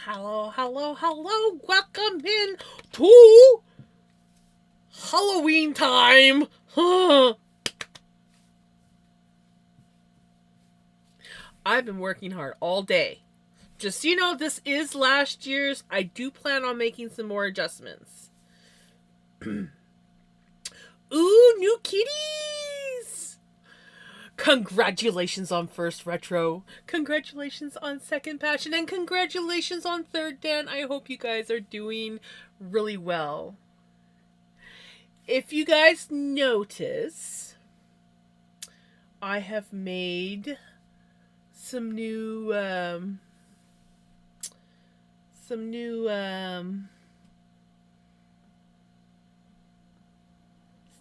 Hello, hello, hello. Welcome in to Halloween time. I've been working hard all day. Just so you know, this is last year's. I do plan on making some more adjustments. Ooh, new kitties! Congratulations on first retro. Congratulations on second passion. And congratulations on third Dan. I hope you guys are doing really well. If you guys notice, I have made some new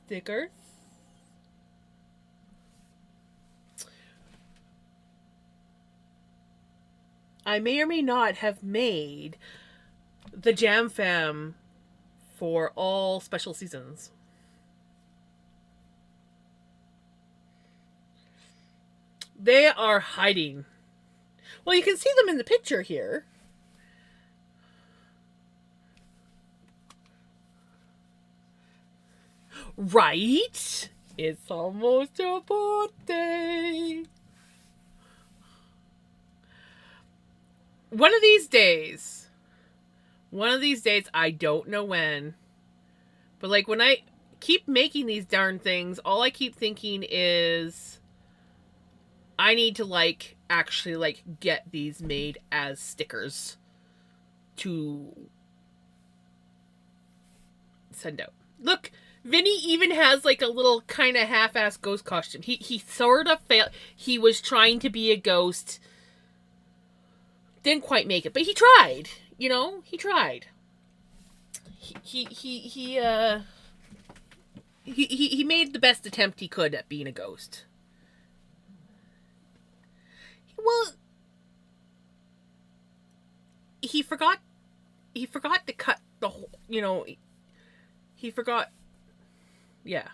stickers. I may or may not have made the Jam Fam for all special seasons. They are hiding. Well, you can see them in the picture here. Right? It's almost your birthday. One of these days, I don't know when, but like when I keep making these darn things, all I keep thinking is I need to actually get these made as stickers to send out. Look, Vinny even has like a little kind of half-ass ghost costume. He sort of failed. He was trying to be a ghost. Didn't quite make it, but he tried. You know, he tried. He made the best attempt he could at being a ghost. Well, he forgot to cut the whole, he forgot. Yeah.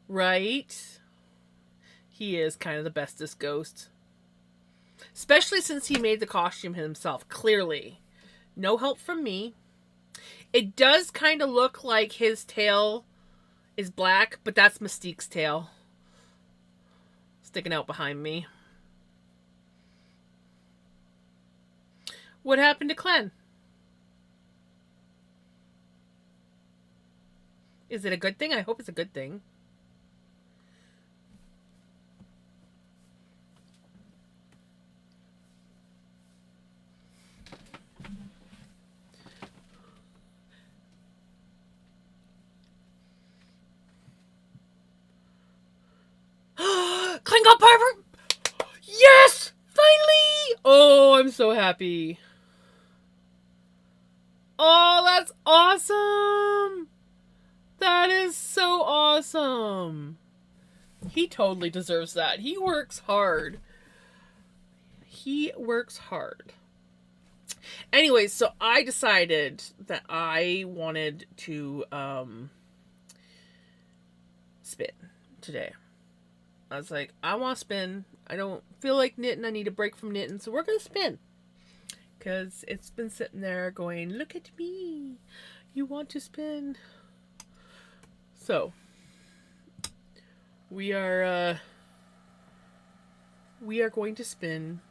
Right? He is kind of the bestest ghost. Especially since he made the costume himself, clearly. No help from me. It does kind of look like his tail is black, but that's Mystique's tail. Sticking out behind me. What happened to Clen? Is it a good thing? I hope it's a good thing. Clen got Piper! Yes! Finally! Oh, I'm so happy. Oh, that's awesome! That is so awesome. He totally deserves that. He works hard. He works hard. Anyways, so I decided that I wanted to spin today. I was like, I want to spin. I don't feel like knitting. I need a break from knitting, so we're going to spin. Because it's been sitting there going, look at me. You want to spin. So, we are going to spin.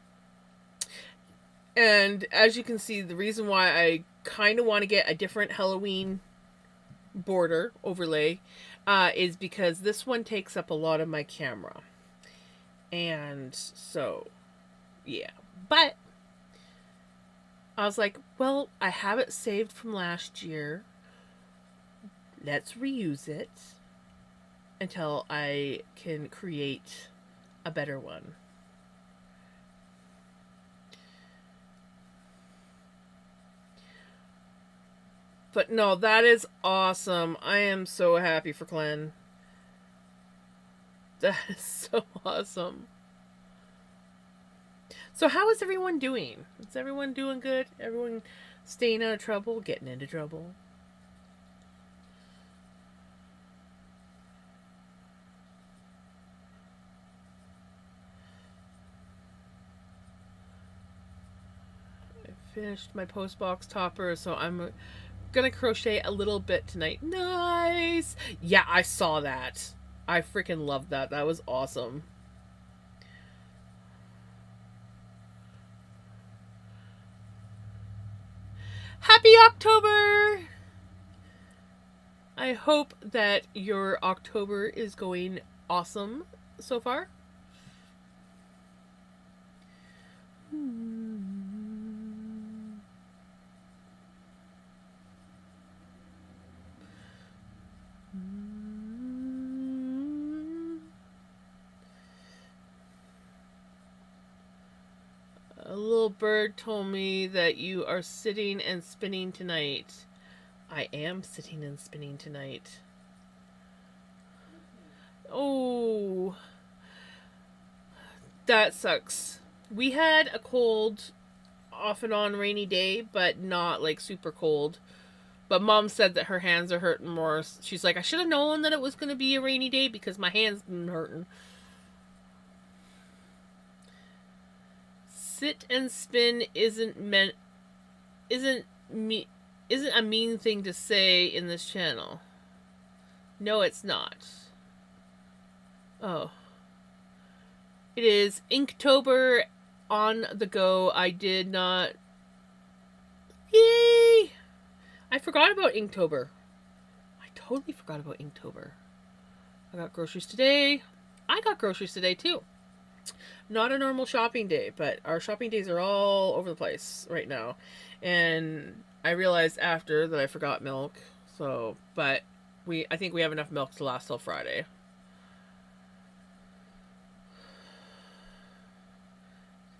And as you can see, the reason why I kind of want to get a different Halloween border overlay is because this one takes up a lot of my camera. And so, yeah. But I was like, well, I have it saved from last year. Let's reuse it until I can create a better one. But no, that is awesome. I am so happy for Clen. That is so awesome. So how is everyone doing? Is everyone doing good? Everyone staying out of trouble? Getting into trouble? finished my post box topper, so I'm gonna crochet a little bit tonight. Nice! Yeah, I saw that. I freaking loved that. That was awesome. Happy October! I hope that your October is going awesome so far. A little bird told me that you are sitting and spinning tonight. I am sitting and spinning tonight. Oh, that sucks. We had a cold, off and on rainy day, but not like super cold. But Mom said that her hands are hurting more. She's like, I should have known that it was going to be a rainy day because my hands been hurting. Sit and spin isn't a mean thing to say in this channel. No, it's not. Oh. It is Inktober on the go. I did not... Yay! I forgot about Inktober. I totally forgot about Inktober. I got groceries today. I got groceries today, too. Not a normal shopping day, but our shopping days are all over the place right now. And I realized after that I forgot milk. So, but I think we have enough milk to last till Friday.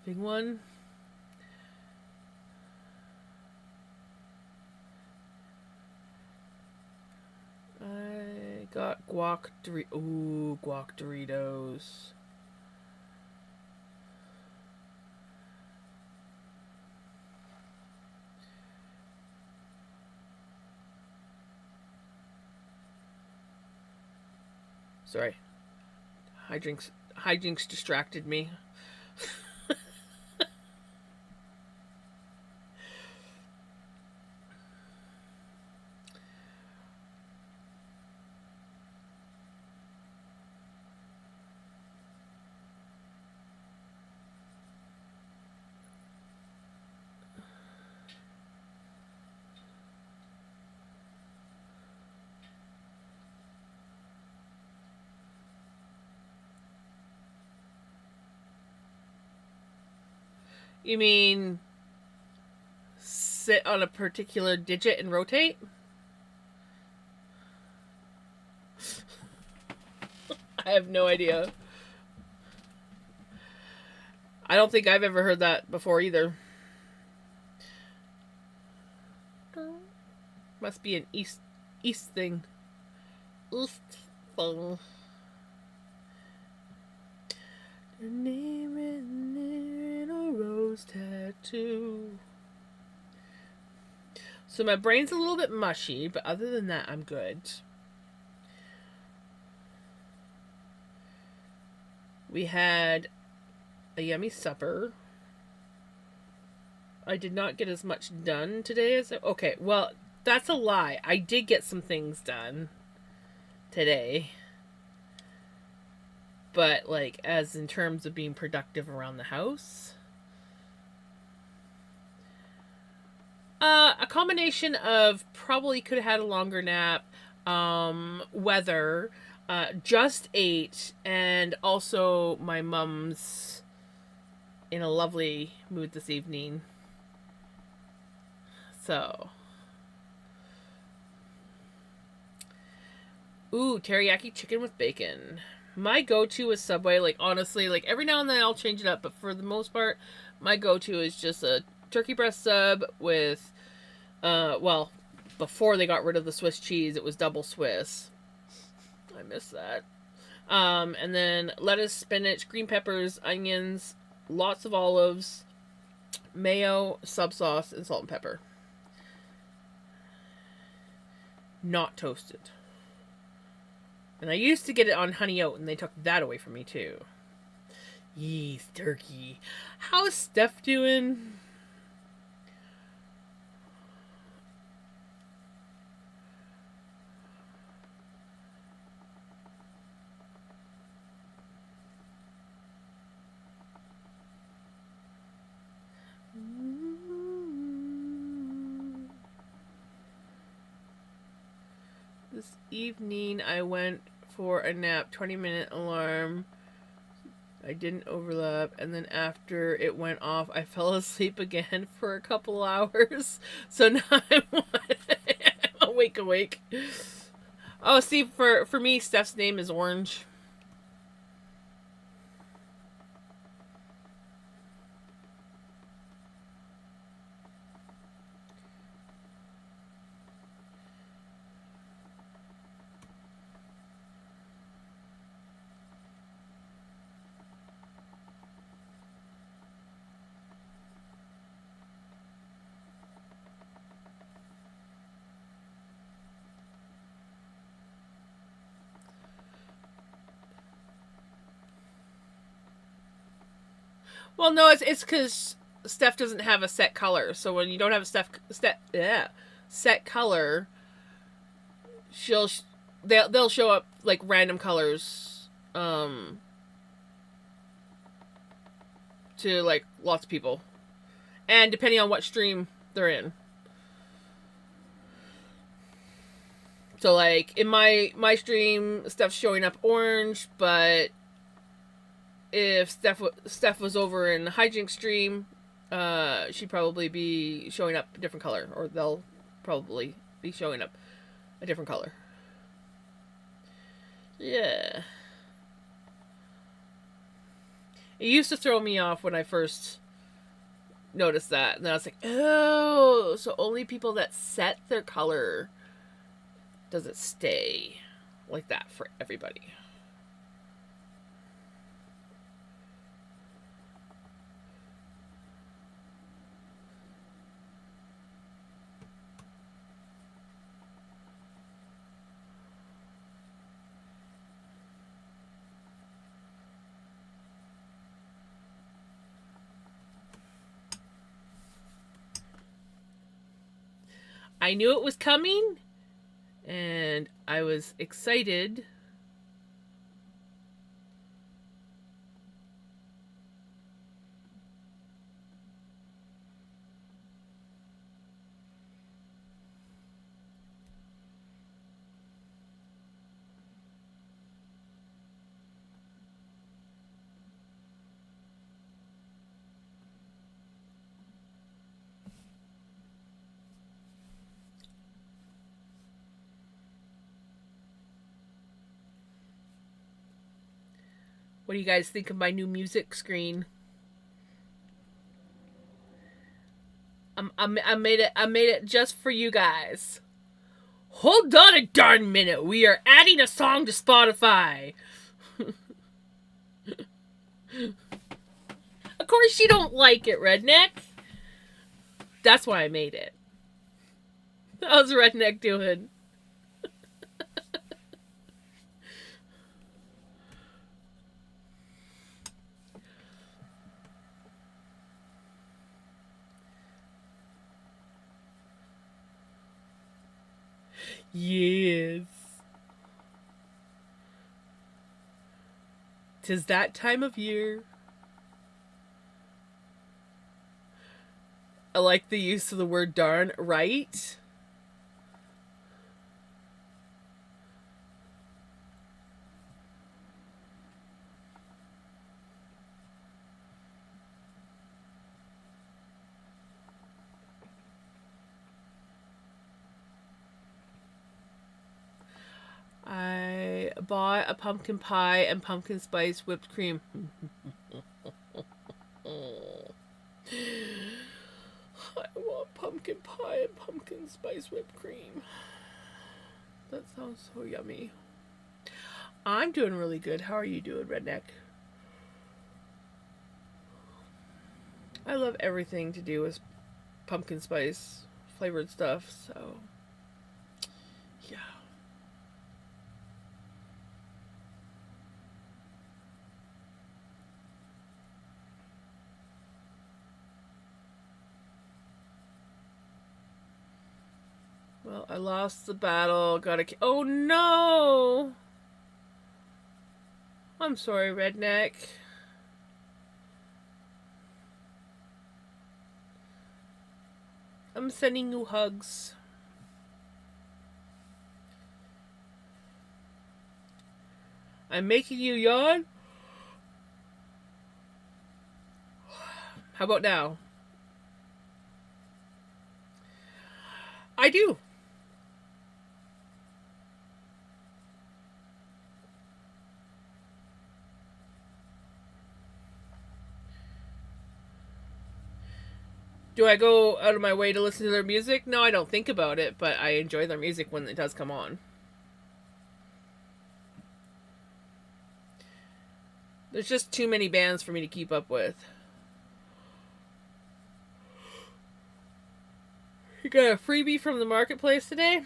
Big one. I got guac Doritos. Sorry. Hijinks distracted me. You mean sit on a particular digit and rotate? I have no idea. I don't think I've ever heard that before either. Must be an East thing. East thing. Your name written in a rose tattoo. So my brain's a little bit mushy, but other than that, I'm good. We had a yummy supper. I did not get as much done today as... Okay, well, that's a lie. I did get some things done today. But, like, as in terms of being productive around the house... a combination of probably could have had a longer nap, weather, just ate, and also my mom's in a lovely mood this evening. So. Ooh, teriyaki chicken with bacon. My go-to is Subway. Like, honestly, like, every now and then I'll change it up, but for the most part, my go-to is just a turkey breast sub with, well, before they got rid of the Swiss cheese, it was double Swiss. I miss that. And then lettuce, spinach, green peppers, onions, lots of olives, mayo, sub sauce, and salt and pepper. Not toasted. And I used to get it on honey oat, and they took that away from me, too. Yee's turkey. How's Steph doing? This evening I went for a nap, 20-minute alarm. I didn't overlap, and then after it went off, I fell asleep again for a couple hours. So now I'm awake. Oh, see, for me, Steph's name is Orange. Well, no, it's because Steph doesn't have a set color. So when you don't have a set color, she'll they'll show up like random colors to like lots of people, and depending on what stream they're in. So like in my stream, Steph's showing up orange, but if Steph was over in Hijink stream, she'd probably be showing up a different color, or they'll probably be showing up a different color. Yeah. It used to throw me off when I first noticed that, and then I was like, oh, so only people that set their color does it stay like that for everybody. I knew it was coming, and I was excited. What do you guys think of my new music screen? I made it just for you guys. Hold on a darn minute. We are adding a song to Spotify. Of course you don't like it, Redneck. That's why I made it. How's Redneck doing? Yes. 'Tis that time of year. I like the use of the word darn, right? I bought a pumpkin pie and pumpkin spice whipped cream. I want pumpkin pie and pumpkin spice whipped cream. That sounds so yummy. I'm doing really good. How are you doing, Redneck? I love everything to do with pumpkin spice flavored stuff, so yeah. Well, I lost the battle. Oh no! I'm sorry, Redneck. I'm sending you hugs. I'm making you yawn? How about now? I do. Do I go out of my way to listen to their music? No, I don't think about it, but I enjoy their music when it does come on. There's just too many bands for me to keep up with. You got a freebie from the marketplace today?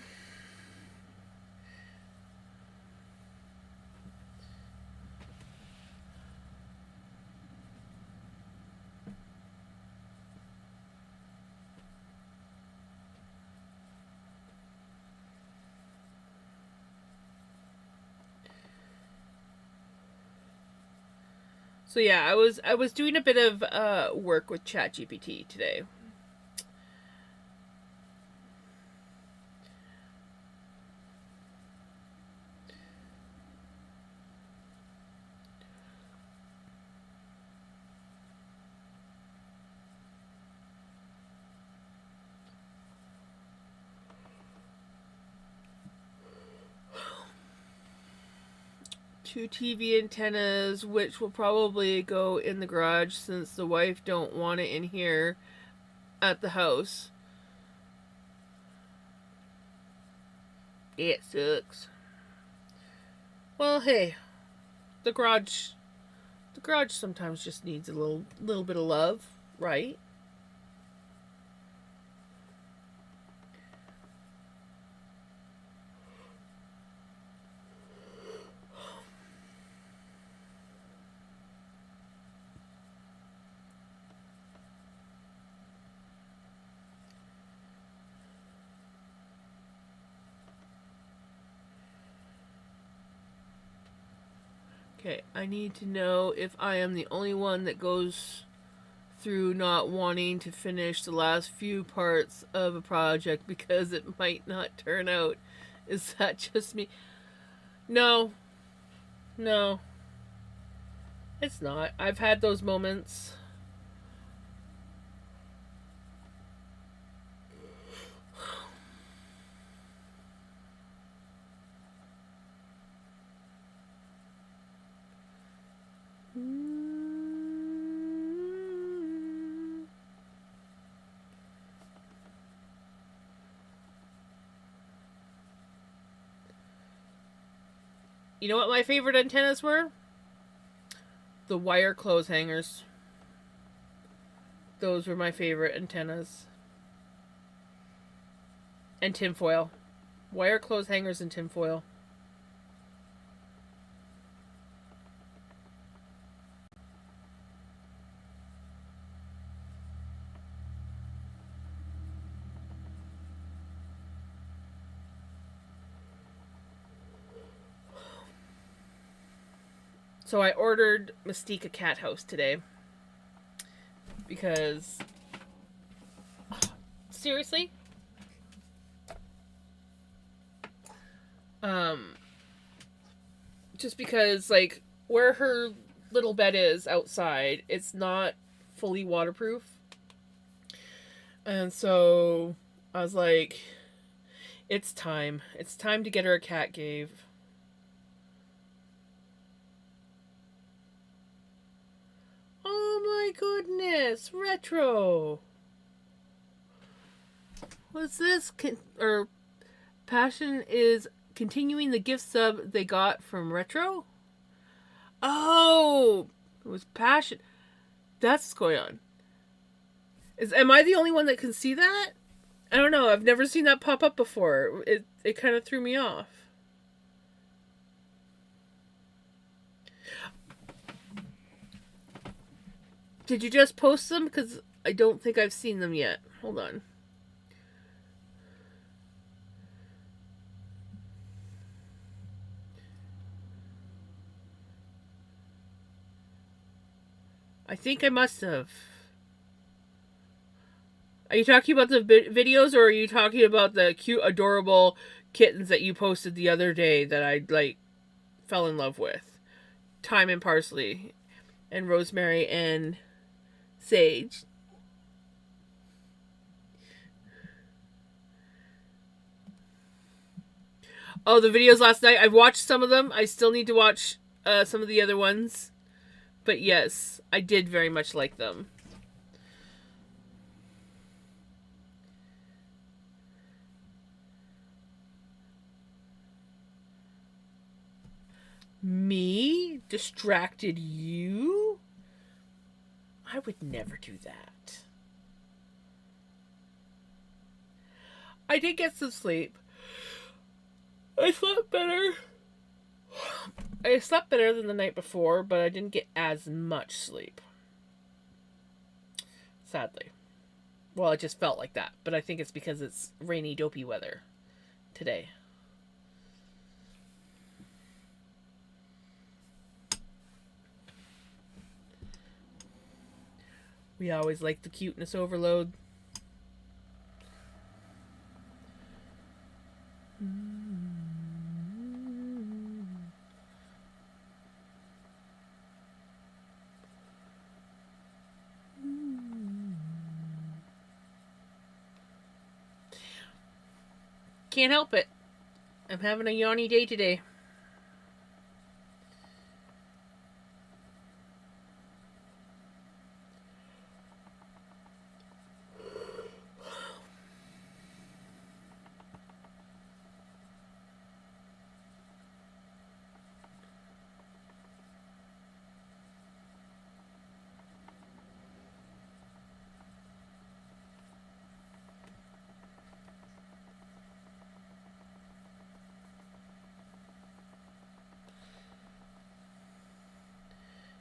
So yeah, I was doing a bit of work with ChatGPT today. 2 TV antennas, which will probably go in the garage since the wife don't want it in here at the house. It sucks. Well, hey, the garage, the garage sometimes just needs a little bit of love, right? Okay, I need to know if I am the only one that goes through not wanting to finish the last few parts of a project because it might not turn out. Is that just me? No, no, it's not. I've had those moments. You know what my favorite antennas were? The wire clothes hangers. Those were my favorite antennas. And tinfoil. Wire clothes hangers and tinfoil. So I ordered Mystique a cat house today. Because. Seriously? Um. Just because, like, where her little bed is outside, it's not fully waterproof. And so I was like, it's time. It's time to get her a cat cave. Oh my goodness, retro. What's this? Or Passion is continuing the gift sub they got from Retro? Oh, it was Passion. That's what's going on. Am I the only one that can see that? I don't know. I've never seen that pop up before. It kind of threw me off. Did you just post them? Because I don't think I've seen them yet. Hold on. I think I must have. Are you talking about the videos, or are you talking about the cute, adorable kittens that you posted the other day that I, like, fell in love with? thyme and parsley and rosemary and sage. Oh, the videos last night. I've watched some of them. I still need to watch some of the other ones. But yes, I did very much like them. Me? Distracted you? I would never do that. I did get some sleep. I slept better. I slept better than the night before, but I didn't get as much sleep. Sadly. Well, it just felt like that. But I think it's because it's rainy, dopey weather today. We always like the cuteness overload. Can't help it. I'm having a yawny day today.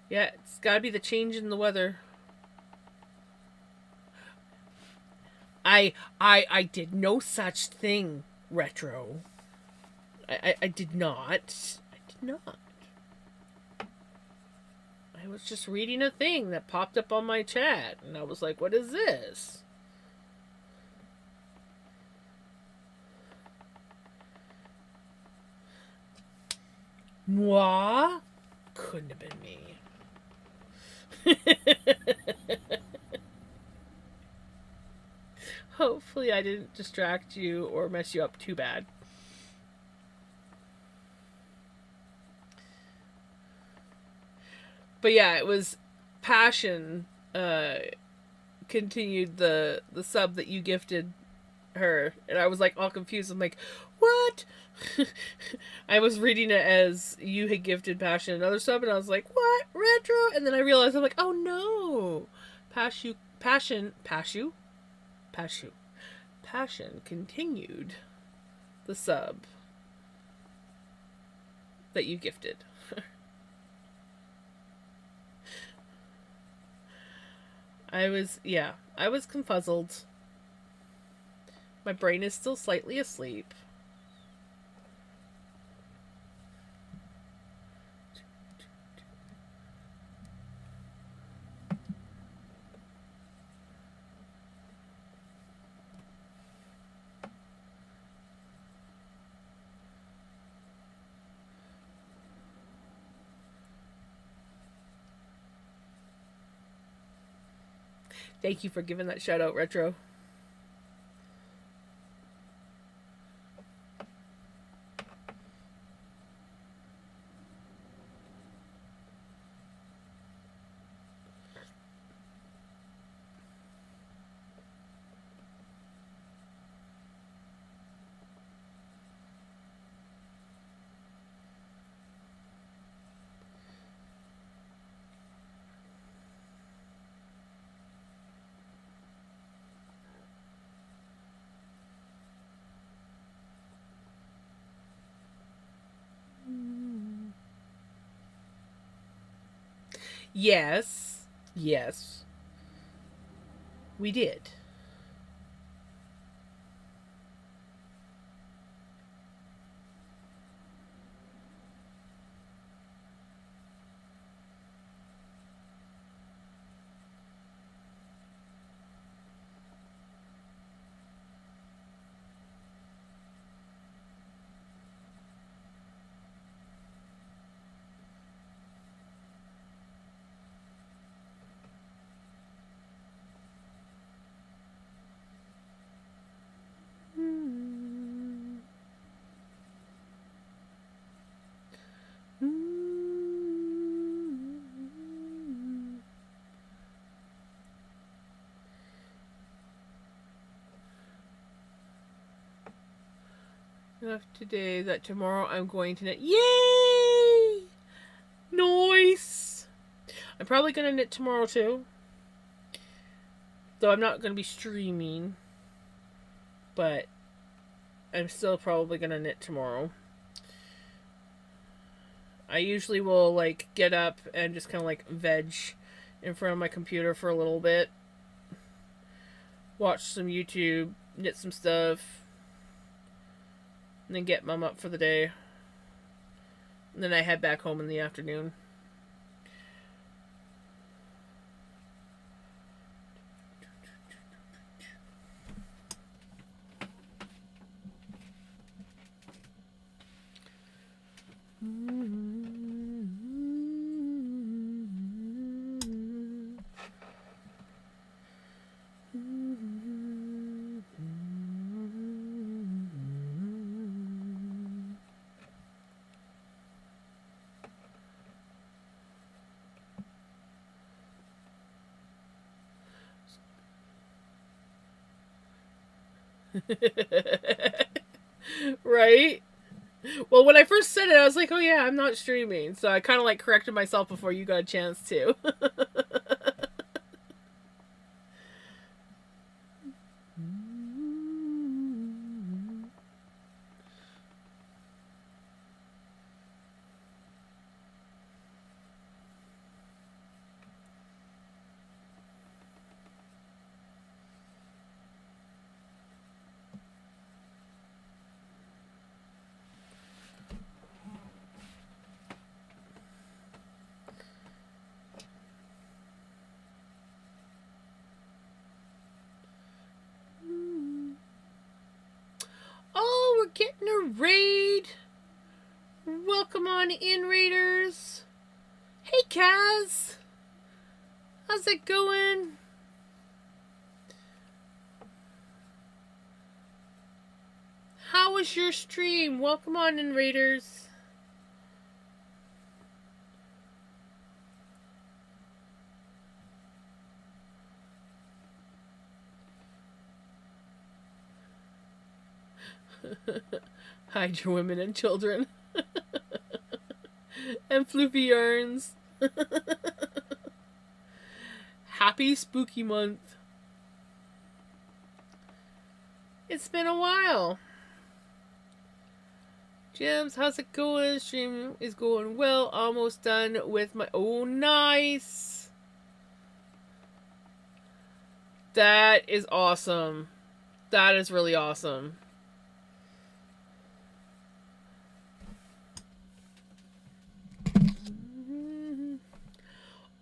Yeah, it's gotta be the change in the weather. I did no such thing, Retro. I did not. I did not. I was just reading a thing that popped up on my chat, and I was like, what is this? Moi? Couldn't have been me. Hopefully I didn't distract you or mess you up too bad. But yeah, it was Passion continued the sub that you gifted her, and I was like all confused. I'm like, what? I was reading it as you had gifted Passion another sub, and I was like, what? Retro? And then I realized, I'm like, oh no. Passion continued the sub that you gifted. I was confuzzled. My brain is still slightly asleep. Thank you for giving that shout out, Retro. Yes. Yes. We did. enough today that tomorrow I'm going to knit. Yay! Nice! I'm probably going to knit tomorrow too. Though I'm not going to be streaming. But I'm still probably going to knit tomorrow. I usually will like get up and just kind of like veg in front of my computer for a little bit. Watch some YouTube, knit some stuff. And then get mom up for the day. And then I head back home in the afternoon. Right? Well, when I first said it, I was like, oh yeah, I'm not streaming. So I kind of like corrected myself before you got a chance to. Oh, we're getting a raid. Welcome on in, raiders. Hey, Kaz. How's it going? How was your stream? Welcome on in, raiders. Hide your women and children. And floofy yarns. Happy spooky month. It's been a while. Gems, how's it going? Stream is going well. Almost done with my... Oh, nice. That is awesome. That is really awesome.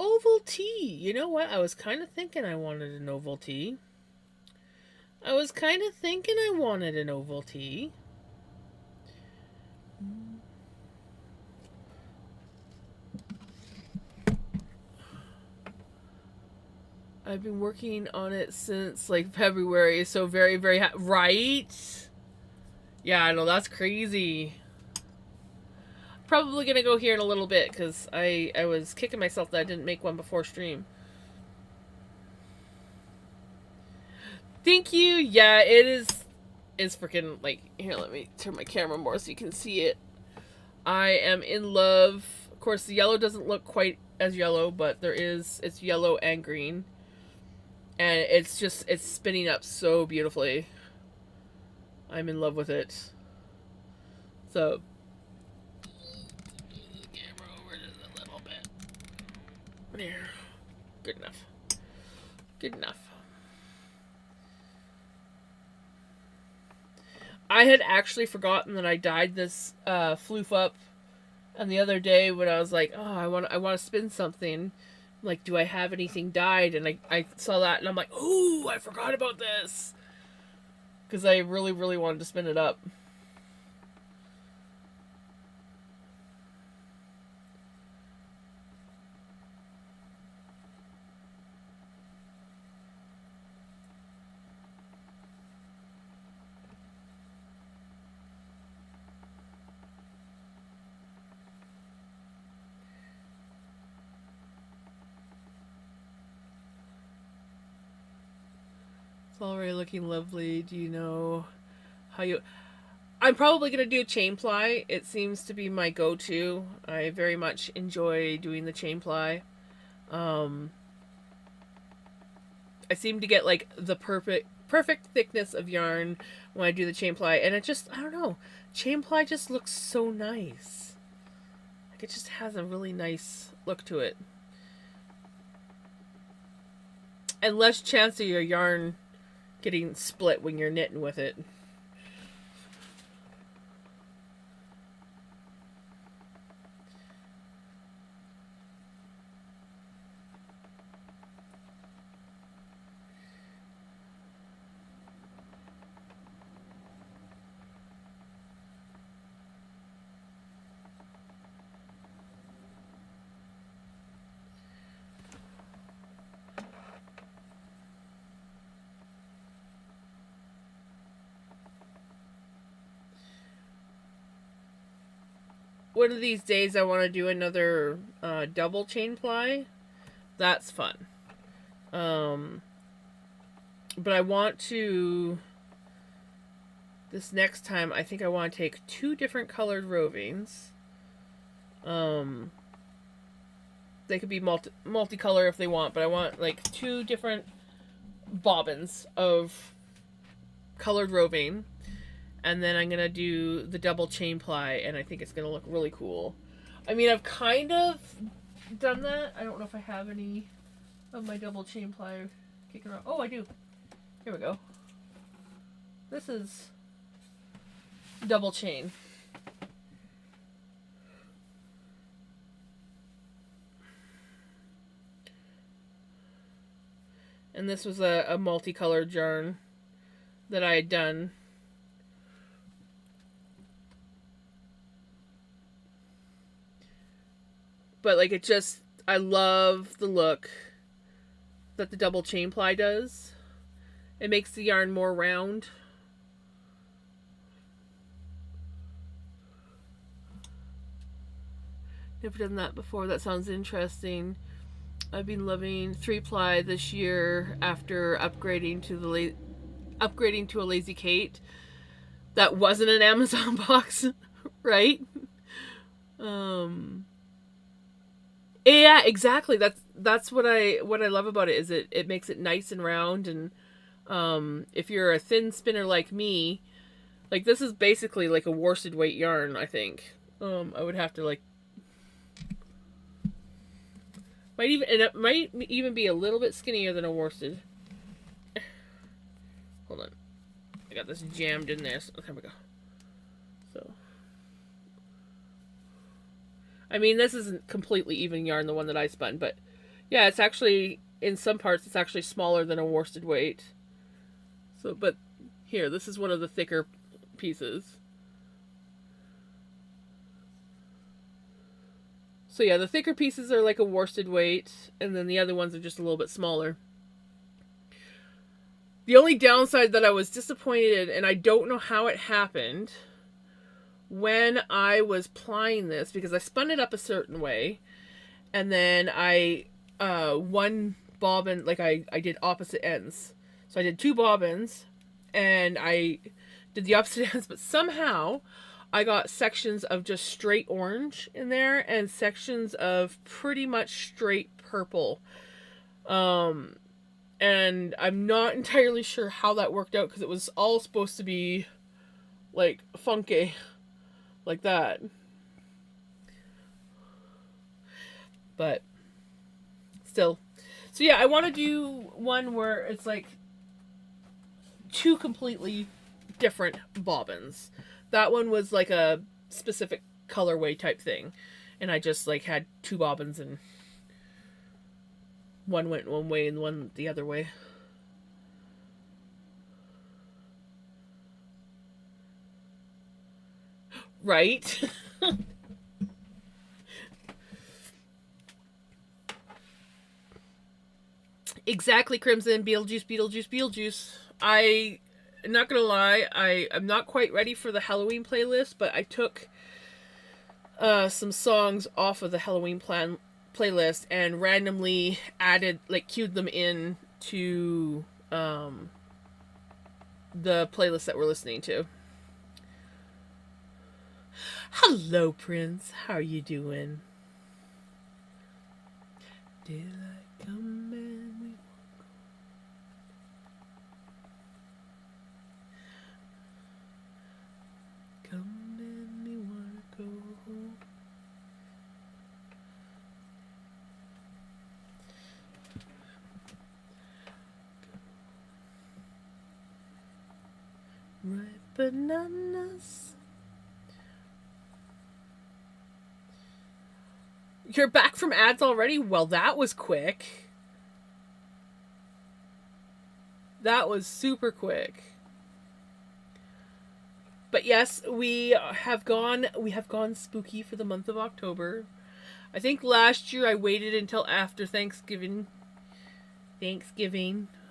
Oval tea. You know what? I was kind of thinking I wanted an oval tea. I've been working on it since like February, so very, very right? Yeah, I know, that's crazy. Probably gonna go here in a little bit because I was kicking myself that I didn't make one before stream. Thank you. Yeah, it's freaking like, here, let me turn my camera more so you can see it. I am in love. Of course, the yellow doesn't look quite as yellow, but it's yellow and green. And it's spinning up so beautifully. I'm in love with it. So, camera over just a little bit. There. Good enough. Good enough. I had actually forgotten that I dyed this floof up, and the other day when I was like, oh, I want to spin something, like, do I have anything dyed? And I saw that, and I'm like, oh, I forgot about this, because I really, really wanted to spin it up. It's already looking lovely. Do you know how you... I'm probably going to do chain ply. It seems to be my go-to. I very much enjoy doing the chain ply. Um, I seem to get like the perfect thickness of yarn when I do the chain ply, and it just, I don't know, chain ply just looks so nice. Like it just has a really nice look to it. And less chance of your yarn getting split when you're knitting with it. One of these days I want to do another double chain ply. That's fun. But I want to, this next time, I think I want to take 2 different colored rovings. They could be multicolor if they want, but I want like 2 different bobbins of colored roving. And then I'm going to do the double chain ply, and I think it's going to look really cool. I mean, I've kind of done that. I don't know if I have any of my double chain ply kicking around. Oh, I do. Here we go. This is double chain. And this was a multicolored yarn that I had done. But like it just, I love the look that the double chain ply does. It makes the yarn more round. Never done that before. That sounds interesting. I've been loving 3-ply this year after upgrading to a Lazy Kate. That wasn't an Amazon box, right? Yeah, exactly. That's what I love about it, is it makes it nice and round. And if you're a thin spinner like me, like this is basically like a worsted weight yarn, I think. I would have to like, it might even be a little bit skinnier than a worsted. Hold on. I got this jammed in there. So, there we go. So, I mean, this isn't completely even yarn, the one that I spun, but yeah, it's actually, in some parts, it's actually smaller than a worsted weight. So, but here, this is one of the thicker pieces. So yeah, the thicker pieces are like a worsted weight, and then the other ones are just a little bit smaller. The only downside that I was disappointed in, and I don't know how it happened, when I was plying this, because I spun it up a certain way, and then I, one bobbin, like I did opposite ends. So I did 2 bobbins, and I did the opposite ends, but somehow I got sections of just straight orange in there and sections of pretty much straight purple. And I'm not entirely sure how that worked out, because it was all supposed to be like funky like that. But still. So yeah, I want to do one where it's like 2 completely different bobbins. That one was like a specific colorway type thing, and I just like had 2 bobbins, and one went one way and one the other way. Right? Exactly, Crimson. Beetlejuice. I'm not gonna lie, I'm not quite ready for the Halloween playlist, but I took some songs off of the Halloween playlist and randomly added, like, queued them in to the playlist that we're listening to. Hello, Prince. How are you doing? Daylight come and we come and we wanna go home. Ripe bananas. You're back from ads already? Well, that was quick. That was super quick. But yes, we have gone spooky for the month of October. I think last year I waited until after Thanksgiving,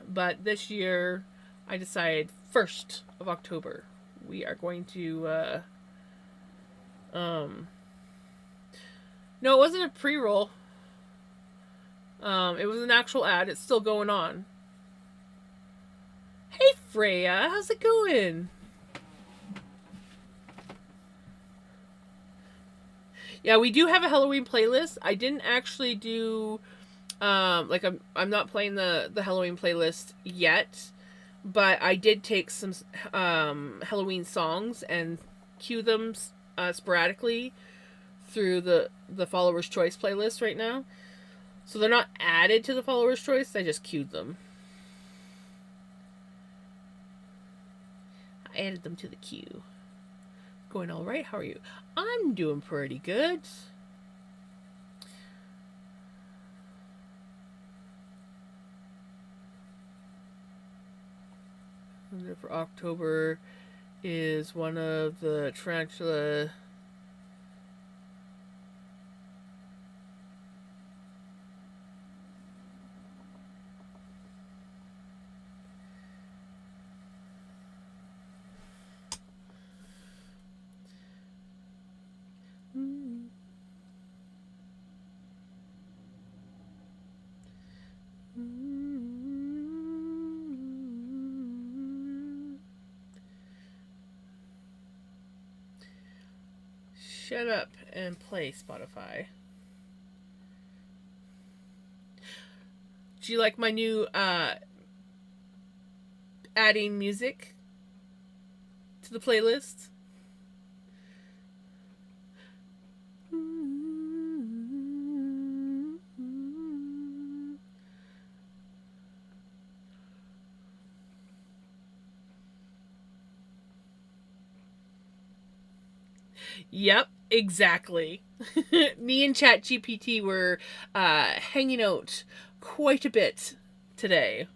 but this year I decided 1st of October we are going to no, it wasn't a pre-roll. It was an actual ad. It's still going on. Hey Freya, how's it going? Yeah, we do have a Halloween playlist. I didn't actually do like I'm not playing the Halloween playlist yet, but I did take some Halloween songs and cue them sporadically through the Followers Choice playlist right now. So they're not added to the Followers Choice, I just queued them. I added them to the queue. Going all right, how are you? I'm doing pretty good. And for October is one of the tarantula. Shut up and play, Spotify. Do you like my new adding music to the playlist? Yep, exactly. Me and ChatGPT were hanging out quite a bit today.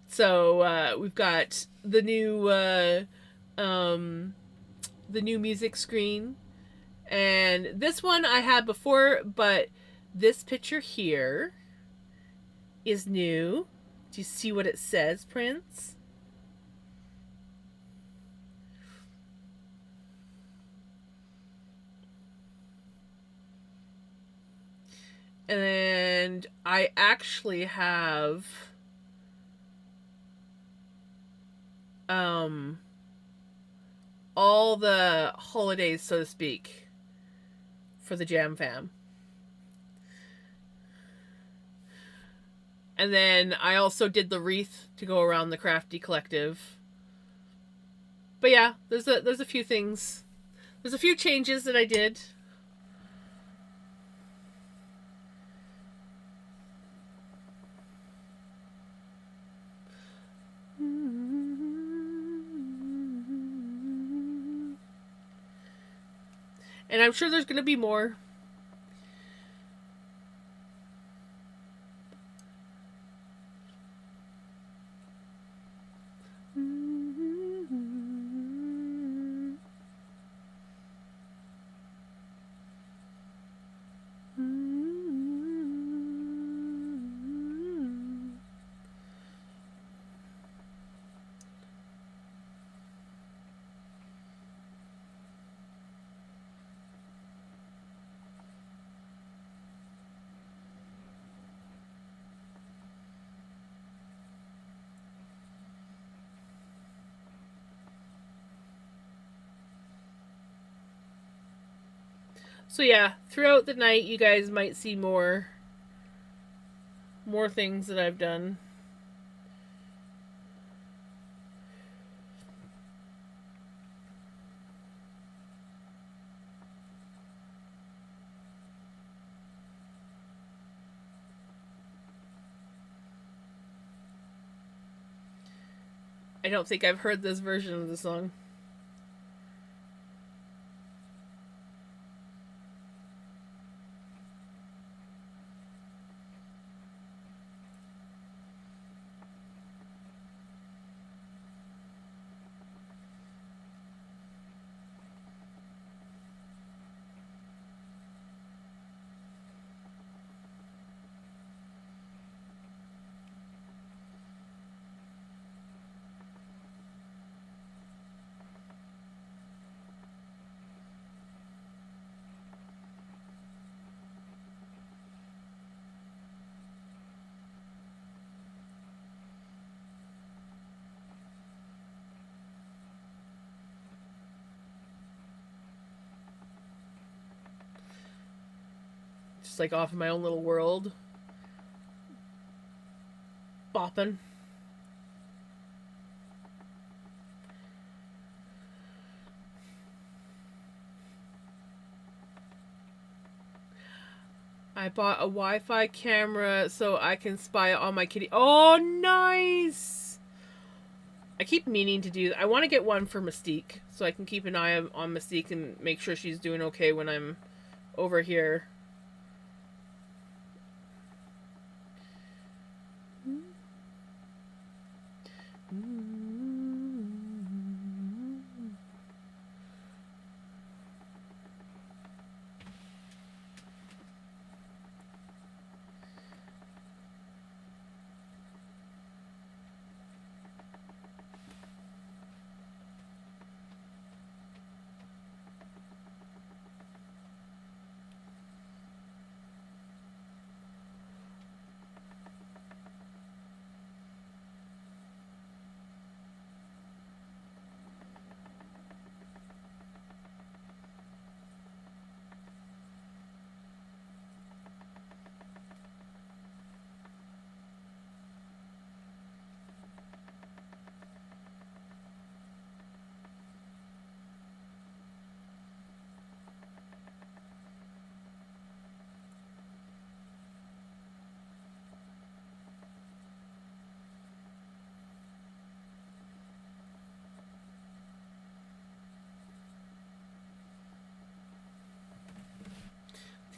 So we've got the new music screen, and this one I had before, but this picture here is new. Do you see what it says, Prince? And I actually have all the holidays, so to speak, for the Jam Fam. And then I also did the wreath to go around the Crafty Collective. But yeah, there's a few things. There's a few changes that I did. And I'm sure there's going to be more. So yeah, throughout the night you guys might see more things that I've done. I don't think I've heard this version of the song. Just like off in my own little world. Bopping. I bought a Wi-Fi camera so I can spy on my kitty. Oh, nice! I keep meaning to do that. I want to get one for Mystique so I can keep an eye on Mystique and make sure she's doing okay when I'm over here.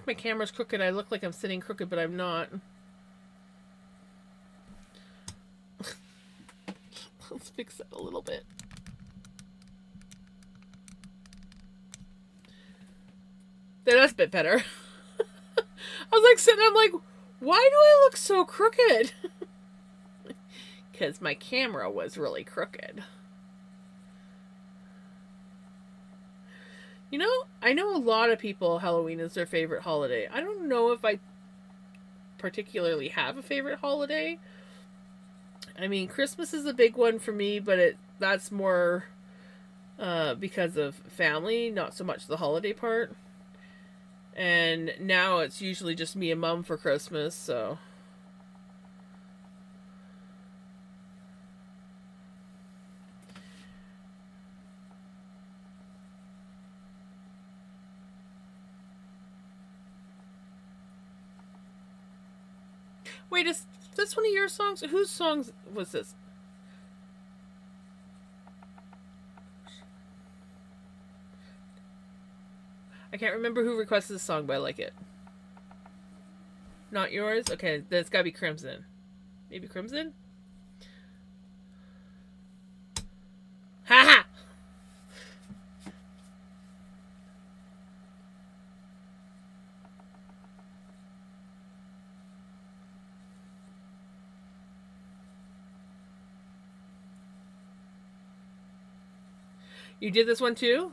My camera's crooked. I look like I'm sitting crooked, but I'm not. Let's fix that a little bit. There, that's a bit better. I was like sitting, I'm like, why do I look so crooked? Because my camera was really crooked. You know, I know a lot of people Halloween is their favorite holiday. I don't know if I particularly have a favorite holiday. I mean, Christmas is a big one for me, but that's more because of family, not so much the holiday part. And now it's usually just me and Mom for Christmas, so. Wait, is this one of your songs? Whose songs was this? I can't remember who requested this song, but I like it. Not yours? Okay, then it's gotta be Crimson. Maybe Crimson? Haha! You did this one too?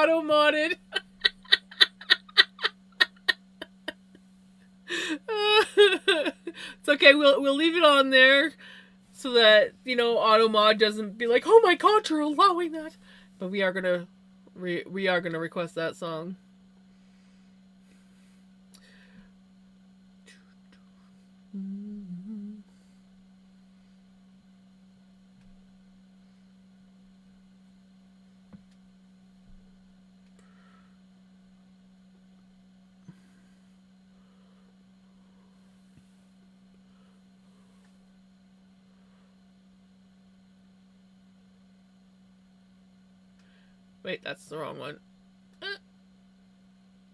auto-modded. It's okay, we'll leave it on there so that, you know, auto-mod doesn't be like, oh my god, you're allowing that. But we are gonna request that song. Wait, that's the wrong one.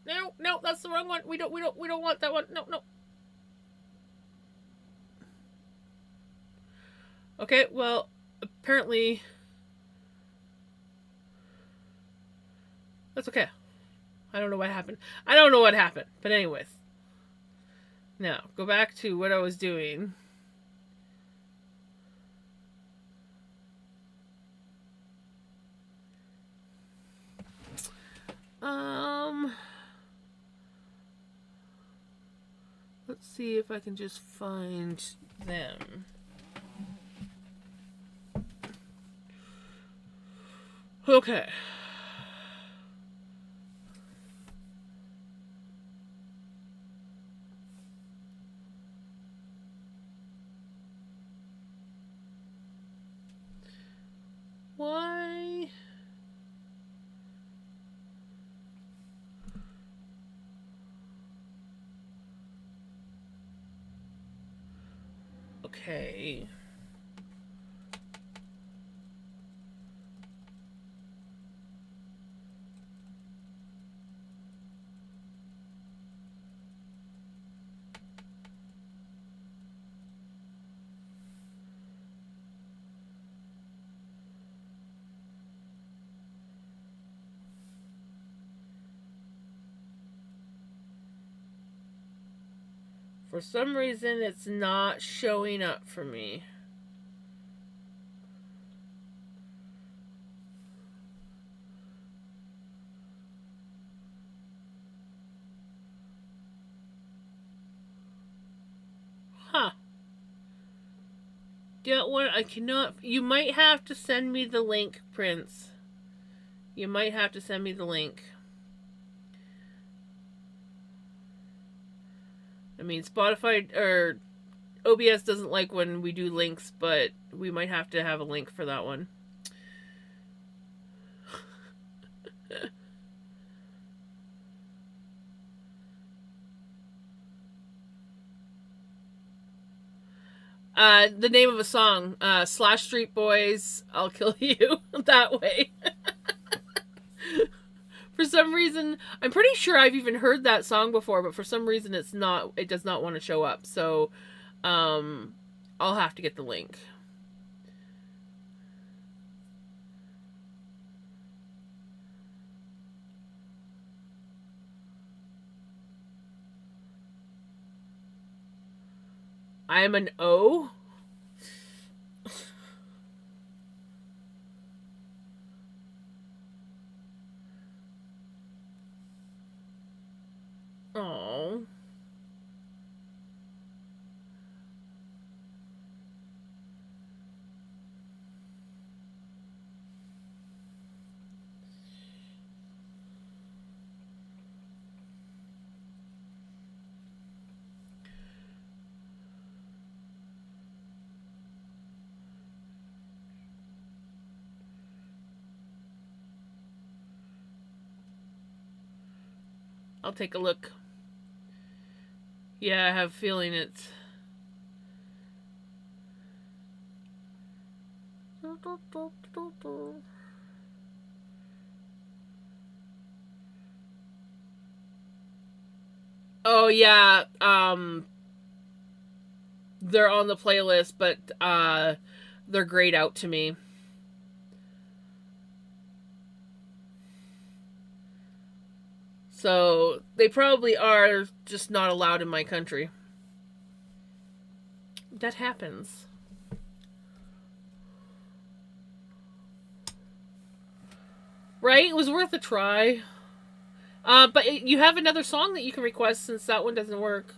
No, that's the wrong one. We don't want that one. No. Okay, well, apparently that's okay. I don't know what happened. But anyways. Now, go back to what I was doing. Let's see if I can just find them. Okay. Why? Okay. For some reason, it's not showing up for me. Huh. That one, I cannot... You might have to send me the link, Prince. You might have to send me the link. I mean, Spotify or OBS doesn't like when we do links, but we might have to have a link for that one. The name of a song, Slash Street Boys, I'll Kill You, that way. For some reason, I'm pretty sure I've even heard that song before, but for some reason it does not want to show up. So, I'll have to get the link. I am an O? Oh. I'll take a look. Yeah, I have a feeling it's... Oh, yeah, they're on the playlist, but, they're grayed out to me. So, they probably are just not allowed in my country. That happens. Right? It was worth a try. But you have another song that you can request since that one doesn't work.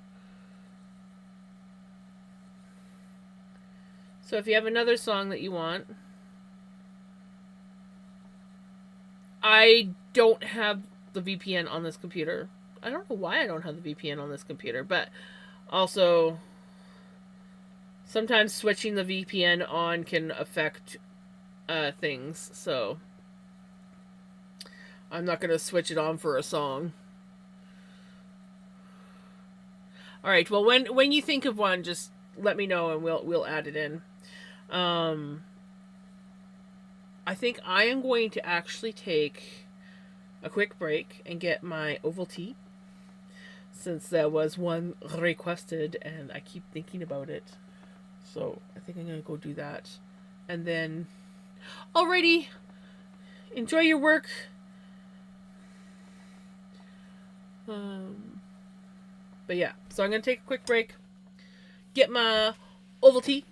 So if you have another song that you want, I don't have the VPN on this computer. I don't know why I don't have the VPN on this computer, but also sometimes switching the VPN on can affect things. So I'm not gonna switch it on for a song. All right. Well, when you think of one, just let me know and we'll add it in. Um, I think I am going to actually take a quick break and get my Ovaltine since there was one requested and I keep thinking about it. So I think I'm gonna go do that. And then, alrighty, enjoy your work. Um, but yeah, so I'm gonna take a quick break, get my Ovaltine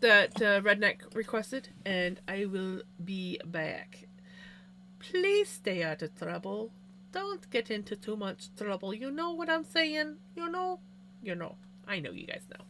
that Redneck requested, and I will be back. Please stay out of trouble. Don't get into too much trouble. You know what I'm saying? You know? You know. I know you guys know.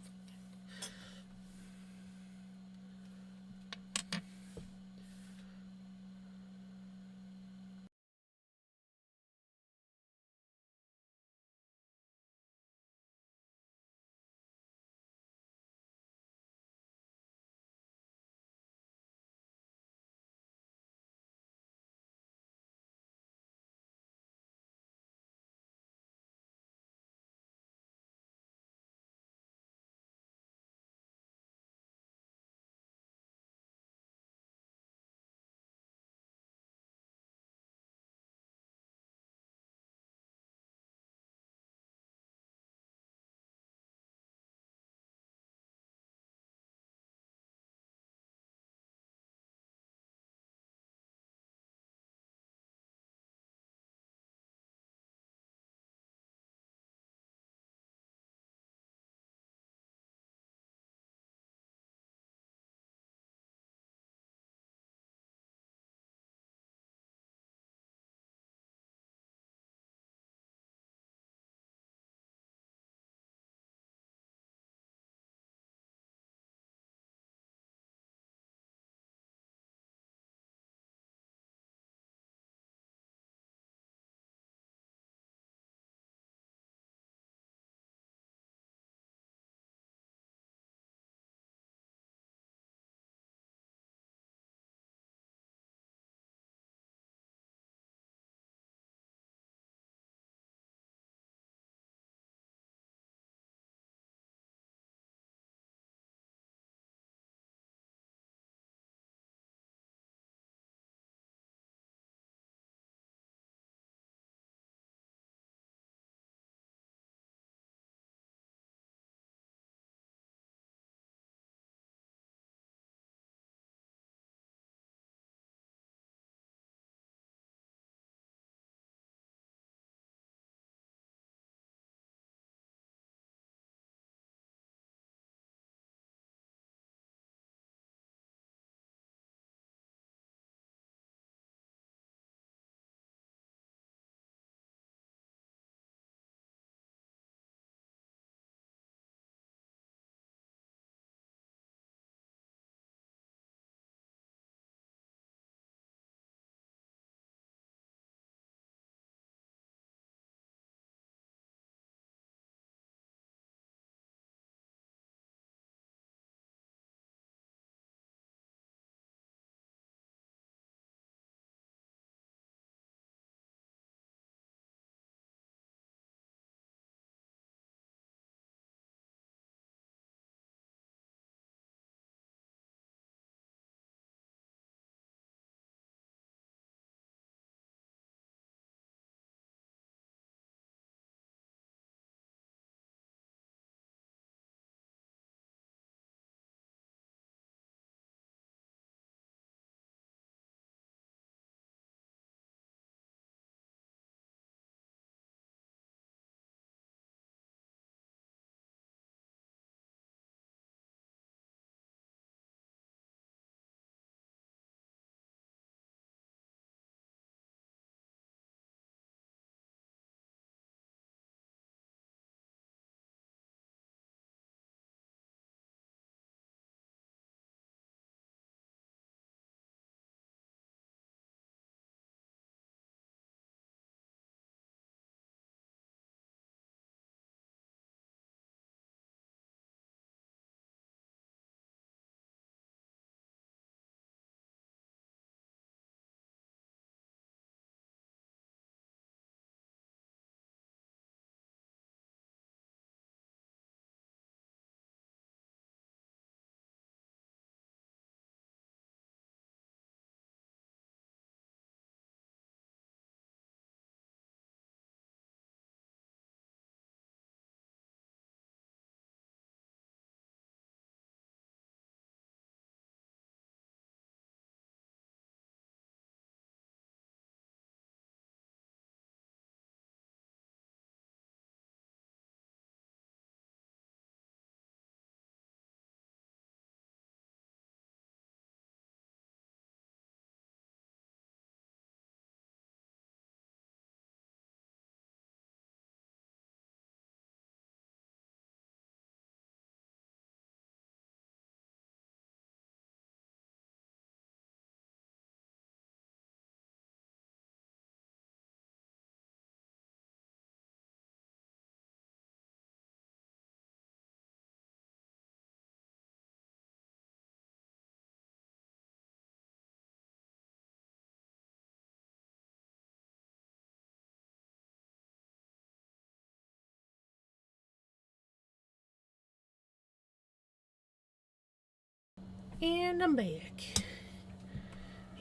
And I'm back.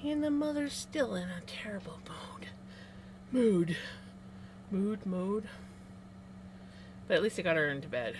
And the mother's still in a terrible mood. But at least I got her into bed.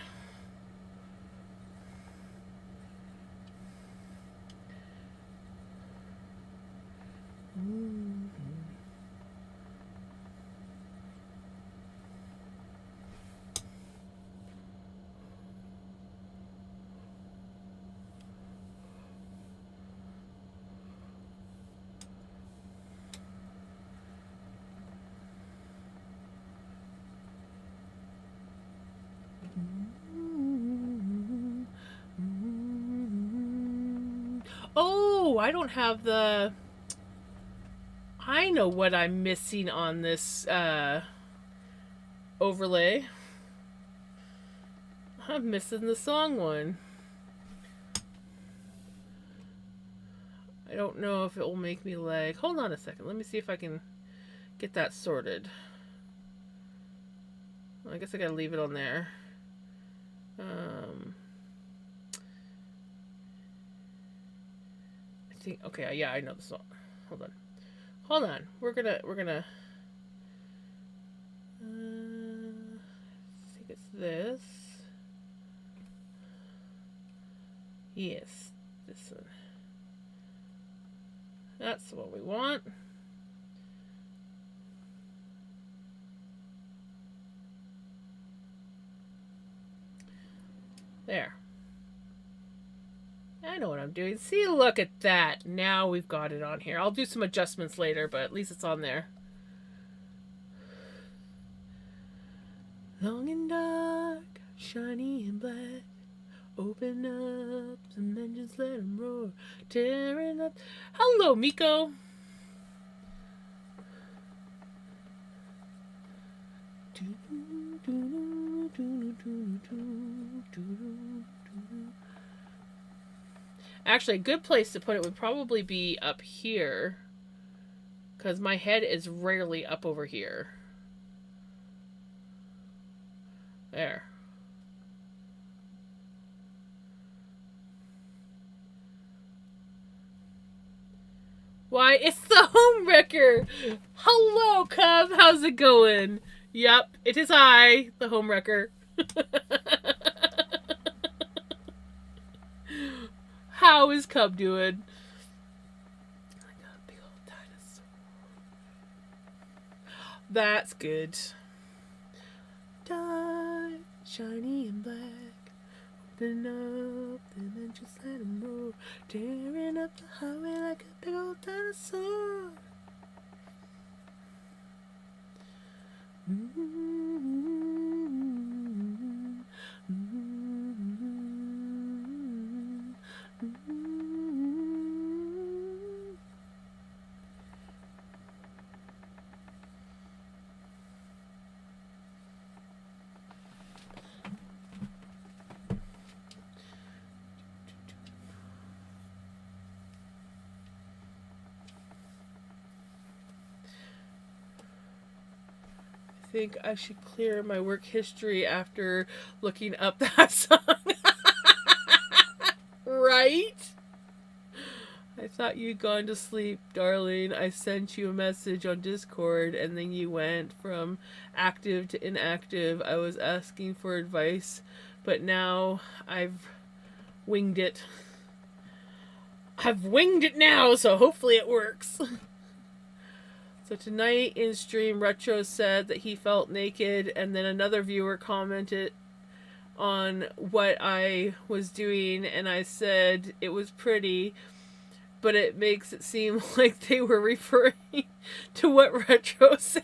Oh, I don't have the... I know what I'm missing on this overlay. I'm missing the song one. I don't know if it will make me lag. Hold on a second. Let me see if I can get that sorted. Well, I guess I gotta leave it on there. I think, okay, yeah, I know the song. Hold on. We're gonna. I think it's this. Yes, this one. That's what we want. There. I know what I'm doing. See, look at that. Now we've got it on here. I'll do some adjustments later, but at least it's on there. Long and dark, shiny and black. Open up and then just let them roar. Tearing up. Hello, Miko. Actually, a good place to put it would probably be up here, because my head is rarely up over here. There. Why, it's the home wrecker! Hello, Cub! How's it going? Yep, it is I, the home wrecker. How is Cub doing? I got a big old dinosaur. That's good. Dark, shiny and black. Open up and then just let him roar. Tearing up the highway like a big old dinosaur. I think I should clear my work history after looking up that song. Right? I thought you'd gone to sleep, darling. I sent you a message on Discord and then you went from active to inactive. I was asking for advice, but now I've winged it. I've winged it now, so hopefully it works. So tonight in stream, Retro said that he felt naked, and then another viewer commented on what I was doing, and I said it was pretty, but it makes it seem like they were referring to what Retro said.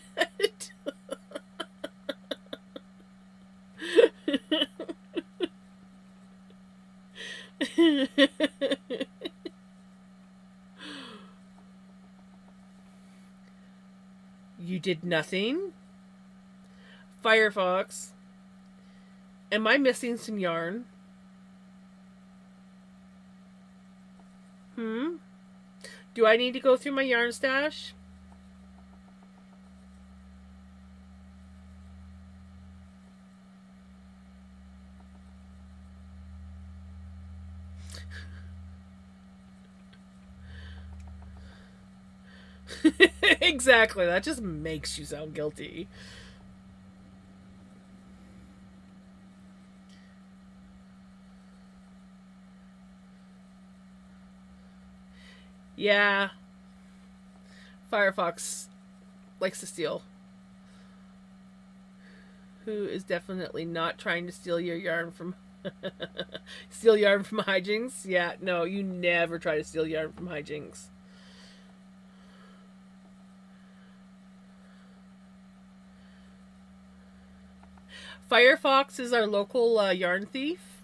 You did nothing? Firefox. Am I missing some yarn? Do I need to go through my yarn stash? Exactly. That just makes you sound guilty. Yeah. Firefox likes to steal. Who is definitely not trying to steal your yarn from steal yarn from hijinks? Yeah, no, you never try to steal yarn from hijinks. Firefox is our local yarn thief.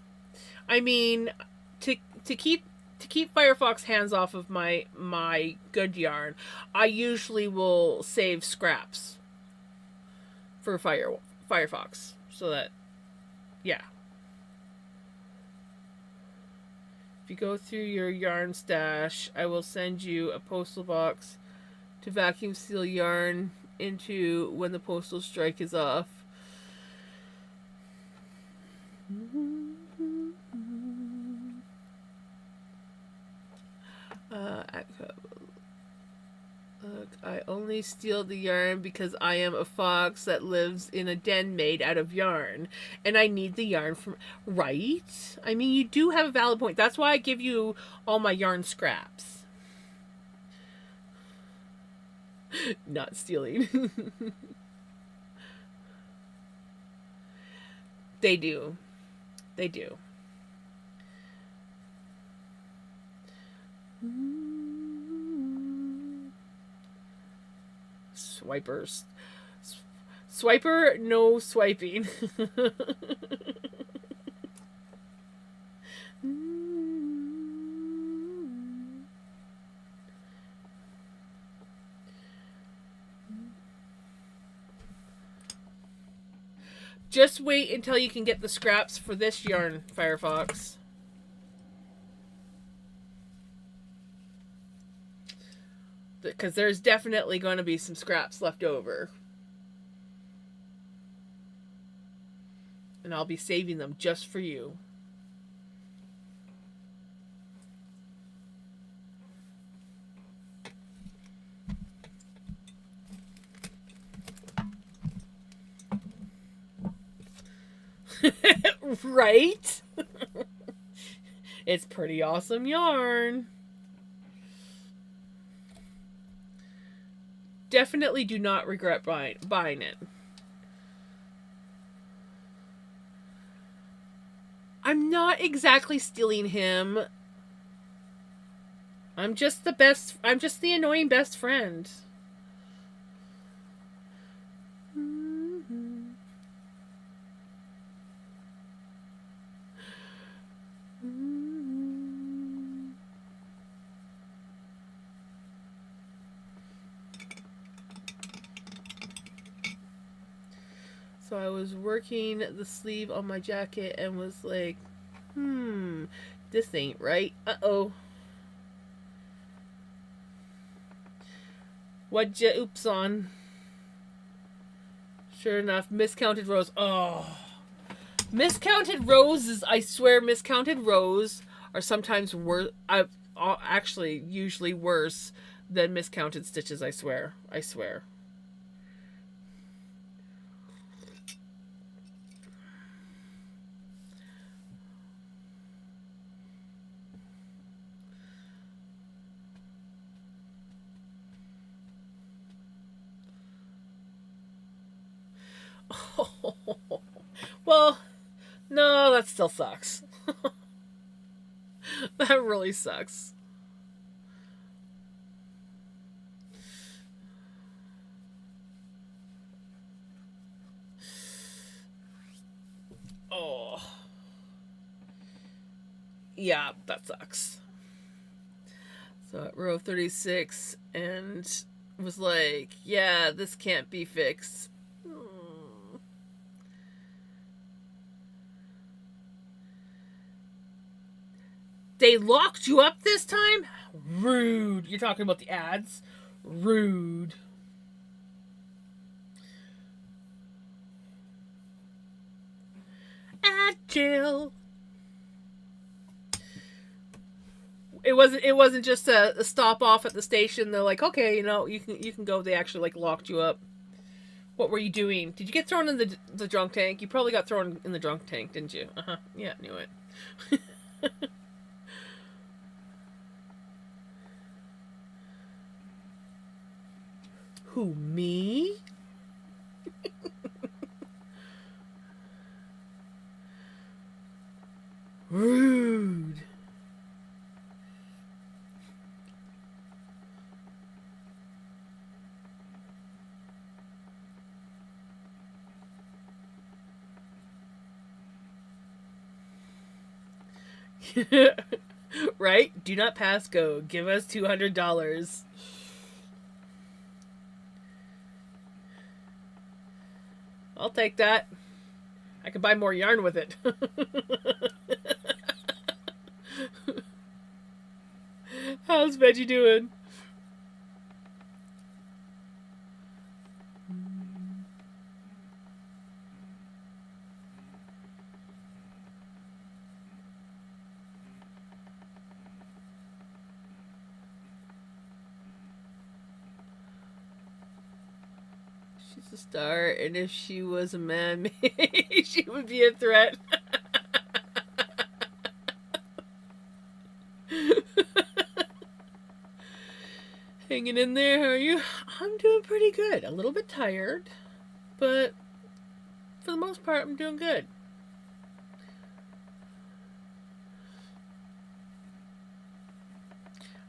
I mean, to to keep to keep Firefox hands off of my good yarn, I usually will save scraps for Firefox so that yeah. If you go through your yarn stash, I will send you a postal box to vacuum seal yarn into when the postal strike is off. Uh, Look, I only steal the yarn because I am a fox that lives in a den made out of yarn. And I need the yarn from... Right? I mean, you do have a valid point. That's why I give you all my yarn scraps. Not stealing. They do. They do. Swipers. Swiper, no swiping. Just wait until you can get the scraps for this yarn, Firefox. Because there's definitely going to be some scraps left over. And I'll be saving them just for you. Right? It's pretty awesome yarn. Definitely do not regret buying it. I'm not exactly stealing him. I'm just the annoying best friend. So I was working the sleeve on my jacket and was like, this ain't right. Uh-oh. What'd you oops on? Sure enough, miscounted rows. Oh. Miscounted rows is, I swear, miscounted rows are sometimes worse. Actually, usually worse than miscounted stitches, I swear. I swear. Well, no, that still sucks. That really sucks. Oh. Yeah, that sucks. So at row 36, and was like, yeah, this can't be fixed. They locked you up this time? Rude. You're talking about the ads? Rude. Ad kill. it wasn't just a stop off at the station. They're like, okay, you can go. They actually like locked you up. What were you doing? Did you get thrown in the drunk tank? You probably got thrown in the drunk tank, didn't you? Uh huh. Yeah, knew it. Who, me? Rude. Right? Do not pass go. Give us $200. I'll take that. I can buy more yarn with it. How's Veggie doing? She's a star, and if she was a man, she would be a threat. Hanging in there, how are you? I'm doing pretty good. A little bit tired, but for the most part, I'm doing good.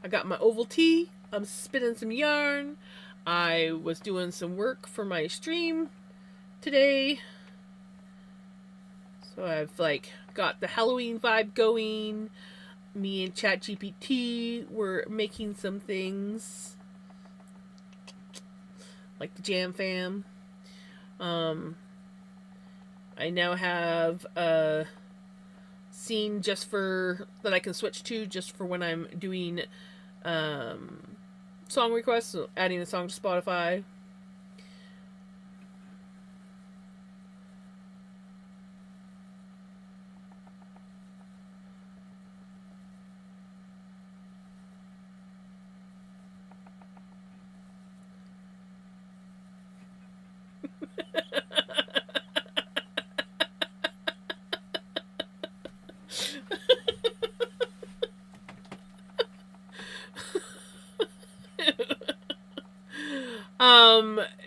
I got my oval tee. I'm spinning some yarn. I was doing some work for my stream today. So I've like got the Halloween vibe going. Me and ChatGPT were making some things like the Jam Fam. I now have a scene just for that I can switch to just for when I'm doing song requests, so adding a song to Spotify.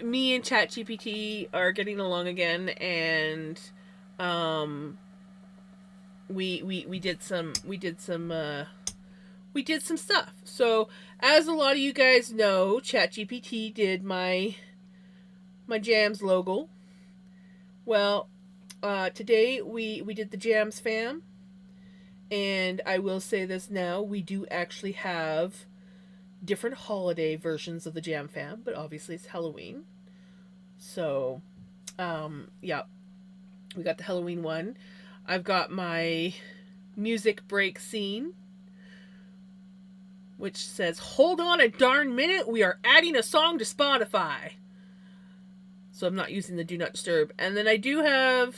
Me and ChatGPT are getting along again, and we did some stuff. So as a lot of you guys know, ChatGPT did my Jams logo. Well, today we did the Jams fam, and I will say this now: we do actually have different holiday versions of the Jam fam, but obviously it's Halloween. So, yeah, we got the Halloween one. I've got my music break scene, which says, "Hold on a darn minute, we are adding a song to Spotify." So I'm not using the Do Not Disturb. And then I do have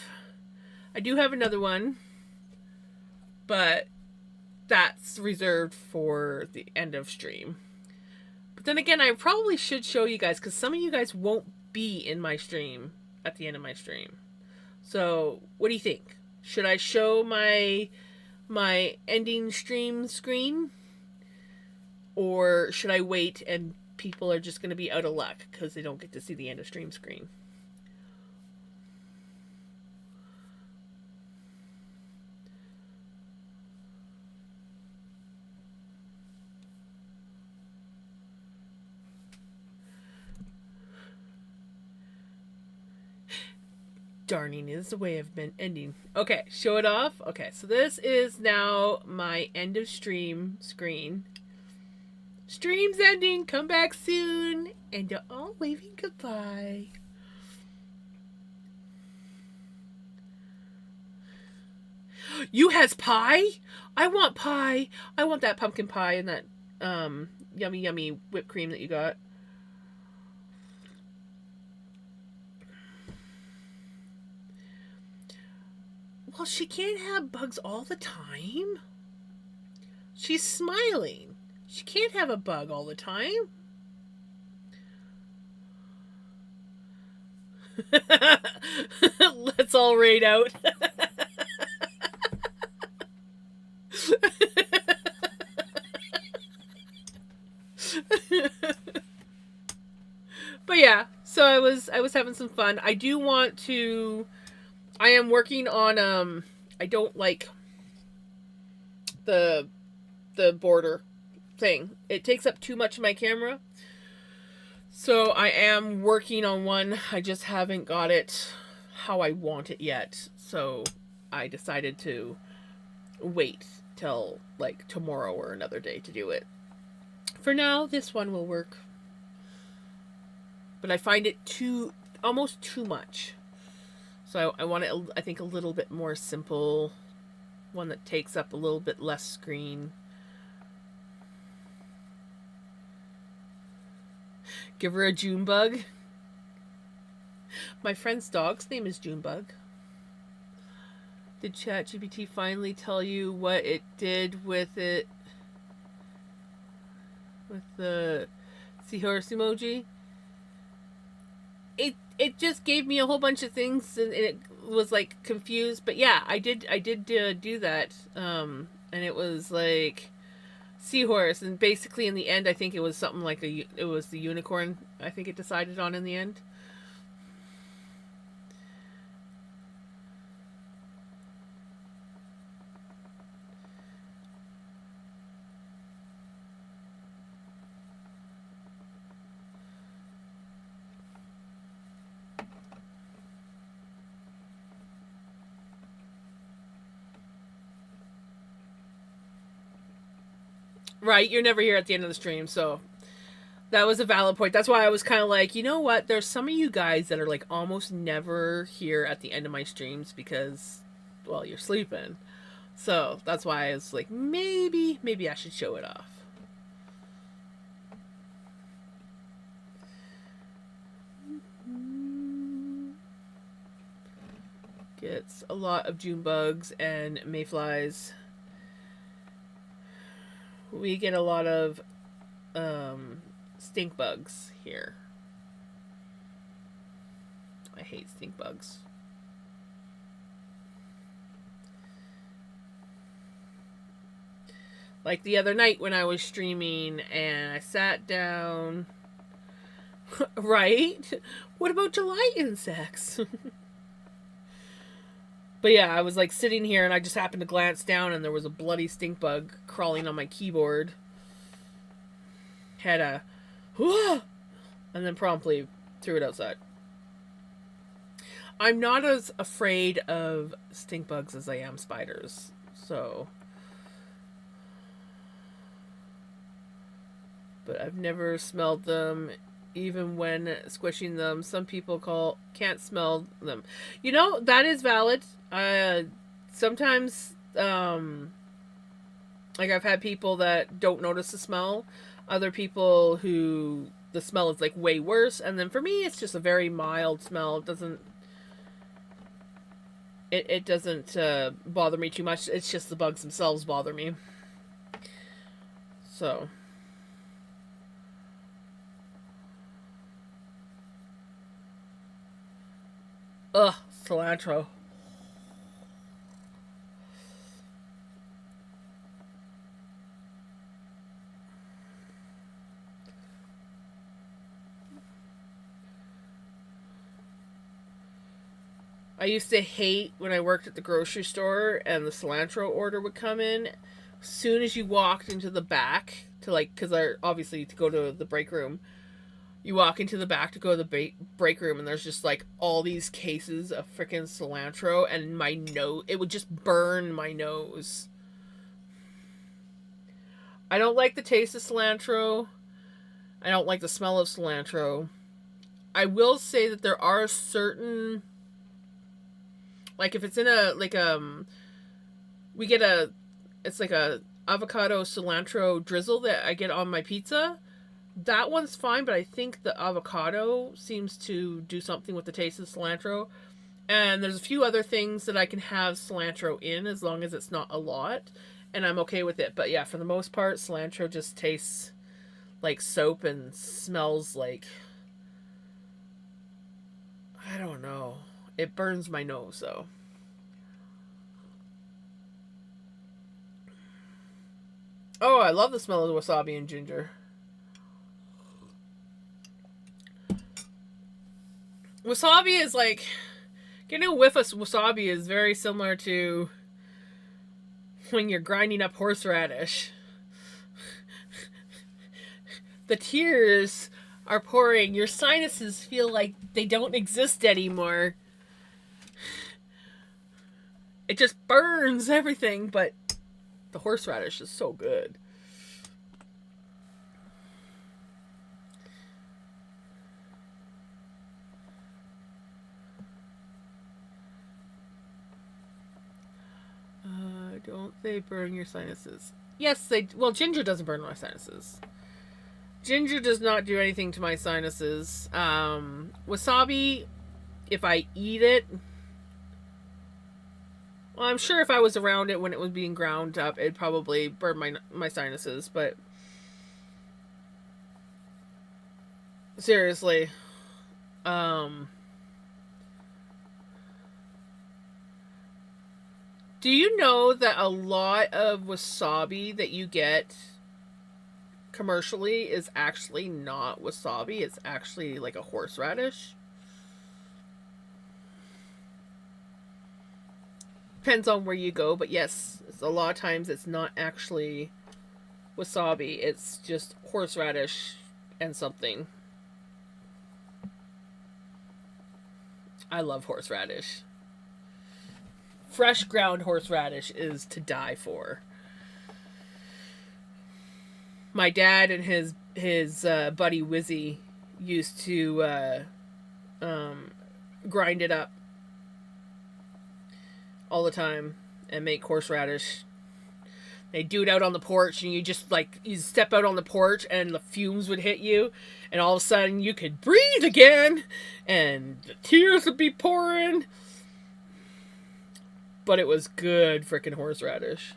another one, but that's reserved for the end of stream. But then again, I probably should show you guys, because some of you guys won't be in my stream at the end of my stream. So what do you think? Should I show my ending stream screen, or should I wait and people are just going to be out of luck because they don't get to see the end of stream screen? Darning is the way I've been ending. Okay, show it off. Okay, so this is now my end of stream screen. Stream's ending. Come back soon. And you're all waving goodbye. You has pie? I want pie. I want that pumpkin pie and that yummy yummy whipped cream that you got. Well, she can't have bugs all the time. She's smiling. She can't have a bug all the time. Let's all raid out. But yeah, so I was having some fun. I do want to. I am working on I don't like the border thing. It takes up too much of my camera. So I am working on one. I just haven't got it how I want it yet. So I decided to wait till like tomorrow or another day to do it. For now, this one will work. But I find it almost too much. So I want it, I think, a little bit more simple. One that takes up a little bit less screen. Give her a Junebug. My friend's dog's name is Junebug. Did ChatGPT finally tell you what it did with it? With the seahorse emoji? It just gave me a whole bunch of things and it was like confused. But yeah, I did do that. And it was like seahorse, and basically in the end I think it was something like it was the unicorn I think it decided on in the end. Right, you're never here at the end of the stream, so that was a valid point. That's why I was kind of like, you know what? There's some of you guys that are like almost never here at the end of my streams because, well, you're sleeping. So that's why I was like, maybe I should show it off. Gets a lot of June bugs and mayflies. We get a lot of stink bugs here. I hate stink bugs. Like the other night when I was streaming and I sat down. Right? What about July insects? But yeah, I was like sitting here and I just happened to glance down and there was a bloody stink bug crawling on my keyboard. Had a whoa, and then promptly threw it outside. I'm not as afraid of stink bugs as I am spiders. So, but I've never smelled them. Even when squishing them, some people can't smell them. You know, that is valid. Sometimes, like I've had people that don't notice the smell. Other people who the smell is like way worse. And then for me, it's just a very mild smell. It doesn't bother me too much. It's just the bugs themselves bother me. So. Ugh, cilantro. I used to hate when I worked at the grocery store and the cilantro order would come in. As soon as you walked into the back to like, because obviously to go to the break room, you walk into the back to go to the break room and there's just like all these cases of freaking cilantro and my nose, it would just burn my nose. I don't like the taste of cilantro. I don't like the smell of cilantro. I will say that there are certain, like if it's in a, like we get it's like a avocado cilantro drizzle that I get on my pizza. That one's fine, but I think the avocado seems to do something with the taste of cilantro. And there's a few other things that I can have cilantro in as long as it's not a lot. and I'm okay with it. But yeah, for the most part, cilantro just tastes like soap and smells like, I don't know. It burns my nose though. Oh, I love the smell of wasabi and ginger. Wasabi is like, getting a whiff of wasabi is very similar to when you're grinding up horseradish. The tears are pouring. Your sinuses feel like they don't exist anymore. It just burns everything, but the horseradish is so good. Don't they burn your sinuses? Yes, they. Well, ginger doesn't burn my sinuses. Ginger does not do anything to my sinuses. Wasabi, if I eat it, well, I'm sure if I was around it when it was being ground up, it'd probably burn my sinuses. But seriously, do you know that a lot of wasabi that you get commercially is actually not wasabi? It's actually like a horseradish. Depends on where you go, but yes, a lot of times it's not actually wasabi. It's just horseradish and something. I love horseradish. Fresh ground horseradish is to die for. My dad and his buddy Wizzy used to grind it up all the time and make horseradish. They do it out on the porch, and you just like you step out on the porch, and the fumes would hit you, and all of a sudden you could breathe again, and the tears would be pouring. But it was good freaking horseradish.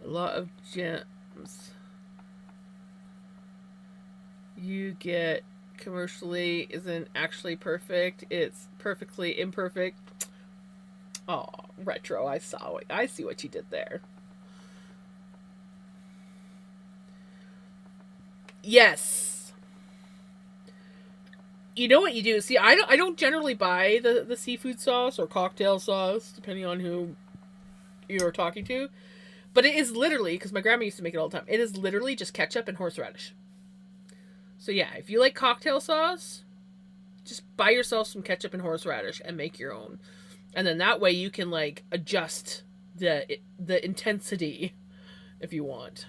A lot of gems you get commercially isn't actually perfect. It's perfectly imperfect. Oh, retro! I see what you did there. Yes. You know what you do? See, I don't generally buy the seafood sauce or cocktail sauce, depending on who you're talking to. But it is literally, because my grandma used to make it all the time, it is literally just ketchup and horseradish. So yeah, if you like cocktail sauce, just buy yourself some ketchup and horseradish and make your own. And then that way you can like adjust the intensity if you want.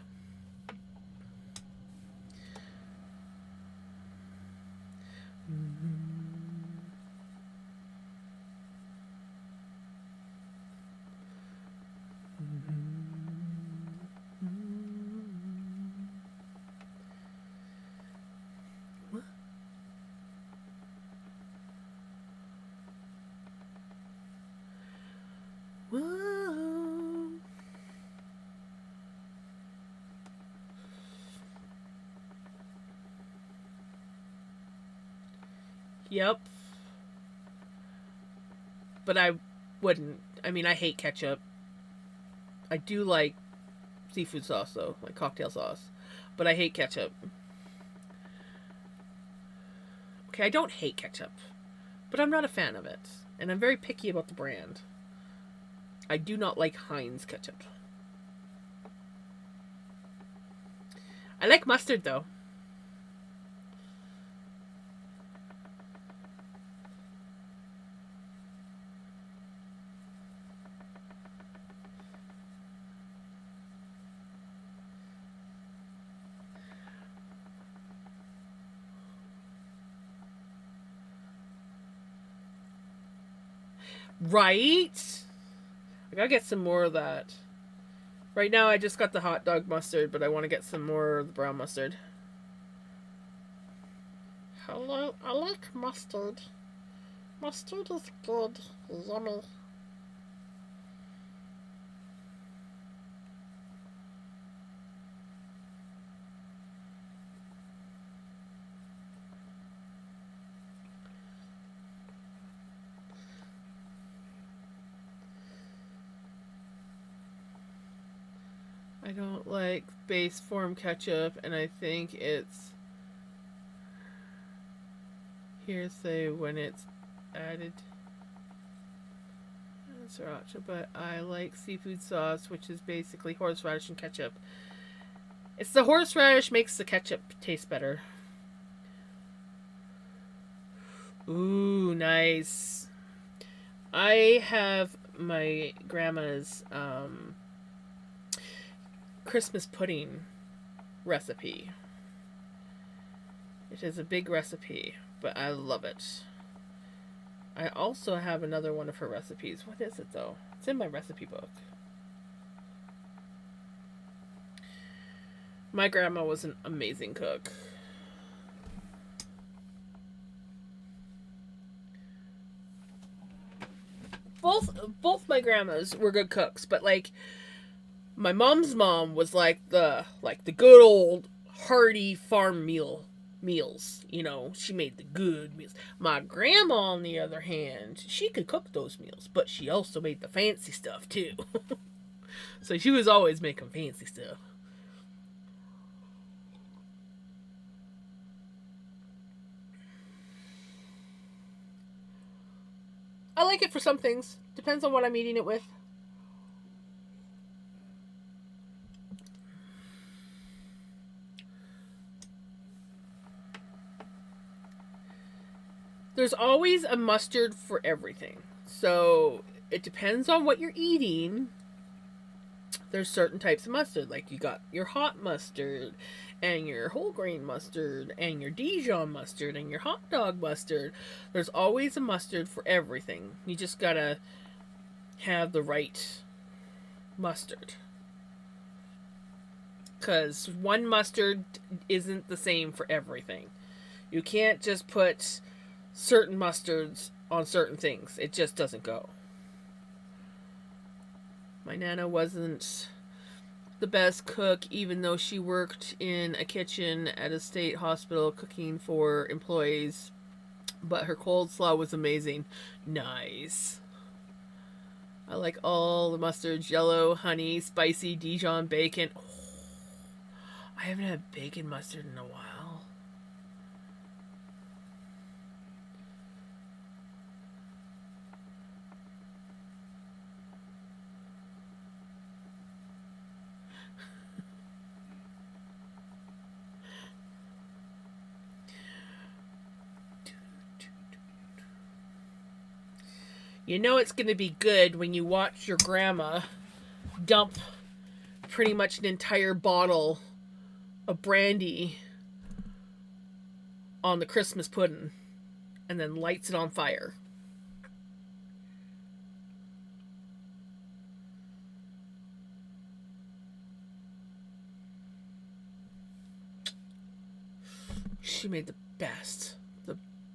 Whoa. Yep. But I wouldn't. I mean, I hate ketchup. I do like seafood sauce, though, like cocktail sauce. But I hate ketchup. Okay, I don't hate ketchup, but I'm not a fan of it. And I'm very picky about the brand. I do not like Heinz ketchup. I like mustard, though. Right? I gotta get some more of that. Right now I just got the hot dog mustard, but I want to get some more of the brown mustard. Hello, I like mustard. Mustard is good. Yummy. I don't like base form ketchup, and I think it's hearsay when it's added sriracha, but I like seafood sauce, which is basically horseradish and ketchup. It's the horseradish makes the ketchup taste better. Ooh, nice. I have my grandma's Christmas pudding recipe. It is a big recipe, but I love it. I also have another one of her recipes. What is it though? It's in my recipe book. My grandma was an amazing cook. Both my grandmas were good cooks, but like my mom's mom was like the good old hearty farm meals. You know, she made the good meals. My grandma, on the other hand, she could cook those meals, but she also made the fancy stuff too. So she was always making fancy stuff. I like it for some things. Depends on what I'm eating it with. There's always a mustard for everything. So it depends on what you're eating. There's certain types of mustard. Like you got your hot mustard and your whole grain mustard and your Dijon mustard and your hot dog mustard. There's always a mustard for everything. You just gotta have the right mustard. Because one mustard isn't the same for everything. You can't just put certain mustards on certain things. It just doesn't go. My Nana wasn't the best cook, even though she worked in a kitchen at a state hospital cooking for employees. But her coleslaw was amazing. Nice. I like all the mustards: yellow, honey, spicy, Dijon, bacon. Oh, I haven't had bacon mustard in a while. You know it's going to be good when you watch your grandma dump pretty much an entire bottle of brandy on the Christmas pudding and then lights it on fire. She made the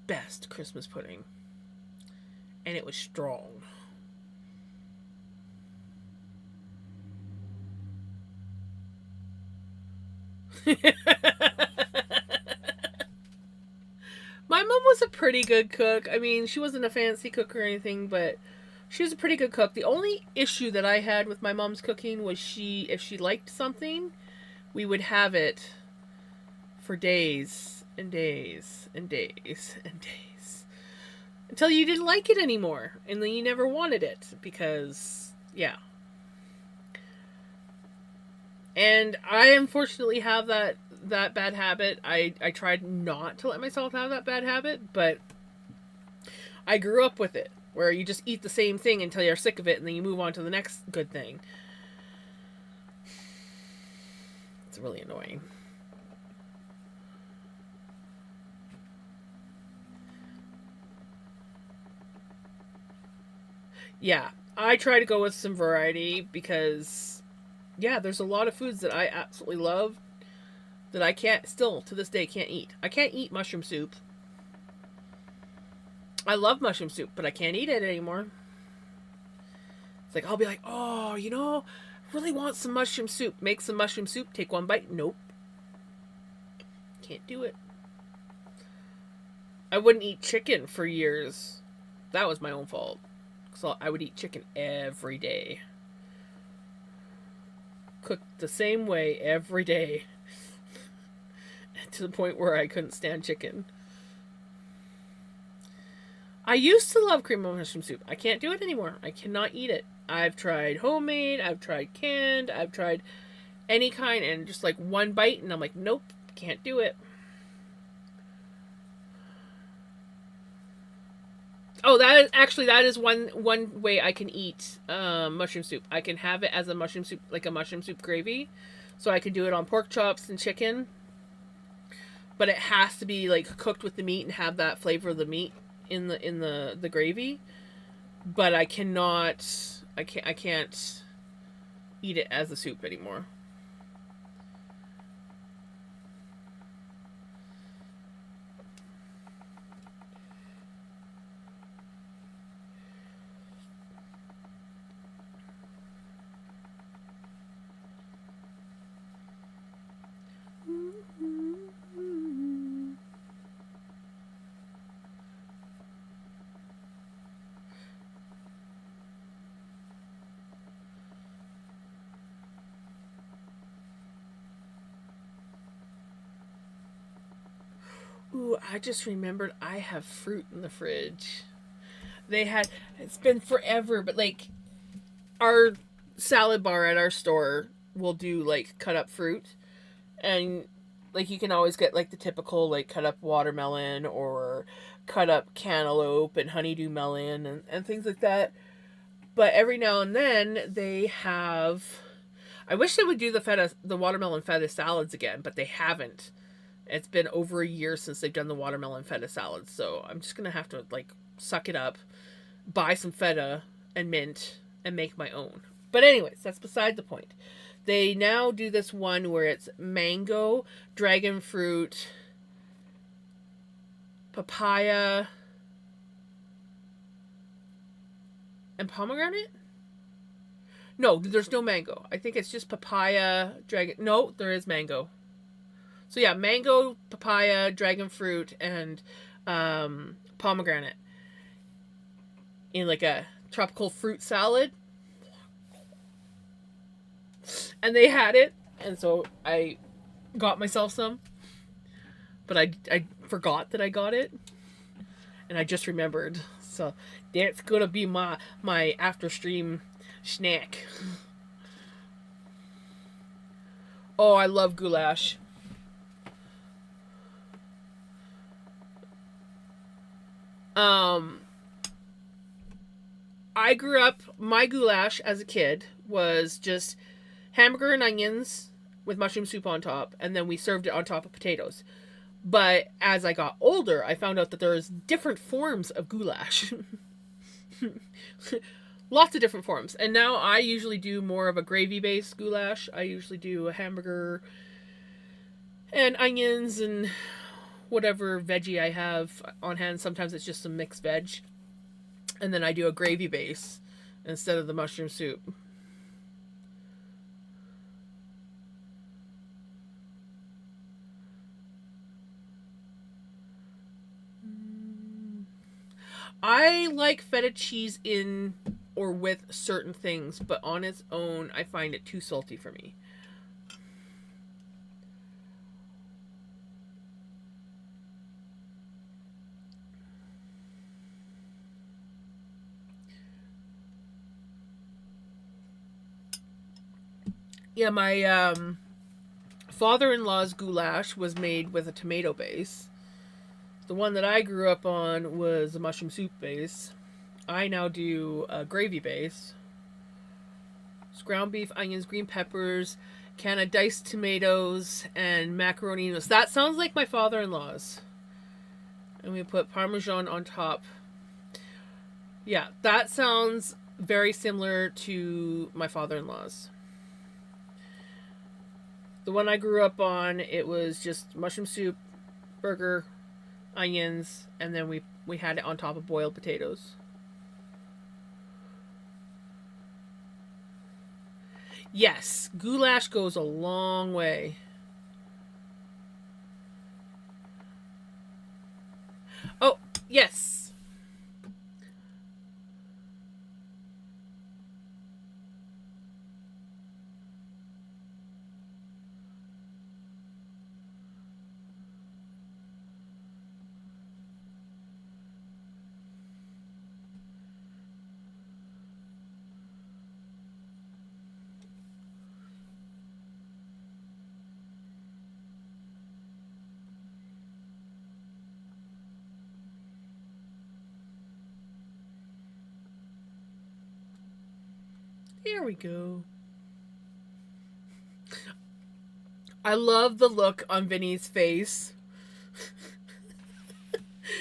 best Christmas pudding. And it was strong. My mom was a pretty good cook. I mean, she wasn't a fancy cook or anything, but she was a pretty good cook. The only issue that I had with my mom's cooking was if she liked something, we would have it for days and days and days and days until you didn't like it anymore and then you never wanted it because yeah. And I unfortunately have that bad habit. I tried not to let myself have that bad habit, but I grew up with it where you just eat the same thing until you're sick of it and then you move on to the next good thing. It's really annoying. Yeah, I try to go with some variety because, yeah, there's a lot of foods that I absolutely love that I can't, still to this day, can't eat. I can't eat mushroom soup. I love mushroom soup, but I can't eat it anymore. It's like, I'll be like, oh, I really want some mushroom soup. Make some mushroom soup, take one bite. Nope. Can't do it. I wouldn't eat chicken for years. That was my own fault. So I would eat chicken every day. Cooked the same way every day. To the point where I couldn't stand chicken. I used to love cream of mushroom soup. I can't do it anymore. I cannot eat it. I've tried homemade, I've tried canned, I've tried any kind, and just like one bite, and I'm like, nope, can't do it. Oh, that is one way I can eat mushroom soup. I can have it as a mushroom soup, like a mushroom soup gravy. So I can do it on pork chops and chicken, but it has to be like cooked with the meat and have that flavor of the meat in the gravy. But I can't eat it as a soup anymore. Ooh, I just remembered I have fruit in the fridge. It's been forever, but like our salad bar at our store will do like cut up fruit, and like you can always get like the typical like cut up watermelon or cut up cantaloupe and honeydew melon and things like that. But every now and then they have, I wish they would do the watermelon feta salads again, but they haven't. It's been over a year since they've done the watermelon feta salads, so I'm just gonna have to like suck it up, buy some feta and mint, and make my own. But anyways, that's beside the point. They now do this one where it's mango, dragon fruit, papaya, and pomegranate. No, there's no mango. I think it's just papaya, dragon. No, there is mango. So yeah, mango, papaya, dragon fruit, and pomegranate in like a tropical fruit salad. And they had it, and so I got myself some, but I forgot that I got it, and I just remembered. So that's gonna be my after stream snack. Oh, I love goulash. Um, I grew up. My goulash as a kid was just hamburger and onions with mushroom soup on top, and then we served it on top of potatoes. But as I got older, I found out that there's different forms of goulash. Lots of different forms. And now I usually do more of a gravy based goulash. I usually do a hamburger and onions and whatever veggie I have on hand. Sometimes it's just some mixed veg. And then I do a gravy base instead of the mushroom soup. I like feta cheese in or with certain things, but on its own, I find it too salty for me. Yeah, my father-in-law's goulash was made with a tomato base. The one that I grew up on was a mushroom soup base. I now do a gravy base. It's ground beef, onions, green peppers, can of diced tomatoes, and macaroni. That sounds like my father-in-law's. And we put Parmesan on top. Yeah, that sounds Very similar to my father-in-law's. The one I grew up on, it was just mushroom soup, burger, onions, and then we had it on top of boiled potatoes. Yes, goulash goes a long way. Oh, yes. There we go. I love the look on Vinny's face.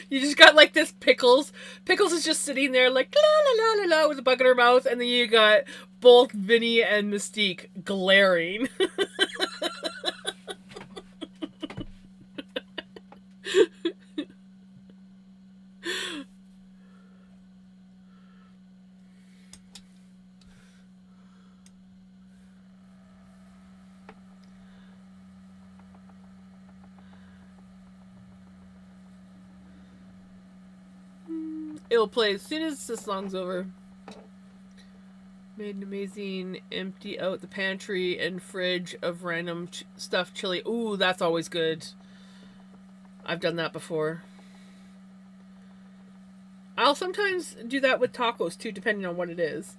You just got like this Pickles. Pickles is just sitting there like la la la la la with a bug in her mouth, and then you got both Vinny and Mystique glaring. It'll play as soon as the song's over. Made an amazing empty out the pantry and fridge of random stuffed chili. Ooh, that's always good. I've done that before. I'll sometimes do that with tacos too, depending on what it is.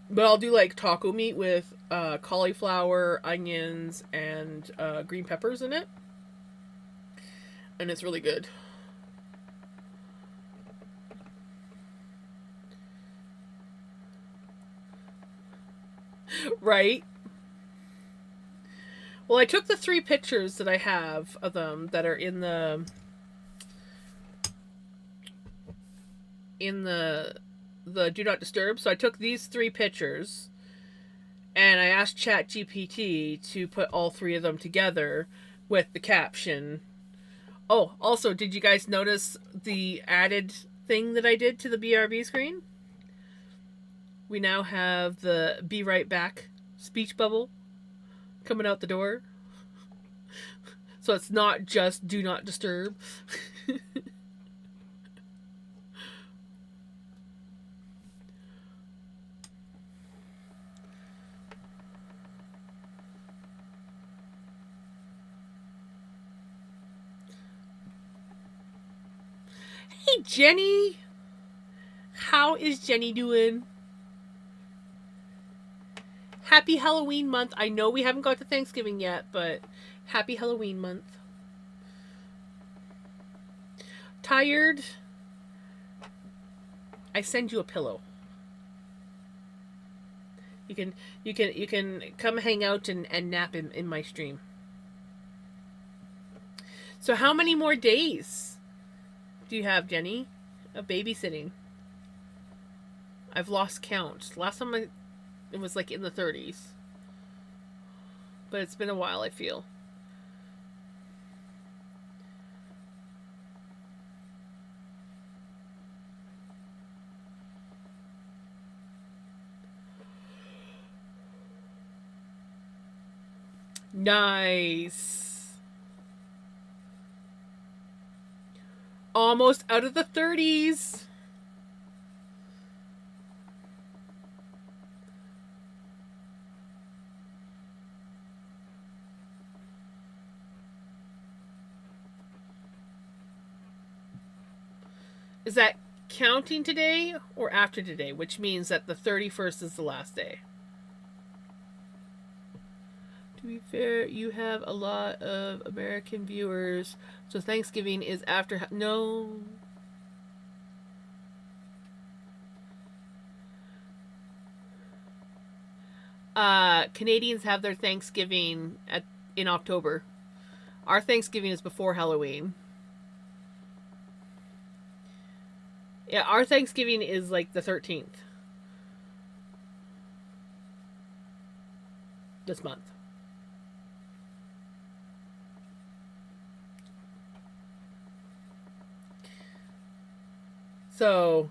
But I'll do like taco meat with cauliflower, onions, and green peppers in it. And it's really good. Right? Well, I took the 3 pictures that I have of them that are in the do not disturb. So I took these 3 pictures and I asked ChatGPT to put all 3 of them together with the caption. Oh, also, did you guys notice the added thing that I did to the BRB screen? We now have the be right back speech bubble coming out the door. So it's not just do not disturb. Hey, Jenny. How is Jenny doing? Happy Halloween month. I know we haven't got to Thanksgiving yet, but happy Halloween month. Tired? I send you a pillow. You can come hang out and nap in my stream. So how many more days do you have, Jenny, of babysitting? I've lost count. Last time it was like in the 30s. But it's been a while, I feel. Nice. Almost out of the 30s. Is that counting today or after today? Which means that the 31st is the last day. To be fair, you have a lot of American viewers, so Thanksgiving is after. No. Canadians have their Thanksgiving in October. Our Thanksgiving is before Halloween. Yeah, our Thanksgiving is like the 13th. this month. So,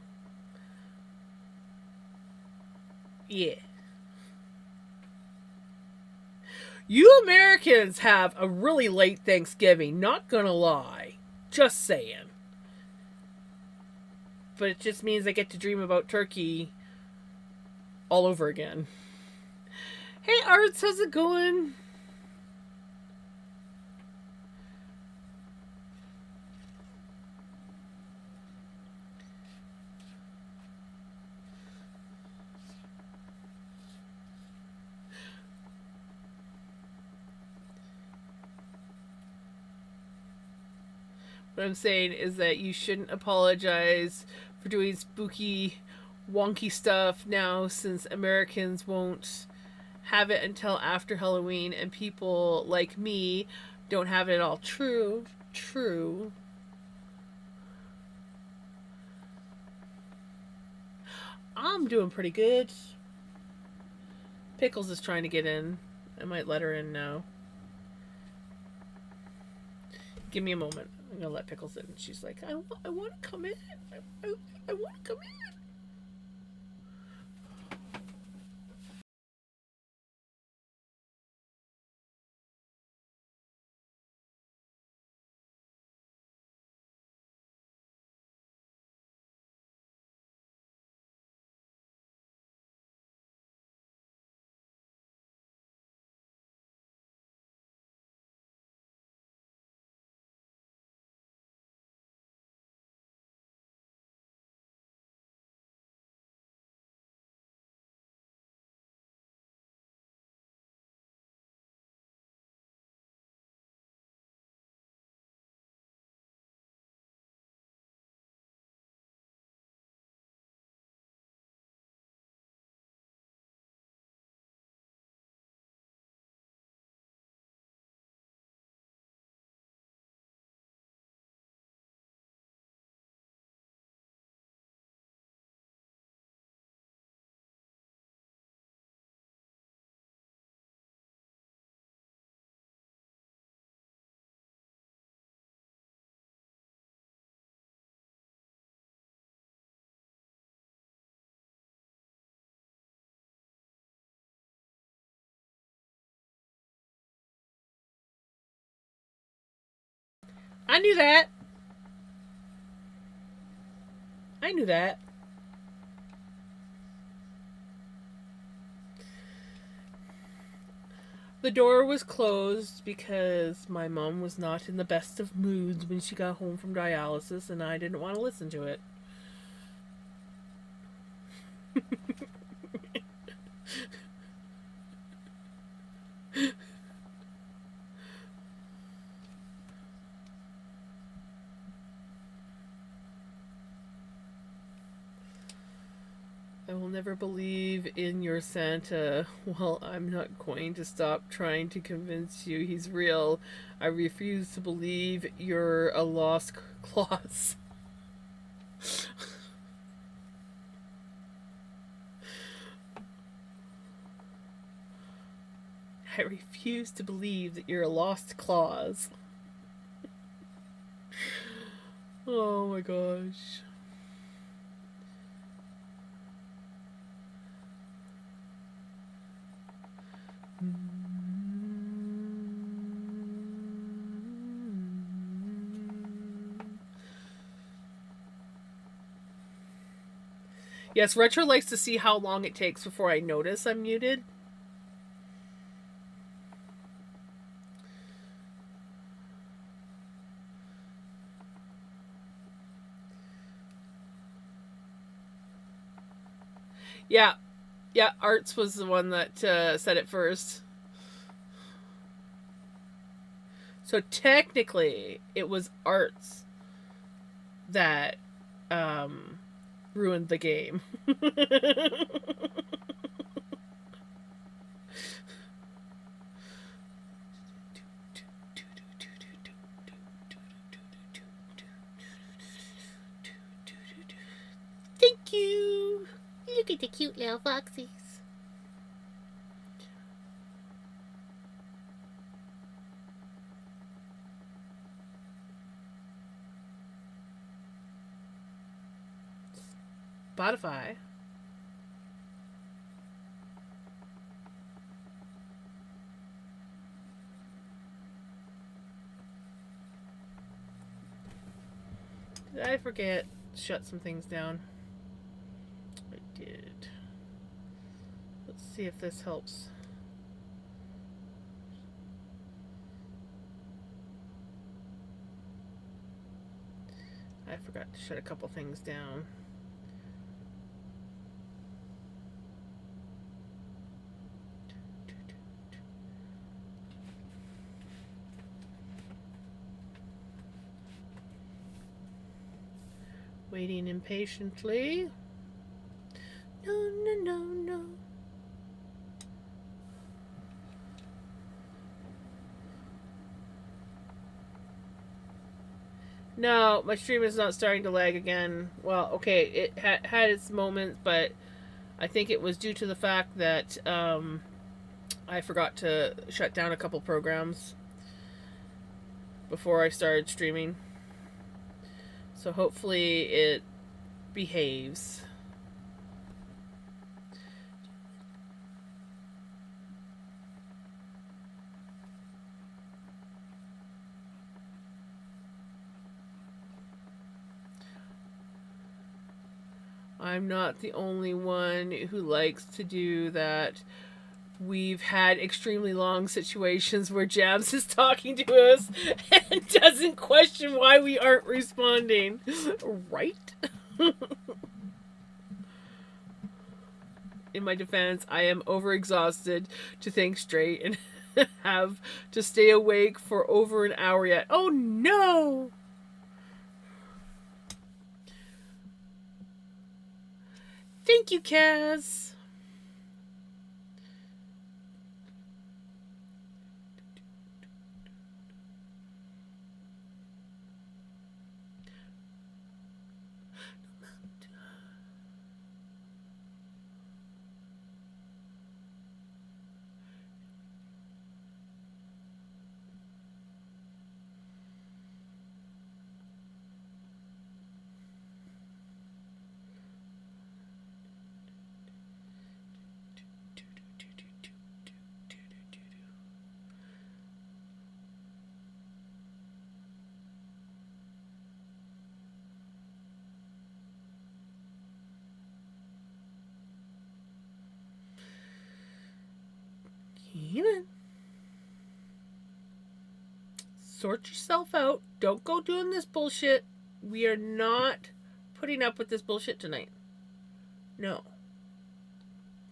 yeah. You Americans have a really late Thanksgiving, not gonna lie. Just saying. But it just means I get to dream about turkey all over again. Hey Arts, how's it going? What I'm saying is that you shouldn't apologize for doing spooky, wonky stuff now, since Americans won't have it until after Halloween, and people like me don't have it at all. True. True. I'm doing pretty good. Pickles is trying to get in. I might let her in now. Give me a moment. I'm gonna let Pickles in. She's like, I want to come in. I want to come in. I knew that. I knew that. The door was closed because my mom was not in the best of moods when she got home from dialysis, and I didn't want to listen to it. I will never believe in your Santa. Well, I'm not going to stop trying to convince you he's real. I refuse to believe you're a lost clause. I refuse to believe that you're a lost clause. Oh my gosh. Yes, Retro likes to see how long it takes before I notice I'm muted. Yeah, yeah, Arts was the one that said it first. So technically, it was Arts that ruined the game. Thank you. Look at the cute little foxies. Spotify. Did I forget to shut some things down? I did. Let's see if this helps. I forgot to shut a couple things down. Waiting impatiently. No, no, no, no. No, my stream is not starting to lag again. Well, okay, it had its moments, but I think it was due to the fact that I forgot to shut down a couple programs before I started streaming. So hopefully it behaves. I'm not the only one who likes to do that. We've had extremely long situations where Jabs is talking to us and doesn't question why we aren't responding. Right? In my defense, I am overexhausted to think straight and have to stay awake for over an hour yet. Oh no! Thank you, Kaz. Sort yourself out. Don't go doing this bullshit. We are not putting up with this bullshit tonight. No.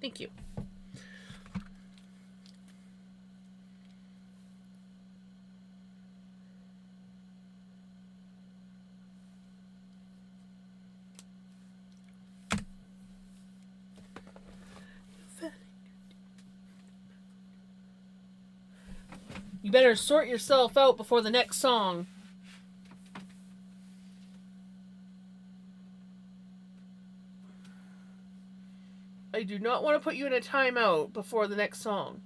Thank you. You better sort yourself out before the next song. I do not want to put you in a timeout before the next song.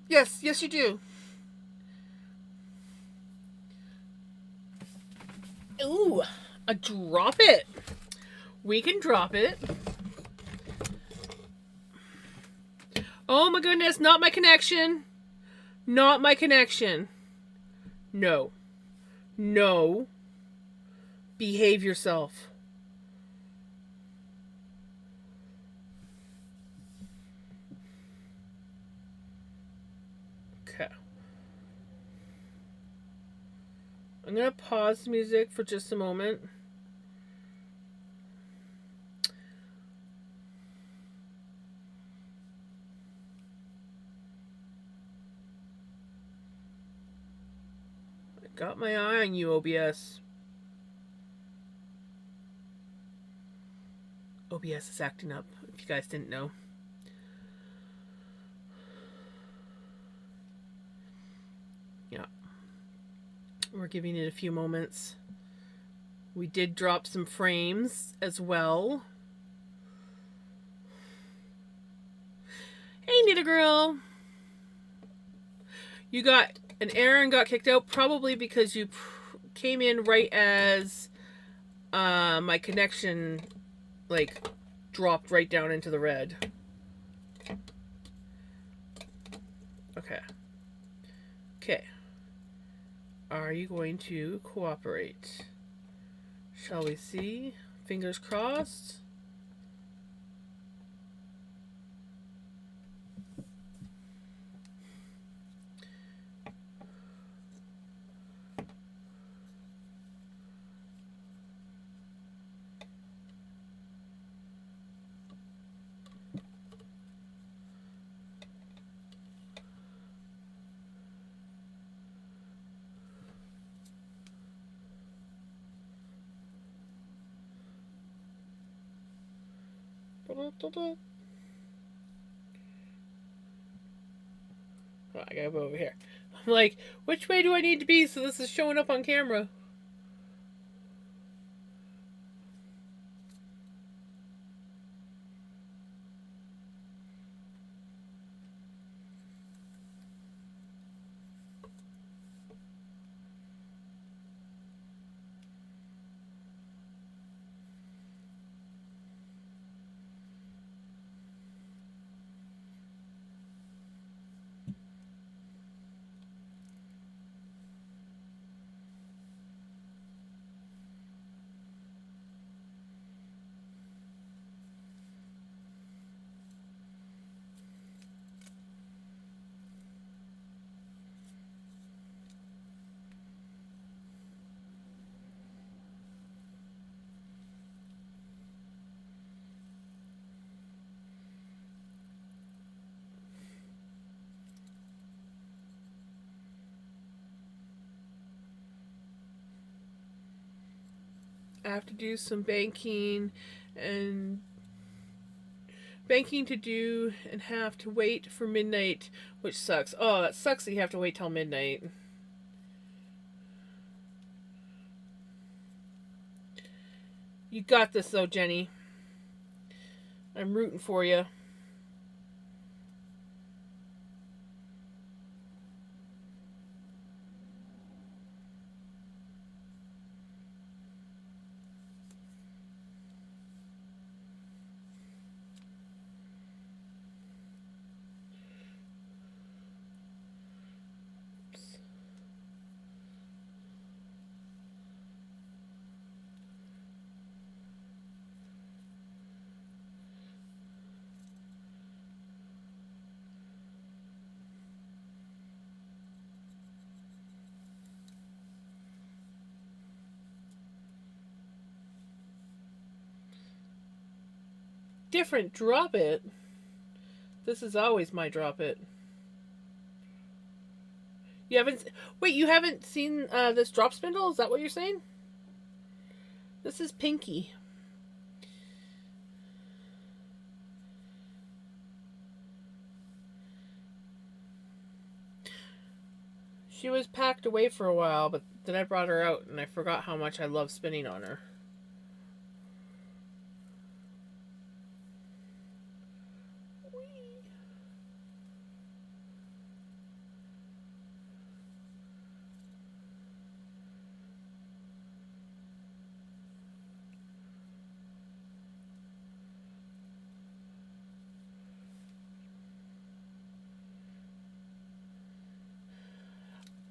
Yes, yes you do. Ooh, a drop it. We can drop it. Oh my goodness, not my connection. Not my connection. No. No. Behave yourself. Okay. I'm going to pause the music for just a moment. I got my eye on you, OBS. OBS is acting up, if you guys didn't know. Yeah. We're giving it a few moments We did drop some frames as well. Hey, Nita girl. You got an error and got kicked out probably because you came in right as my connection like dropped right down into the red. Okay. Okay. Are you going to cooperate? Shall we see? Fingers crossed. Oh, I gotta go over here. I'm like, which way do I need to be so this is showing up on camera? I have to do some banking and banking to do and have to wait for midnight, which sucks. Oh, that sucks that you have to wait till midnight. You got this though, Jenny. I'm rooting for you. Different drop it. This is always my drop it. You haven't. Wait, you haven't seen this drop spindle? Is that what you're saying? This is Pinky. She was packed away for a while, but then I brought her out and I forgot how much I love spinning on her.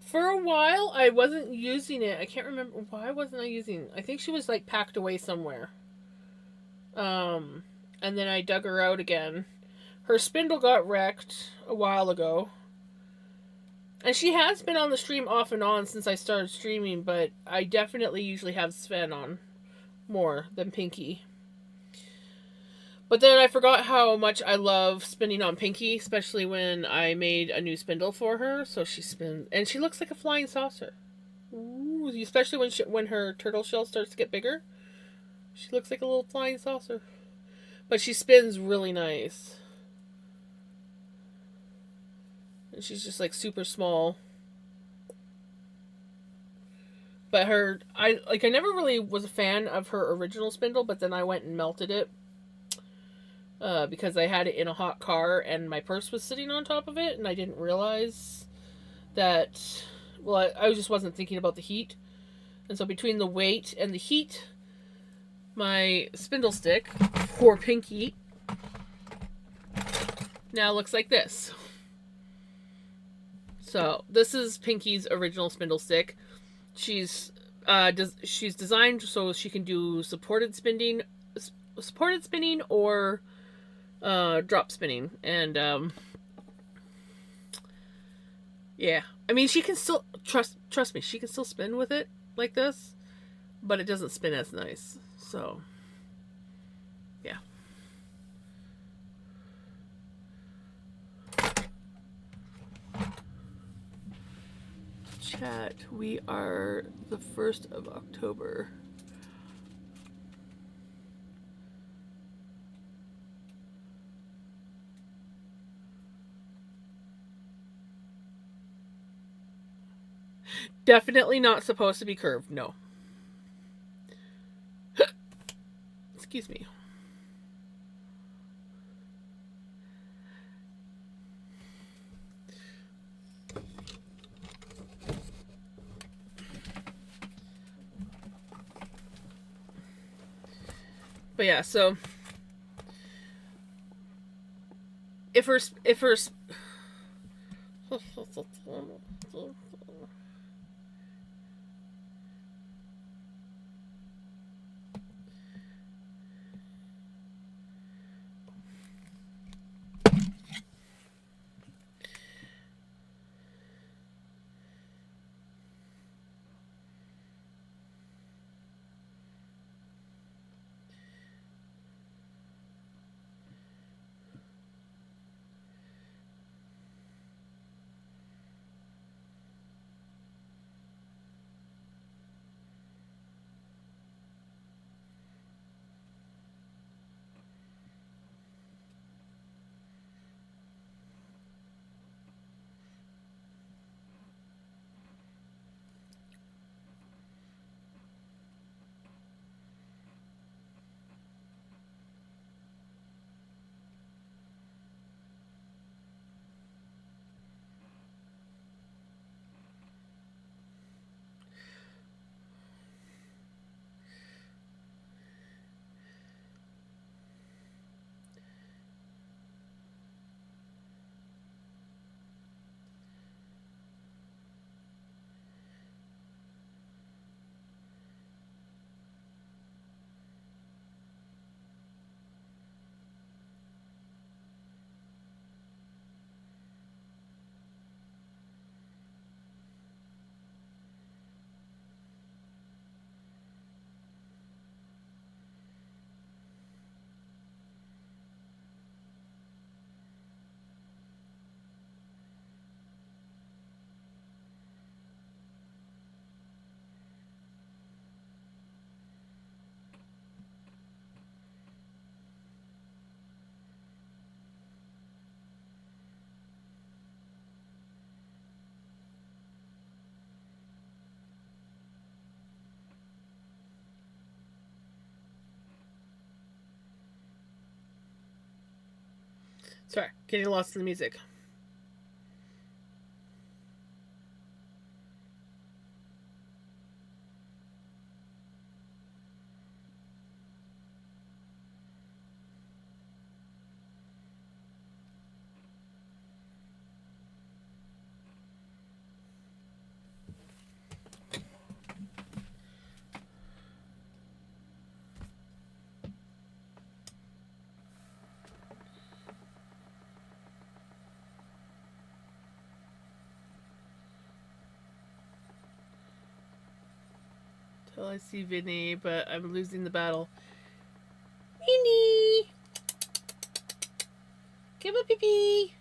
For a while, I wasn't using it. I can't remember why wasn't I using it. I think she was like packed away somewhere. And then I dug her out again. Her spindle got wrecked a while ago. And she has been on the stream off and on since I started streaming, but I definitely usually have Sven on more than Pinky. But then I forgot how much I love spinning on Pinky, especially when I made a new spindle for her. So she spins, and she looks like a flying saucer. Ooh, especially when her turtle shell starts to get bigger, she looks like a little flying saucer. But she spins really nice. And she's just like super small. But I never really was a fan of her original spindle, but then I went and melted it because I had it in a hot car and my purse was sitting on top of it, and I didn't realize that. Well, I just wasn't thinking about the heat, and so between the weight and the heat, my spindle stick, poor Pinky, now looks like this. So this is Pinky's original spindle stick. She's she's designed so she can do supported spinning or drop spinning, and yeah, I mean she can still trust me, she can still spin with it like this, but it doesn't spin as nice. So yeah. Chat, we are the 1st of October. Definitely not supposed to be curved, no. Excuse me. But yeah, so if her sorry, getting lost in the music. Till I see Vinny, but I'm losing the battle. Vinny! Give a pee-pee!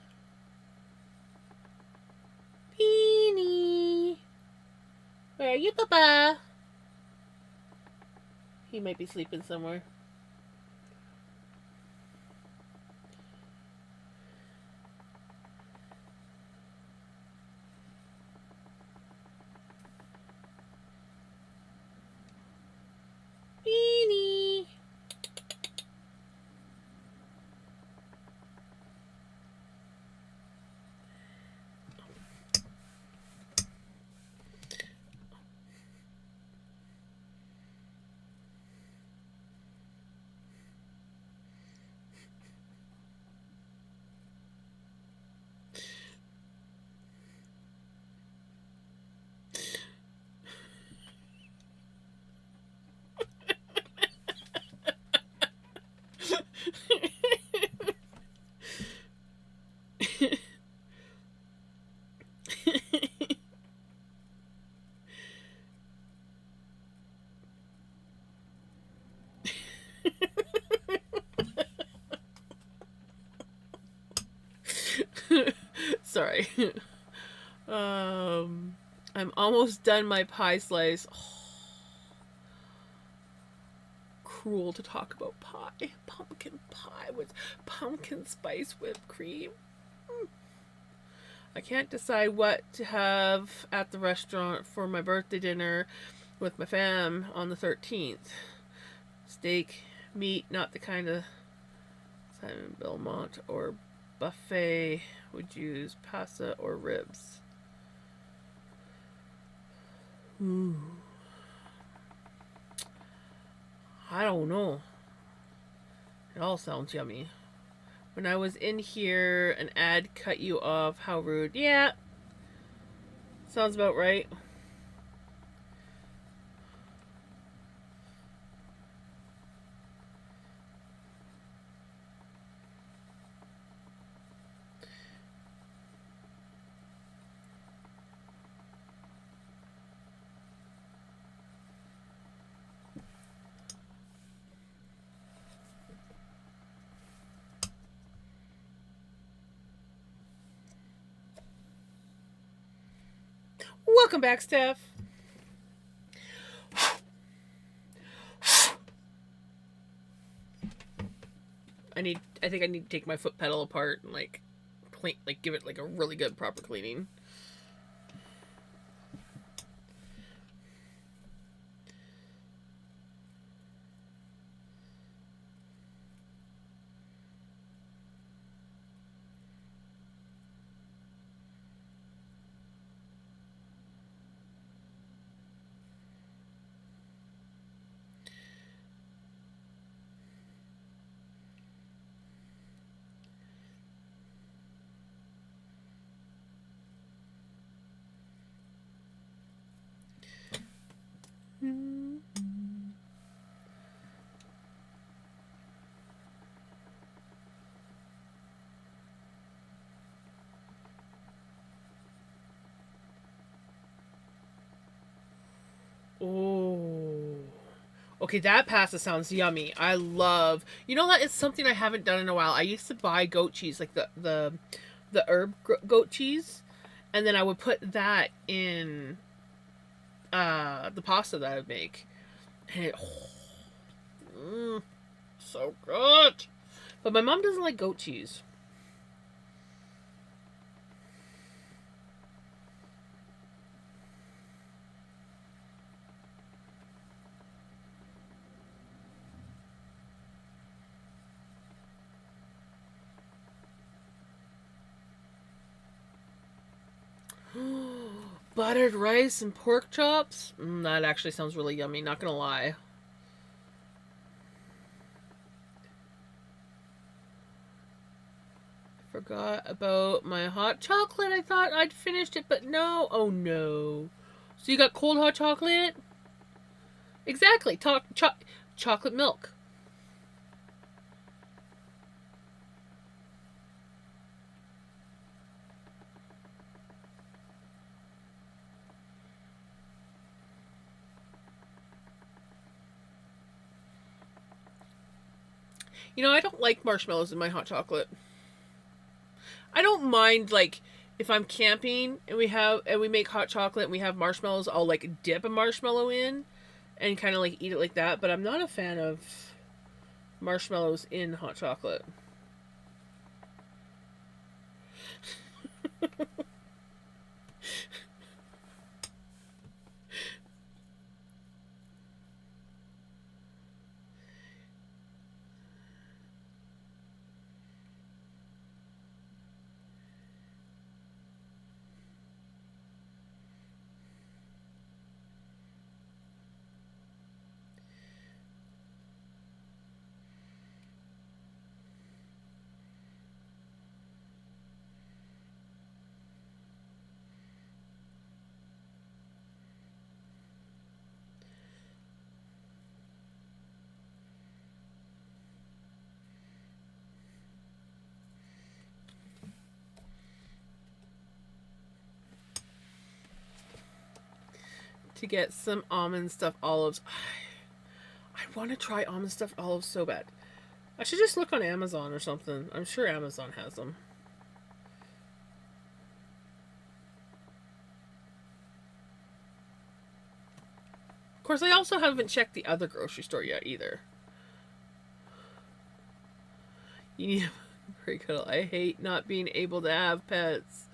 Vinny! Where are you, Papa? He might be sleeping somewhere. Sorry. I'm almost done my pie slice. Oh, cruel to talk about pie. Pumpkin pie with pumpkin spice whipped cream. I can't decide what to have at the restaurant for my birthday dinner with my fam on the 13th. Steak, meat, not the kind of Simon Belmont or buffet would use pasta or ribs. Ooh. I don't know. It all sounds yummy. When I was in here, an ad cut you off. How rude. Yeah. Sounds about right. Welcome back, Steph. I think I need to take my foot pedal apart and like clean, like give it like a really good proper cleaning. Oh. Okay, that pasta sounds yummy. I love. You know what? It's something I haven't done in a while. I used to buy goat cheese, like the herb goat cheese, and then I would put that in the pasta that I would make, and it so good. But my mom doesn't like goat cheese. Buttered rice and pork chops? That actually sounds really yummy, not gonna lie. Forgot about my hot chocolate. I thought I'd finished it, but no. Oh no. So you got cold hot chocolate? Exactly. Chocolate milk. You know, I don't like marshmallows in my hot chocolate. I don't mind like if I'm camping and we make hot chocolate and we have marshmallows, I'll like dip a marshmallow in and kind of like eat it like that, but I'm not a fan of marshmallows in hot chocolate. To get some almond stuffed olives. I want to try almond stuffed olives so bad. I should just look on Amazon or something. I'm sure Amazon has them. Of course, I also haven't checked the other grocery store yet either. You need very good. I hate not being able to have pets.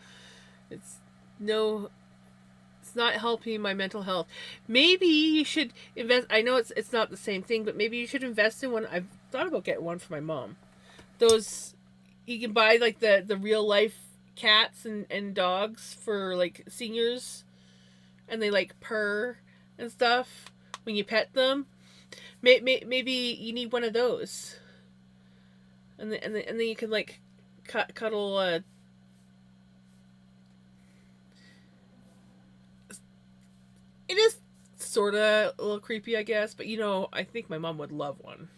It's no, it's not helping my mental health. Maybe you should invest. I know it's not the same thing, but maybe you should invest in one. I've thought about getting one for my mom. Those you can buy like the real life cats and dogs for like seniors, and they like purr and stuff when you pet them. Maybe you need one of those, and then you can like cuddle. It is sort of a little creepy, I guess, but I think my mom would love one.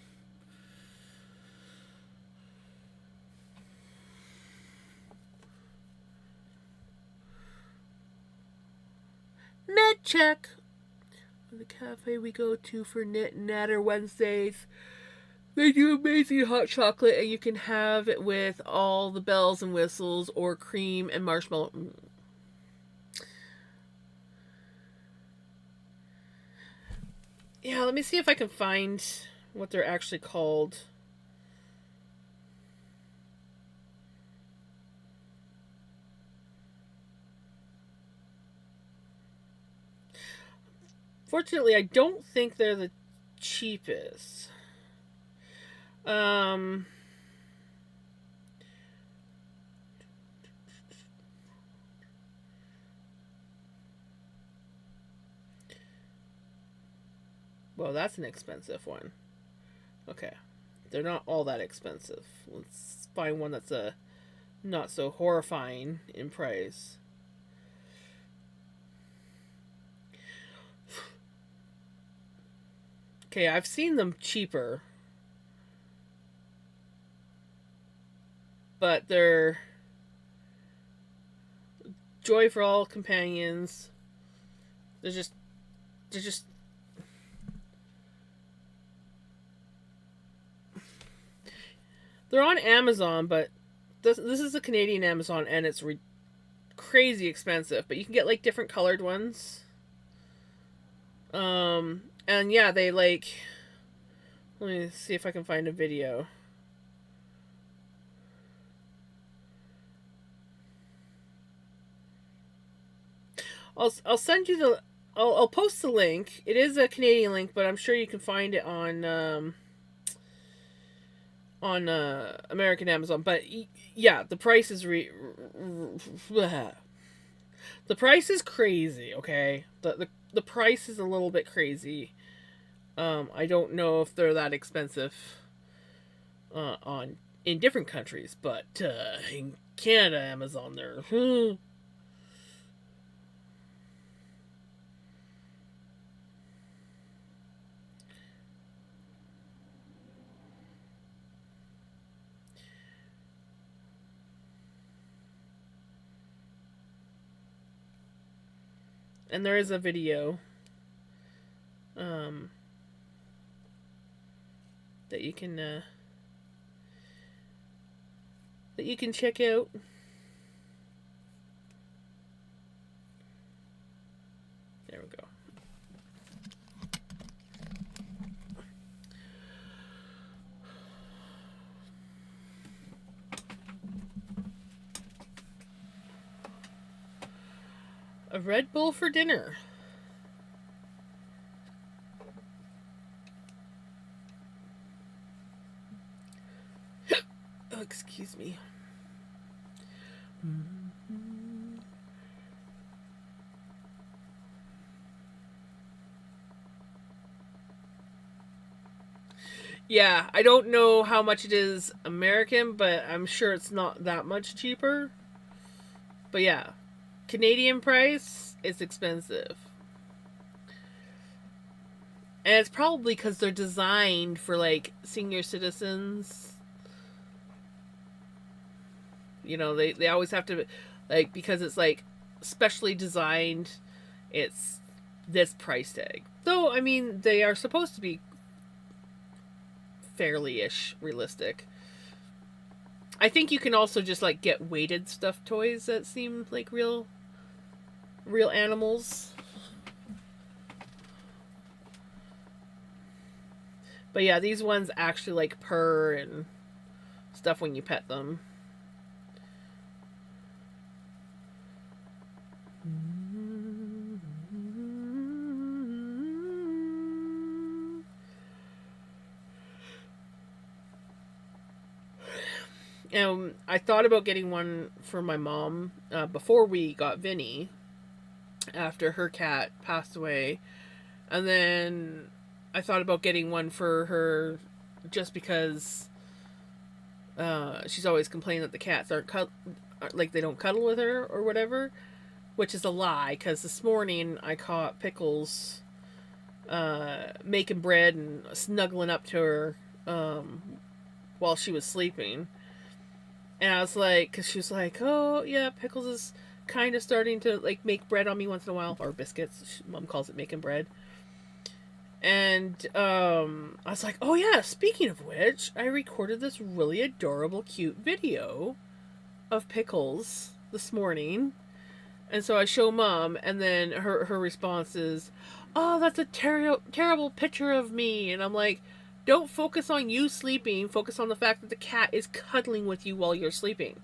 Net check. The cafe we go to for Knit and Natter Wednesdays. They do amazing hot chocolate, and you can have it with all the bells and whistles or cream and marshmallow. Yeah, let me see if I can find what they're actually called. Fortunately, I don't think they're the cheapest. Well, that's an expensive one. Okay. They're not all that expensive. Let's find one that's not so horrifying in price. Okay, I've seen them cheaper. But they're Joy for All Companions. They're just they're on Amazon, but this is a Canadian Amazon, and it's crazy expensive. But you can get like different colored ones. And yeah, they like. Let me see if I can find a video. I'll send you the. I'll post the link. It is a Canadian link, but I'm sure you can find it on American Amazon. But yeah, the price is the price is crazy. Okay, the price is a little bit crazy. I don't know if they're that expensive on in different countries, but in Canada, Amazon, they're. And there is a video that you can check out. There we go. A Red Bull for dinner. Oh, excuse me. Yeah, I don't know how much it is American, but I'm sure it's not that much cheaper. But yeah, Canadian price, it's expensive. And it's probably because they're designed for like senior citizens. They always have to, like, because it's like specially designed, it's this price tag. Though, I mean, they are supposed to be fairly-ish realistic. I think you can also just like get weighted stuffed toys that seem like real animals. But yeah, these ones actually like purr and stuff when you pet them. And I thought about getting one for my mom before we got Vinny, after her cat passed away. And then I thought about getting one for her just because she's always complaining that the cats aren't like they don't cuddle with her or whatever, which is a lie. Because this morning I caught Pickles making bread and snuggling up to her while she was sleeping, and I was like, because she was like, "Oh yeah, Pickles is kind of starting to like make bread on me once in a while, or biscuits." Mom calls it making bread. And I was like, oh yeah, speaking of which, I recorded this really adorable, cute video of Pickles this morning. And so I show Mom, and then her response is, oh, that's a terrible picture of me. And I'm like, don't focus on you sleeping, focus on the fact that the cat is cuddling with you while you're sleeping.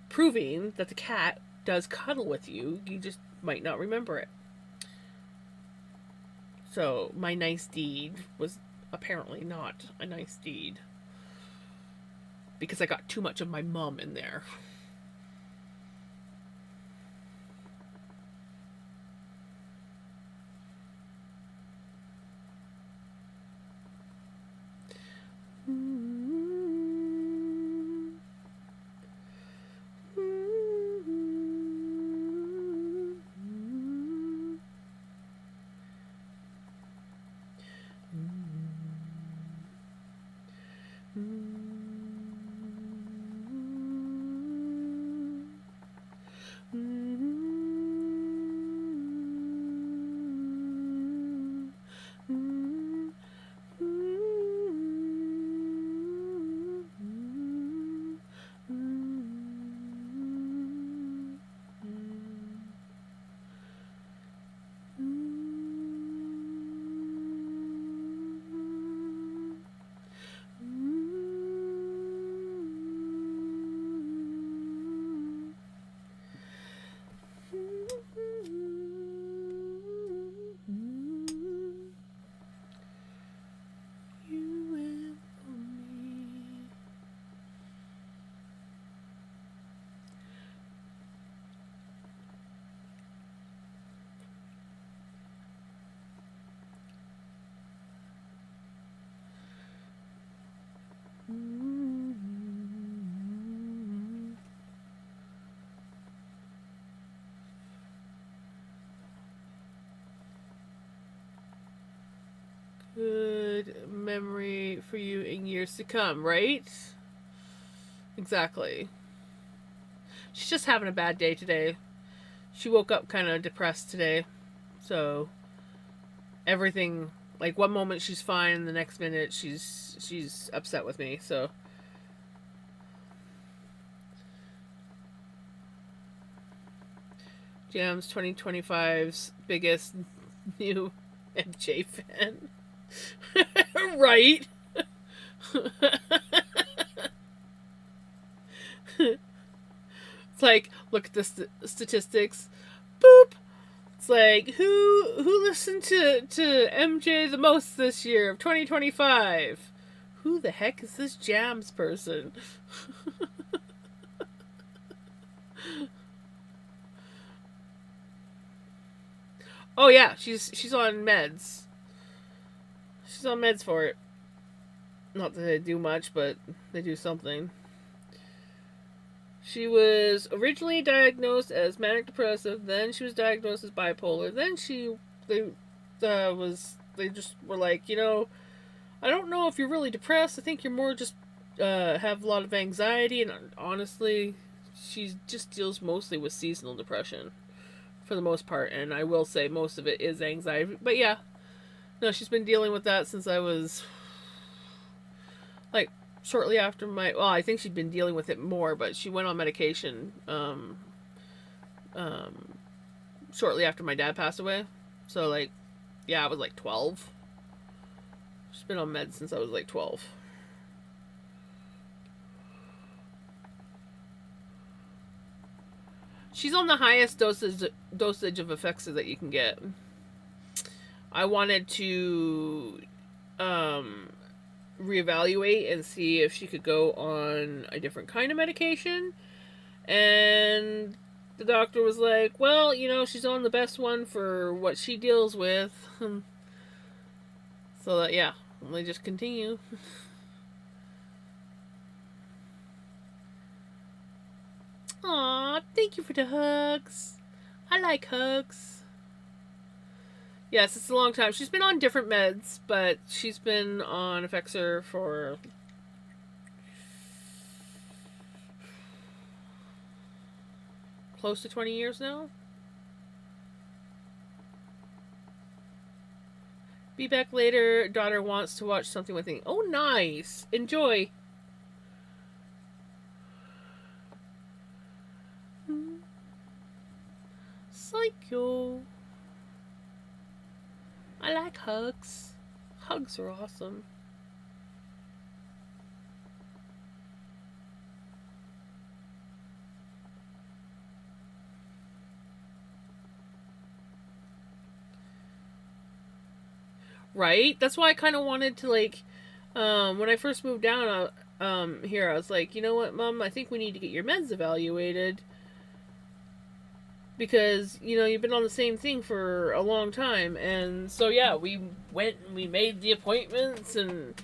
Proving that the cat does cuddle with you, you just might not remember it. So my nice deed was apparently not a nice deed. Because I got too much of my mom in there. Good memory for you in years to come, right? Exactly. She's just having a bad day today. She woke up kind of depressed today. So everything, like one moment she's fine and the next minute she's upset with me. So Jam's 2025's biggest new MJ fan. Right. It's like, look at the statistics. Boop. It's like, who listened to MJ the most this year of 2025? Who the heck is this Jams person? Oh yeah, she's on meds. She's on meds for it. Not that they do much, but they do something. She was originally diagnosed as manic depressive. Then she was diagnosed as bipolar. Then they just were like, I don't know if you're really depressed. I think you're more just have a lot of anxiety. And honestly, she just deals mostly with seasonal depression for the most part. And I will say most of it is anxiety. But yeah, no, she's been dealing with that since I was like shortly after I think she'd been dealing with it more, but she went on medication shortly after my dad passed away. So like, yeah, I was like 12. She's been on meds since I was like 12. She's on the highest dosage of Effexor that you can get. I wanted to reevaluate and see if she could go on a different kind of medication. And the doctor was like, well, you know, she's on the best one for what she deals with. So that, yeah, they just continue. Aw, thank you for the hugs. I like hugs. Yes, it's a long time. She's been on different meds, but she's been on Effexor for close to 20 years now. Be back later. Daughter wants to watch something with me. Oh, nice. Enjoy. Psycho. I like hugs. Hugs are awesome. Right? That's why I kind of wanted to, like, when I first moved down here, I was like, you know what, Mom? I think we need to get your meds evaluated. Because, you know, you've been on the same thing for a long time. And so, yeah, we went and we made the appointments, and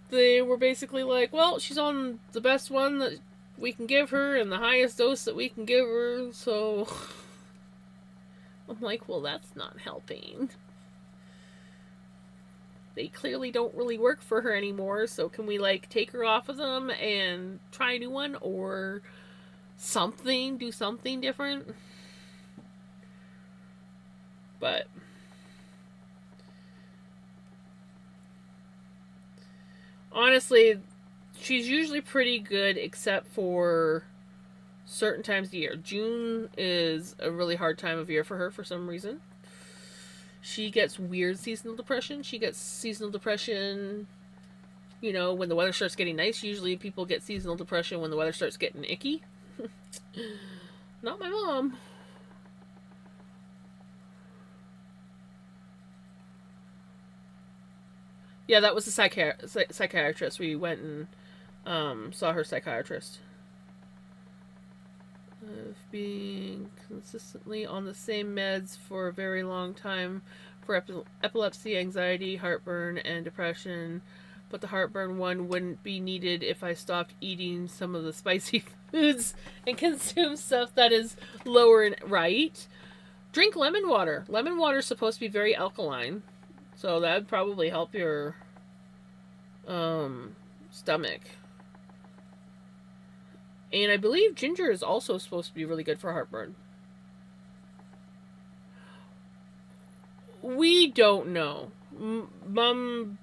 they were basically like, well, she's on the best one that we can give her and the highest dose that we can give her. So I'm like, well, that's not helping. They clearly don't really work for her anymore. So can we, like, take her off of them and try a new one, or something, do something different? But honestly, she's usually pretty good except for certain times of the year. June is a really hard time of year for her for some reason. She gets weird seasonal depression. She gets seasonal depression, you know, when the weather starts getting nice. Usually people get seasonal depression when the weather starts getting icky. Not my mom. Yeah, that was a psychiatrist. We went and saw her psychiatrist. Of being consistently on the same meds for a very long time for epilepsy, anxiety, heartburn, and depression. But the heartburn one wouldn't be needed if I stopped eating some of the spicy foods and consume stuff that is lower in... Right? Drink lemon water. Lemon water is supposed to be very alkaline. So that would probably help your stomach. And I believe ginger is also supposed to be really good for heartburn. We don't know. Mom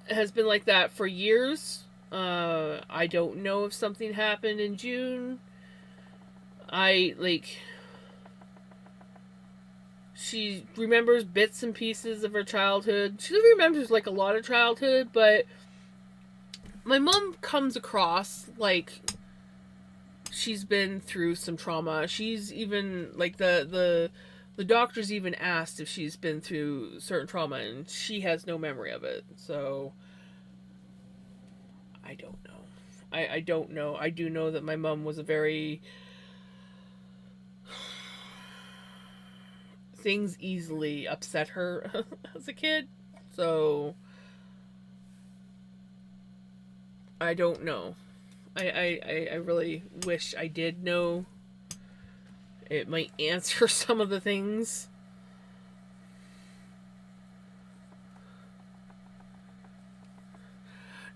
has been like that for years. I don't know if something happened in June. She remembers bits and pieces of her childhood. She remembers, like, a lot of childhood, but my mom comes across like she's been through some trauma. She's even, like, the doctors even asked if she's been through certain trauma, and she has no memory of it. So I don't know. I don't know. I do know that my mom was a very... Things easily upset her as a kid. So I don't know. I really wish I did know. It might answer some of the things.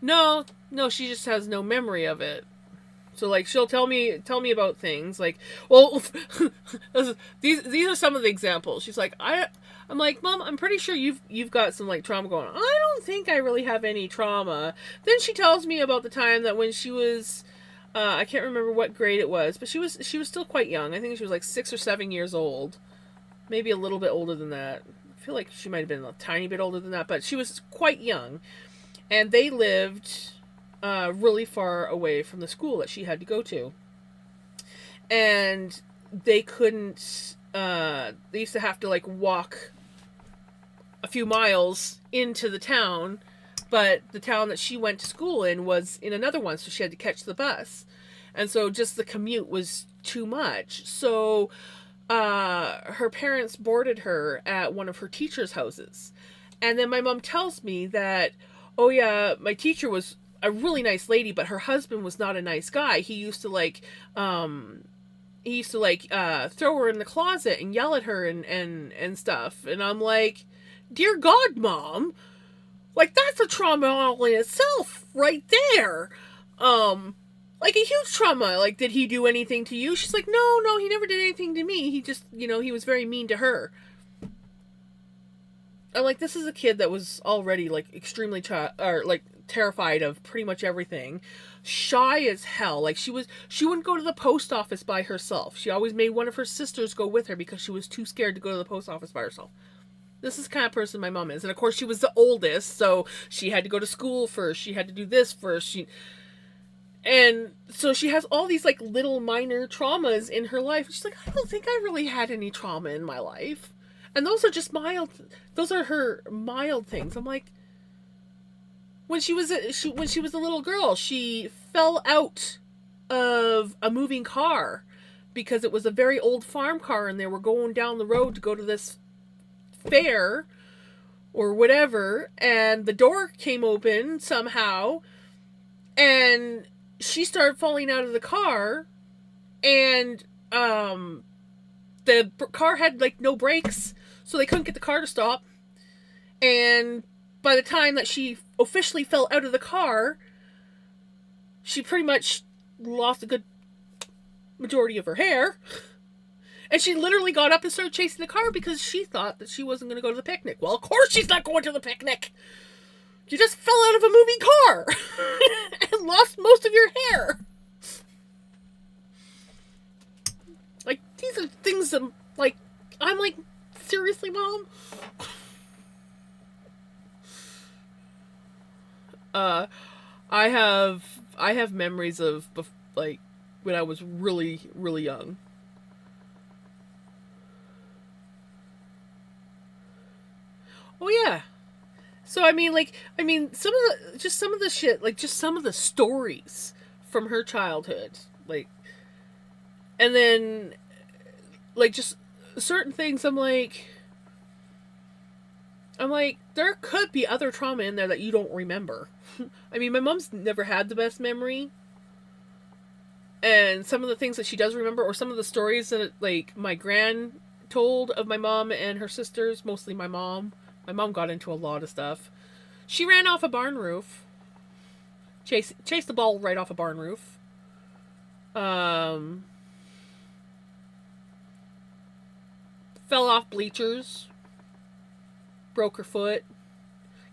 No, she just has no memory of it. So, like, she'll tell me about things, like, well, these are some of the examples. She's like, I'm like, Mom, I'm pretty sure you've got some, like, trauma going on. I don't think I really have any trauma. Then she tells me about the time that when she was, I can't remember what grade it was, but she was still quite young. I think she was like 6 or 7 years old, maybe a little bit older than that, feel like she might have been a tiny bit older than that, but she was quite young. And they lived really far away from the school that she had to go to. And they couldn't, they used to have to like walk a few miles into the town, but the town that she went to school in was in another one, so she had to catch the bus. And so just the commute was too much. So her parents boarded her at one of her teacher's houses. And then my mom tells me that, oh yeah, my teacher was a really nice lady, but her husband was not a nice guy. He used to throw her in the closet and yell at her and stuff. And I'm like, dear God, Mom, like that's a trauma all in itself right there. Like a huge trauma. Like, did he do anything to you? She's like, no, he never did anything to me. He just, he was very mean to her. I'm like, this is a kid that was already like extremely terrified of pretty much everything. Shy as hell. Like she wouldn't go to the post office by herself. She always made one of her sisters go with her because she was too scared to go to the post office by herself. This is the kind of person my mom is. And of course she was the oldest, so she had to go to school first. She had to do this first. And so she has all these like little minor traumas in her life. She's like, I don't think I really had any trauma in my life. And those are just mild. Those are her mild things. I'm like, when she was a little girl, she fell out of a moving car because it was a very old farm car, and they were going down the road to go to this fair or whatever, and the door came open somehow, and she started falling out of the car, and the car had like no brakes, so they couldn't get the car to stop. And by the time that she officially fell out of the car, she pretty much lost a good majority of her hair. And she literally got up and started chasing the car because she thought that she wasn't going to go to the picnic. Well, of course she's not going to the picnic. You just fell out of a moving car and lost most of your hair. Like, these are things that, like, I'm like, seriously, Mom? I have memories of, like, when I was really, really young. Oh, yeah. So, some of the shit, like, just some of the stories from her childhood, like, and then, like, just certain things, I'm like, there could be other trauma in there that you don't remember. I mean, my mom's never had the best memory, and some of the things that she does remember, or some of the stories that, like, my gran told of my mom and her sisters, mostly my mom. My mom got into a lot of stuff. She ran off a barn roof. Chased the ball right off a barn roof. Fell off bleachers. Broke her foot.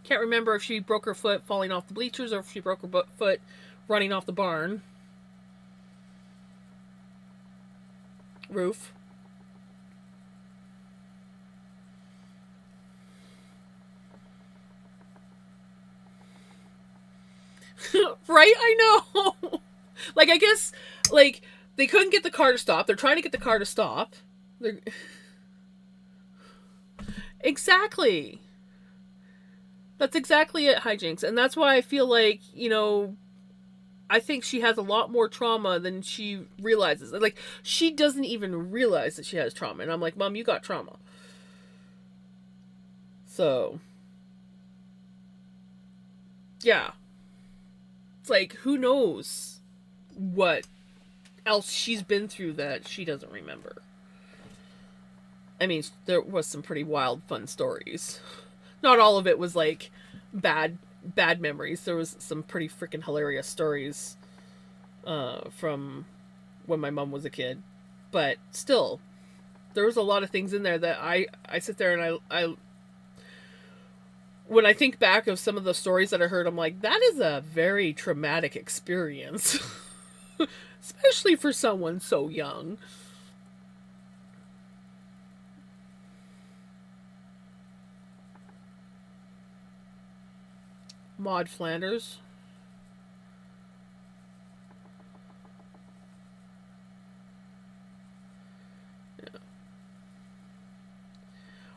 Can't remember if she broke her foot falling off the bleachers or if she broke her foot running off the barn roof. Right? I know. Like, I guess, like, they couldn't get the car to stop. They're trying to get the car to stop. Exactly. That's exactly it, hijinks. And that's why I feel like, I think she has a lot more trauma than she realizes. Like, she doesn't even realize that she has trauma. And I'm like, Mom, you got trauma. So, yeah. It's like, who knows what else she's been through that she doesn't remember. I mean, there was some pretty wild, fun stories. Not all of it was, like, bad memories. There was some pretty freaking hilarious stories from when my mom was a kid. But still, there was a lot of things in there that I sit there and I when I think back of some of the stories that I heard, I'm like, that is a very traumatic experience. Especially for someone so young. Maud Flanders.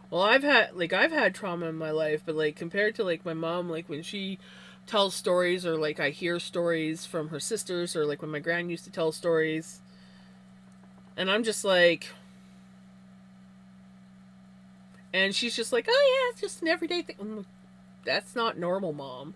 Well, I've had trauma in my life, but like compared to like my mom, like when she tells stories or like I hear stories from her sisters or like when my gran used to tell stories, and I'm just like, and she's just like, oh yeah, it's just an everyday thing. That's not normal, mom.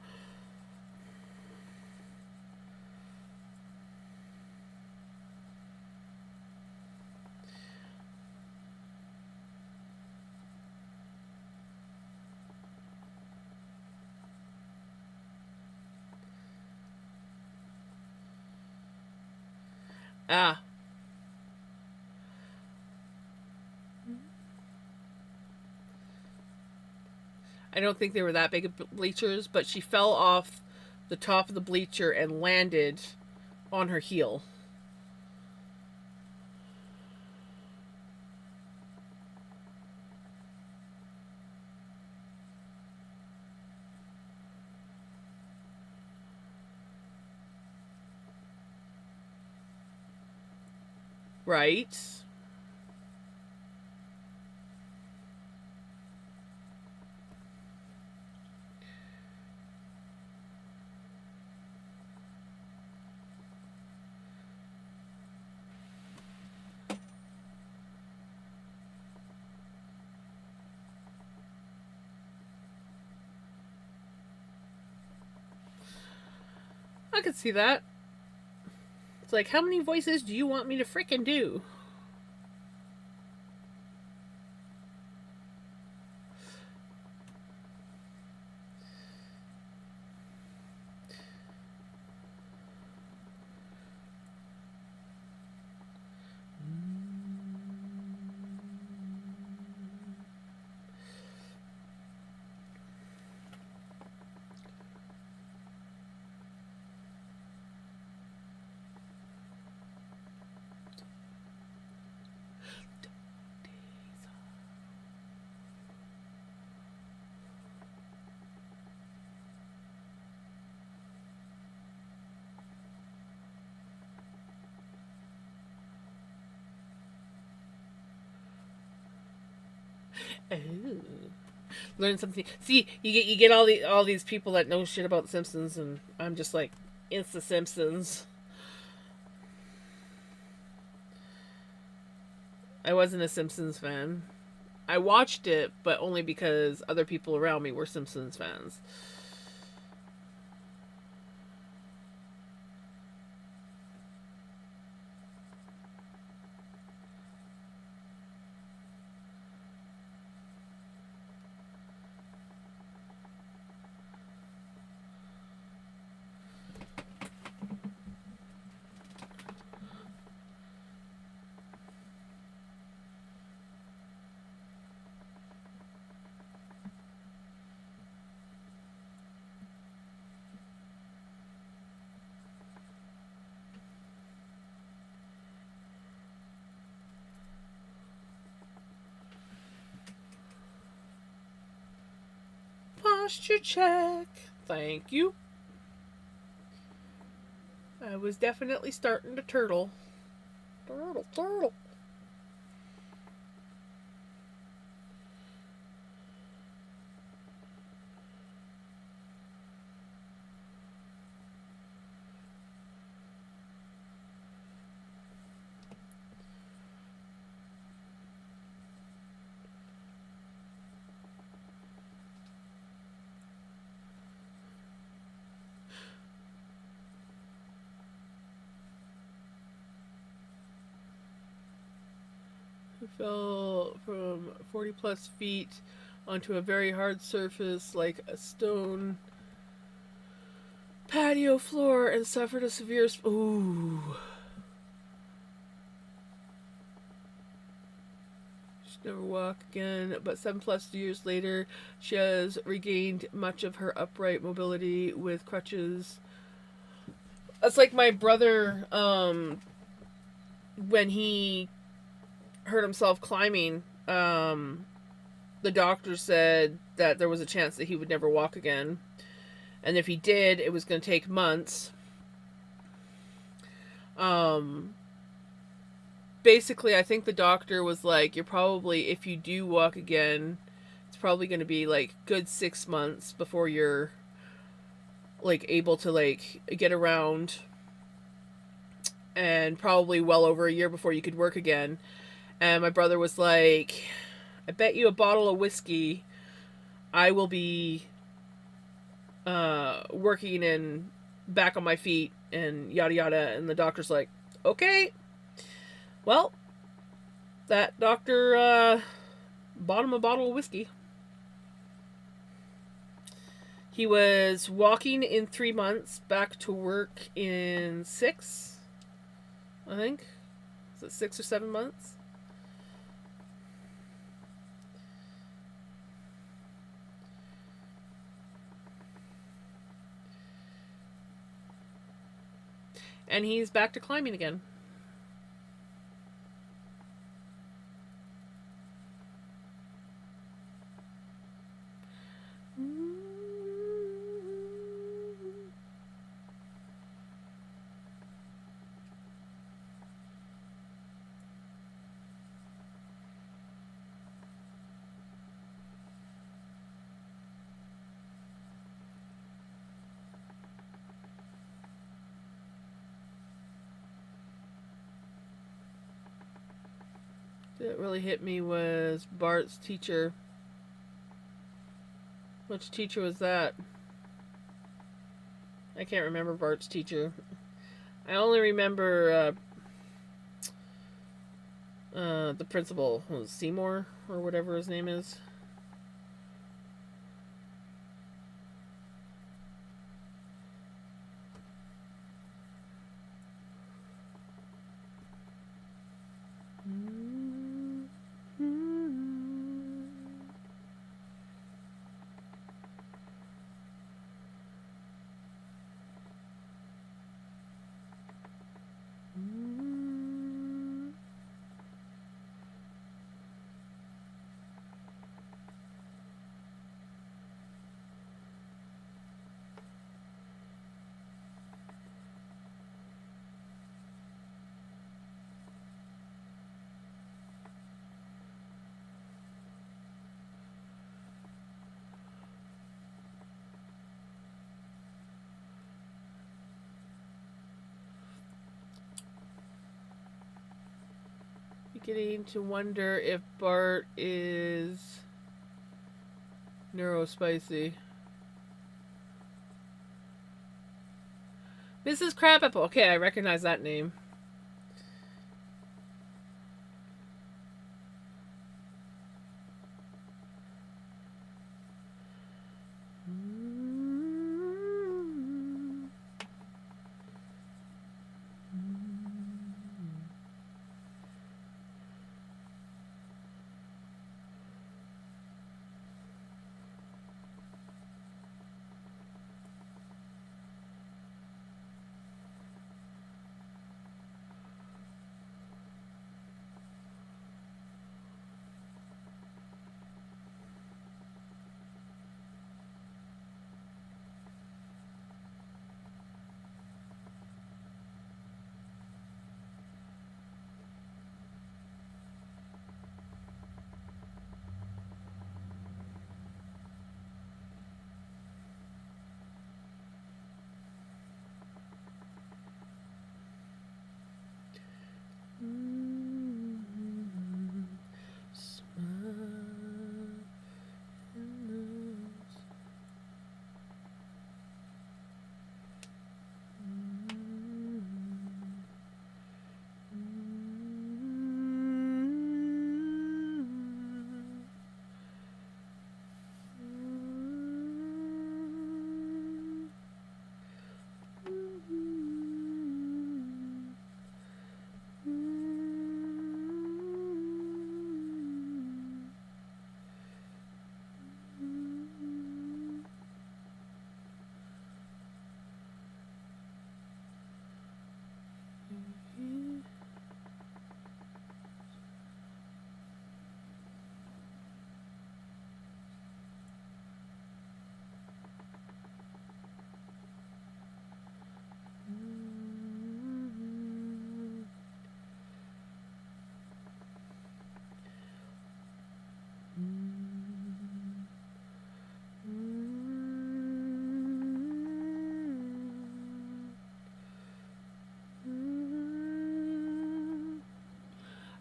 Ah, I don't think they were that big of bleachers, but she fell off the top of the bleacher and landed on her heel. Right? I could see that. It's like, how many voices do you want me to frickin' do? Oh. Learn something. See, you get all these people that know shit about the Simpsons, and I'm just like, it's the Simpsons. I wasn't a Simpsons fan. I watched it, but only because other people around me were Simpsons fans. Posture check. Thank you. I was definitely starting to turtle. Turtle, turtle. I fell from 40 plus feet onto a very hard surface like a stone patio floor and suffered a severe. Ooh. She never walk again, but 7+ years later, she has regained much of her upright mobility with crutches. It's like my brother, when he hurt himself climbing, the doctor said that there was a chance that he would never walk again. And if he did, it was going to take months. Um, Basically, I think the doctor was like, you're probably, if you do walk again, it's probably going to be like good 6 months before you're like able to like get around, and probably well over a year before you could work again. And my brother was like, I bet you a bottle of whiskey I will be working and back on my feet and yada yada. And the doctor's like, okay, well, that doctor bought him a bottle of whiskey. He was walking in 3 months, back to work in 6, I think. Is it 6 or 7 months? And he's back to climbing again. That really hit me was Bart's teacher. Which teacher was that? I can't remember Bart's teacher. I only remember the principal, was Seymour or whatever his name is. Beginning to wonder if Bart is neurospicy. Mrs. Crabapple. Okay, I recognize that name.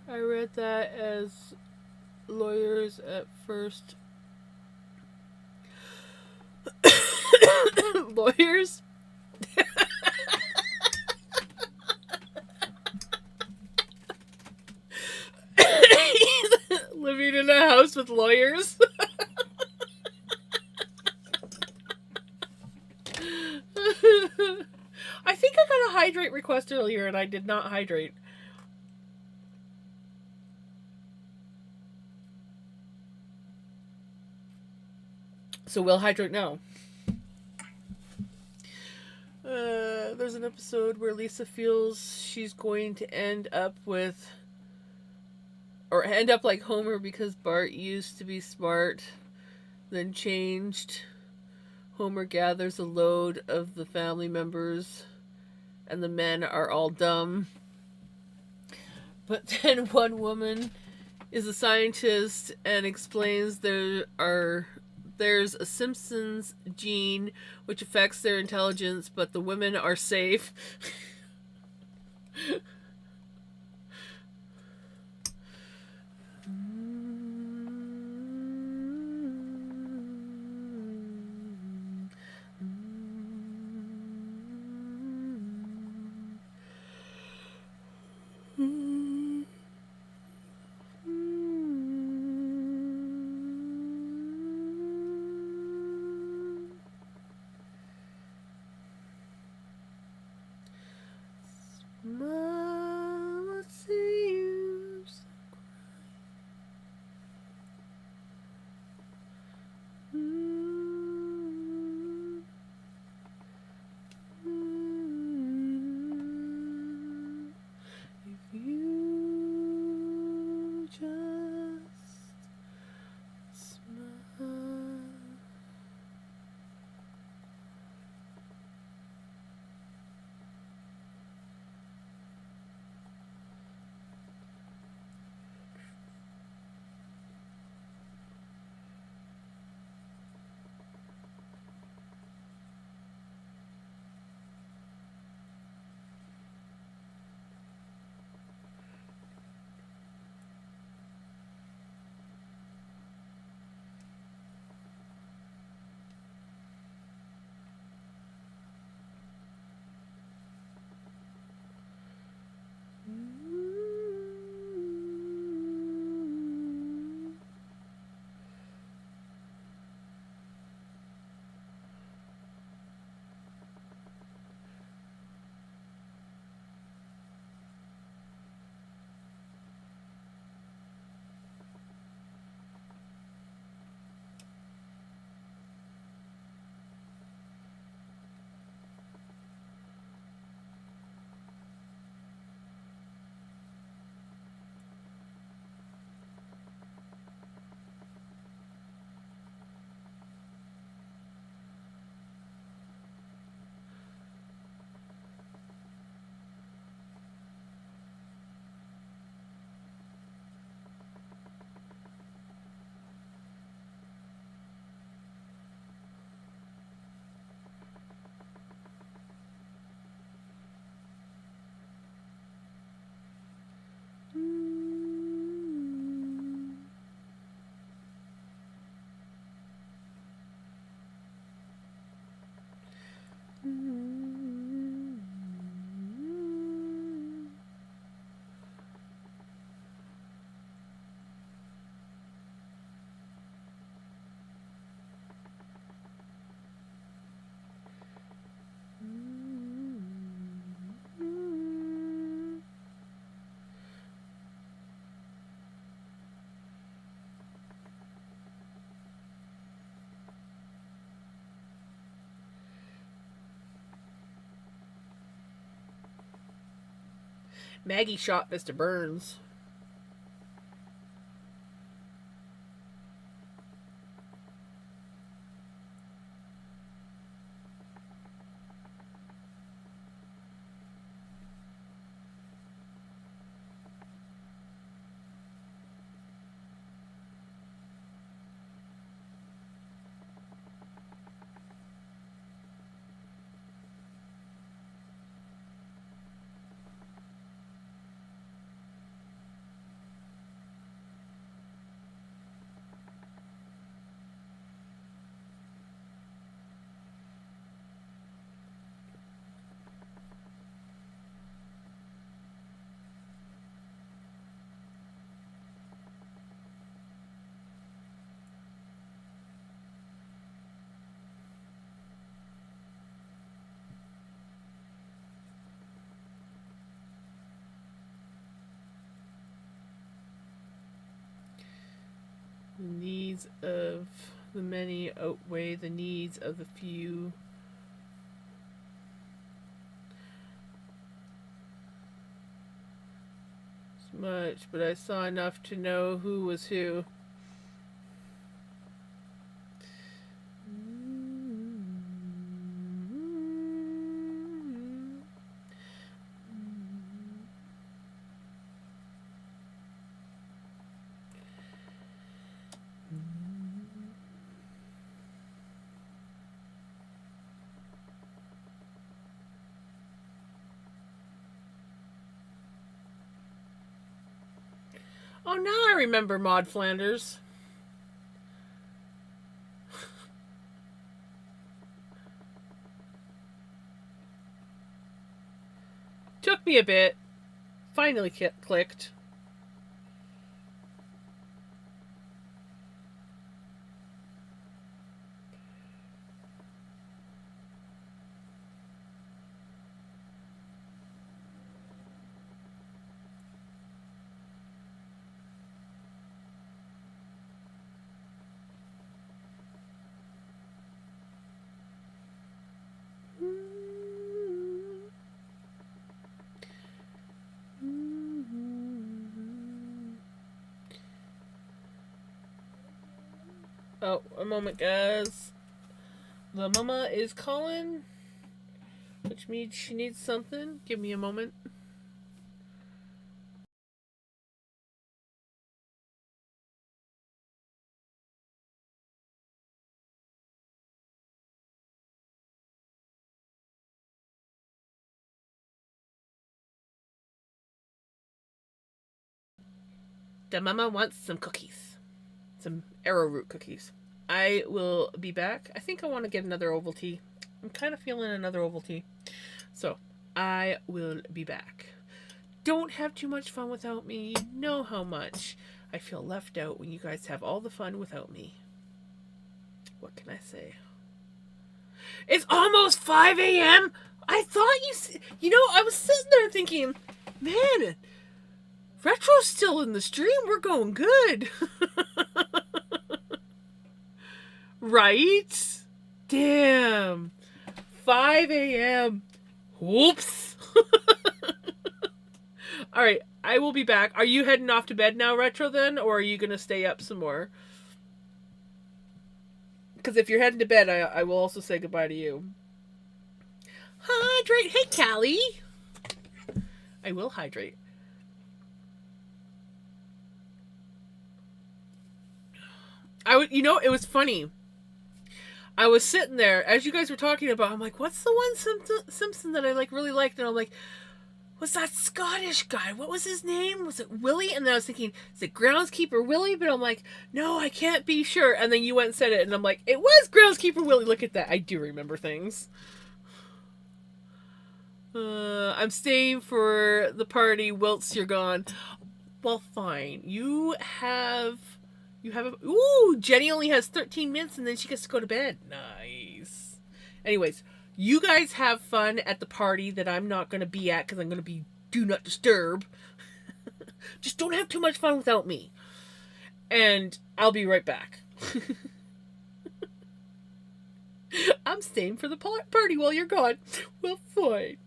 I read that as lawyers at first. Lawyers? Living in a house with lawyers? I think I got a hydrate request earlier and I did not hydrate. So we'll hydrate now. There's an episode where Lisa feels she's going to end up like Homer because Bart used to be smart, then changed. Homer gathers a load of the family members, and the men are all dumb. But then one woman is a scientist and explains there's a Simpsons gene which affects their intelligence, but the women are safe. Mama seems if you just smile. Maggie shot Mr. Burns. The needs of the many outweigh the needs of the few. As much, but I saw enough to know who was who. Oh, now I remember Maud Flanders. Took me a bit. Finally clicked. Oh, a moment, guys. The mama is calling, which means she needs something. Give me a moment. The mama wants some cookies. Some arrowroot cookies. I will be back. I think I want to get another Ovaltine. I'm kind of feeling another Ovaltine. So, I will be back. Don't have too much fun without me. You know how much I feel left out when you guys have all the fun without me. What can I say? It's almost 5 a.m. I thought I was sitting there thinking, man, Retro's still in the stream. We're going good. Right? Damn. 5 a.m. Whoops. All right, I will be back. Are you heading off to bed now, Retro, then? Or are you going to stay up some more? Because if you're heading to bed, I will also say goodbye to you. Hydrate. Hey, Callie. I will hydrate. It was funny. I was sitting there as you guys were talking about. I'm like, what's the one Simpson that I really liked? And I'm like, was that Scottish guy? What was his name? Was it Willie? And then I was thinking, is it Groundskeeper Willie? But I'm like, no, I can't be sure. And then you went and said it, and I'm like, it was Groundskeeper Willie. Look at that. I do remember things. I'm staying for the party whilst you're gone. Well, fine. Ooh, Jenny only has 13 minutes and then she gets to go to bed. Nice. Anyways, you guys have fun at the party that I'm not going to be at because I'm going to be do not disturb. Just don't have too much fun without me. And I'll be right back. I'm staying for the party while you're gone. Well, fine.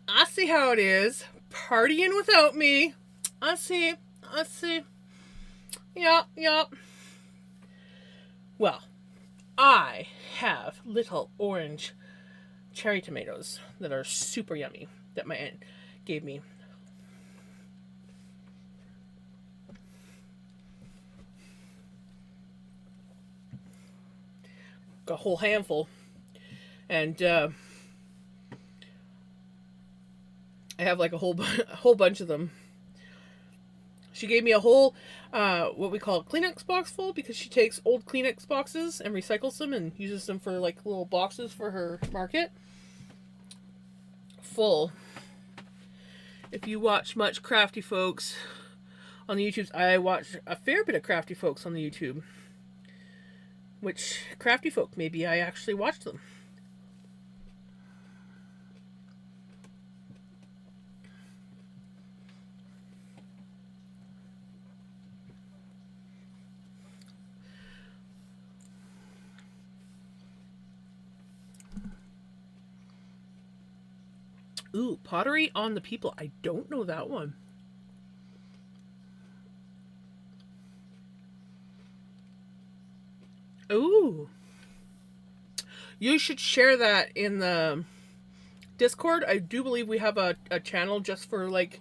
I see how it is. Partying without me. I see. I see. Yup, yup. Well, I have little orange cherry tomatoes that are super yummy that my aunt gave me. A whole handful. And I have like a whole bunch of them. She gave me a whole, what we call a Kleenex box full because she takes old Kleenex boxes and recycles them and uses them for like little boxes for her market. Full. If you watch much Crafty Folks on the YouTubes, I watch a fair bit of Crafty Folks on the YouTube. Which Crafty Folk, maybe I actually watched them. Ooh, Pottery on the People. I don't know that one. Ooh. You should share that in the Discord. I do believe we have a channel just for like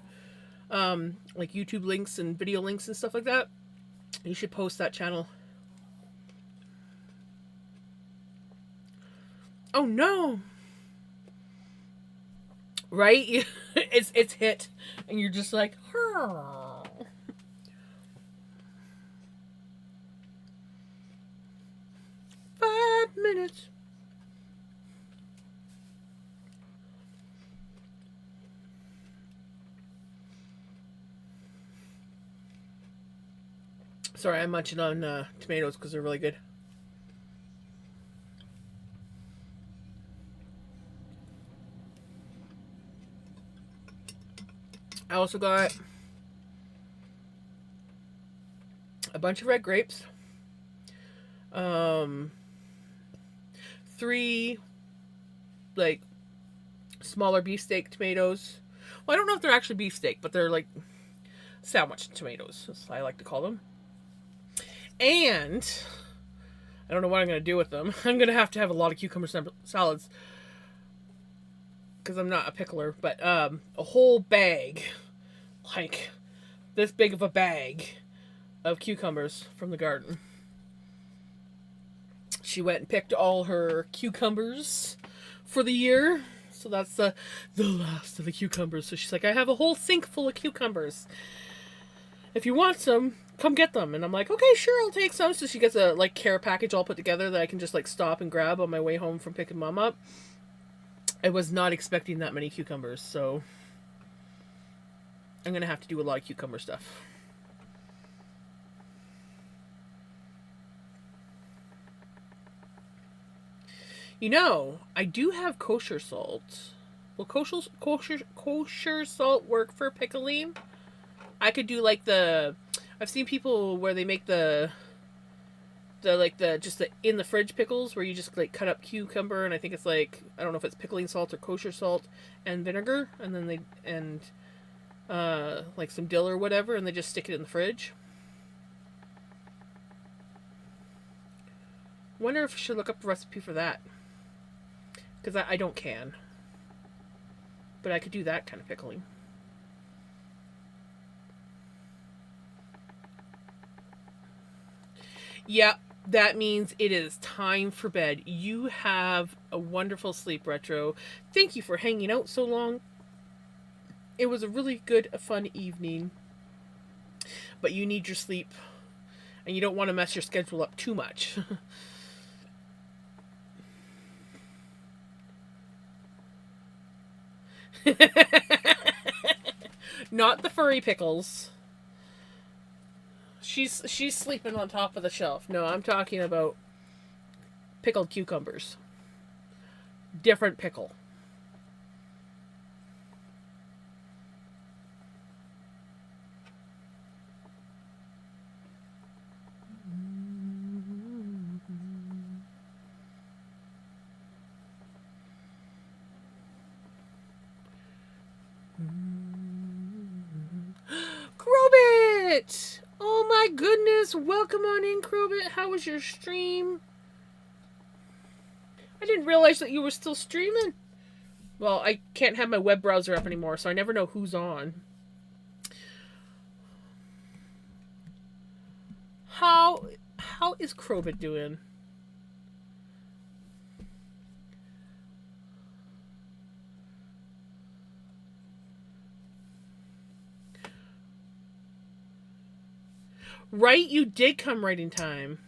YouTube links and video links and stuff like that. You should post that channel. Oh no. Right? it's hit and you're just like, huh. 5 minutes. Sorry, I'm munching on tomatoes because they're really good. I also got a bunch of red grapes. 3 like smaller beefsteak tomatoes. Well, I don't know if they're actually beefsteak, but they're like sandwich tomatoes, as I like to call them. And I don't know what I'm going to do with them. I'm going to have a lot of cucumber salads because I'm not a pickler, but a whole bag, like this big of a bag of cucumbers from the garden. She went and picked all her cucumbers for the year. So that's the last of the cucumbers. So she's like, I have a whole sink full of cucumbers. If you want some, come get them. And I'm like, okay, sure, I'll take some. So she gets a like care package all put together that I can just like stop and grab on my way home from picking mom up. I was not expecting that many cucumbers, so I'm gonna have to do a lot of cucumber stuff. You know, I do have kosher salt. Will kosher salt work for pickling? I could do like I've seen people where they make the just the in the fridge pickles where you just like cut up cucumber and I think it's like I don't know if it's pickling salt or kosher salt and vinegar and then like some dill or whatever and they just stick it in the fridge. Wonder if I should look up a recipe for that. Because I don't can. But I could do that kind of pickling. Yep, that means it is time for bed. You have a wonderful sleep, Retro. Thank you for hanging out so long. It was a really good, fun evening. But you need your sleep. And you don't want to mess your schedule up too much. Not the furry pickles. She's sleeping on top of the shelf. No, I'm talking about pickled cucumbers. Different pickle. Crowbit! Oh my goodness! Welcome on in, Crowbit. How was your stream? I didn't realize that you were still streaming. Well, I can't have my web browser up anymore, so I never know who's on. How is Crowbit doing? Right, you did come right in time.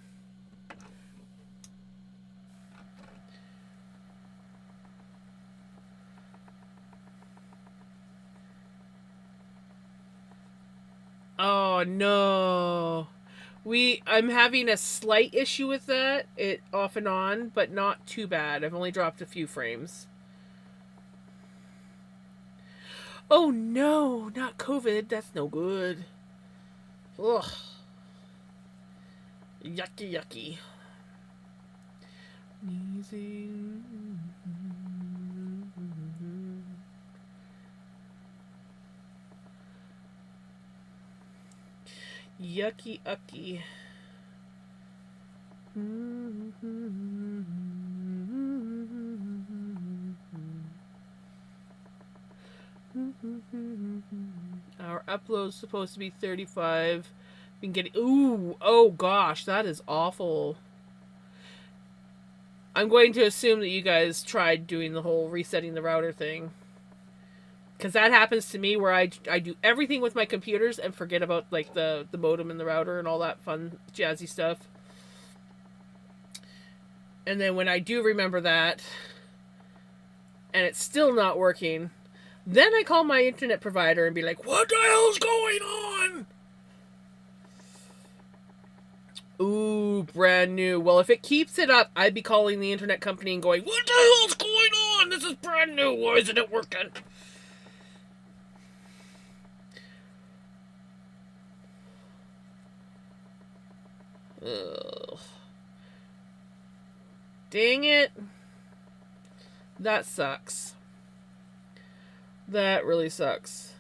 Oh no. I'm having a slight issue with that. It off and on, but not too bad. I've only dropped a few frames. Oh no, not COVID. That's no good. Ugh. Yucky, yucky. Easy. Yucky, yucky. Our upload's supposed to be 35. Been getting oh gosh, that is awful. I'm going to assume that you guys tried doing the whole resetting the router thing. Because that happens to me where I do everything with my computers and forget about like the modem and the router and all that fun jazzy stuff. And then when I do remember that and it's still not working, then I call my internet provider and be like, what the hell's going on? Ooh, brand new. Well, if it keeps it up, I'd be calling the internet company and going, what the hell's going on? This is brand new. Why isn't it working? Ugh. Dang it. That sucks. That really sucks.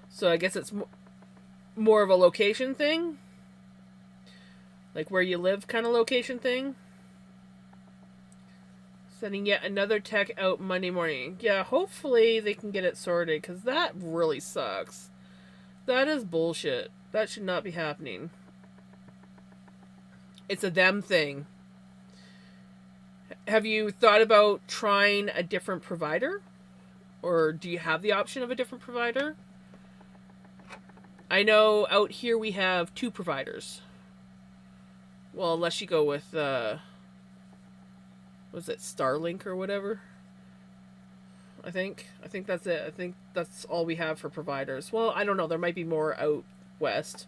So I guess it's more of a location thing? Like where you live kind of location thing? Sending yet another tech out Monday morning. Yeah, hopefully they can get it sorted, because that really sucks. That is bullshit. That should not be happening. It's a them thing. Have you thought about trying a different provider? Or do you have the option of a different provider? I know out here we have 2 providers. Well, unless you go with, was it Starlink or whatever? I think that's it. I think that's all we have for providers. Well, I don't know. There might be more out west.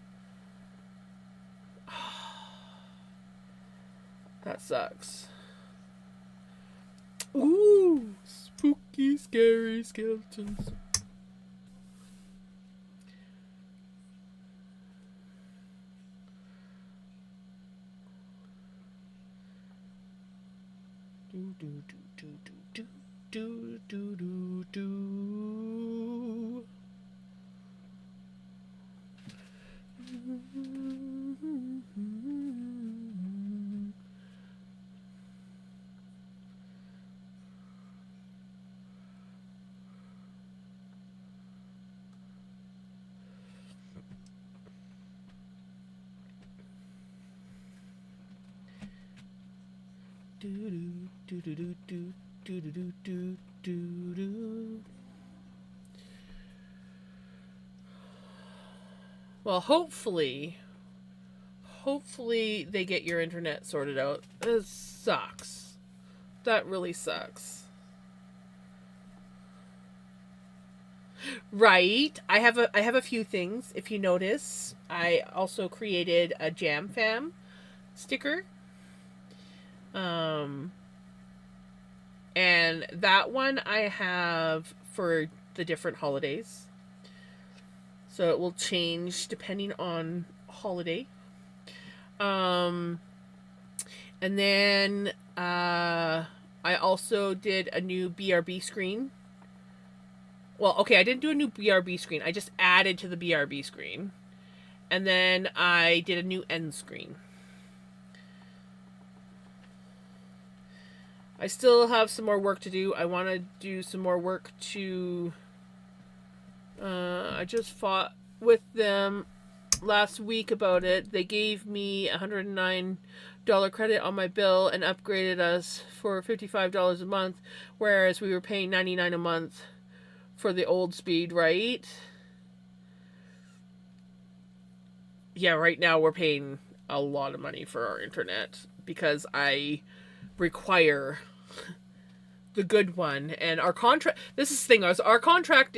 That sucks. Ooh, spooky, scary skeletons. Do do do do do do do do. Well, hopefully they get your internet sorted out. This sucks. That really sucks. Right. I have a few things. If you notice, I also created a Jam Fam sticker. And that one I have for the different holidays. So it will change depending on holiday. And then I also did a new BRB screen. Well, okay, I didn't do a new BRB screen. I just added to the BRB screen. And then I did a new end screen. I still have some more work to do. I want to do some more work to... I just fought with them last week about it. They gave me $109 credit on my bill and upgraded us for $55 a month, whereas we were paying $99 a month for the old speed, right? Yeah, right now we're paying a lot of money for our internet because I require the good one, and our contract, this is the thing, our contract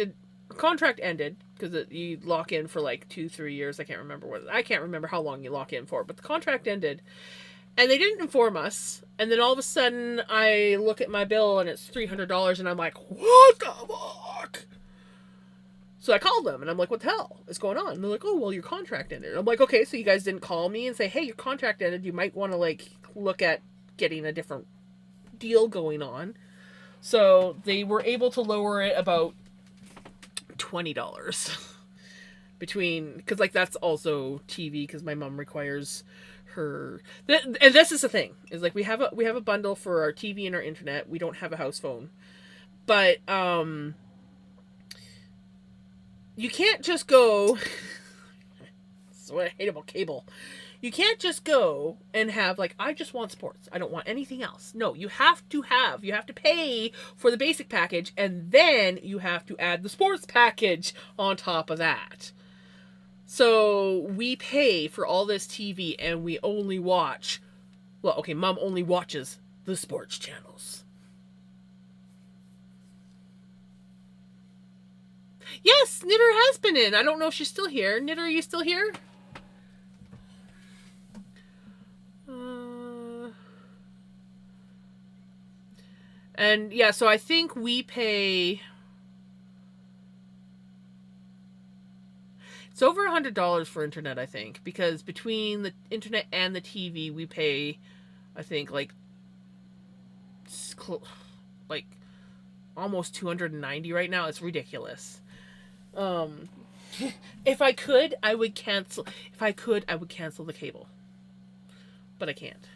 ended because you lock in for like 2-3 years. I can't remember how long you lock in for, but the contract ended and they didn't inform us. And then all of a sudden I look at my bill and it's $300 and I'm like, what the fuck? So I called them and I'm like, what the hell is going on? And they're like, oh, well, your contract ended. And I'm like, okay, so you guys didn't call me and say, hey, your contract ended, you might want to like look at getting a different deal going on. So they were able to lower it about $20 between, because like that's also TV, because my mom requires her, and this is the thing, is like we have a bundle for our TV and our internet. We don't have a house phone, but you can't just go that's what I hate about cable. You can't just go and have like, I just want sports, I don't want anything else. No, you have to pay for the basic package, and then you have to add the sports package on top of that. So we pay for all this TV and we only watch, well, okay, Mom only watches the sports channels. Yes, Knitter has been in. I don't know if she's still here. Knitter, are you still here? And yeah, so I think we pay... It's over $100 for internet, I think, because between the internet and the TV, we pay, I think, like almost $290 right now. It's ridiculous. If I could, I would cancel. If I could, I would cancel the cable, but I can't.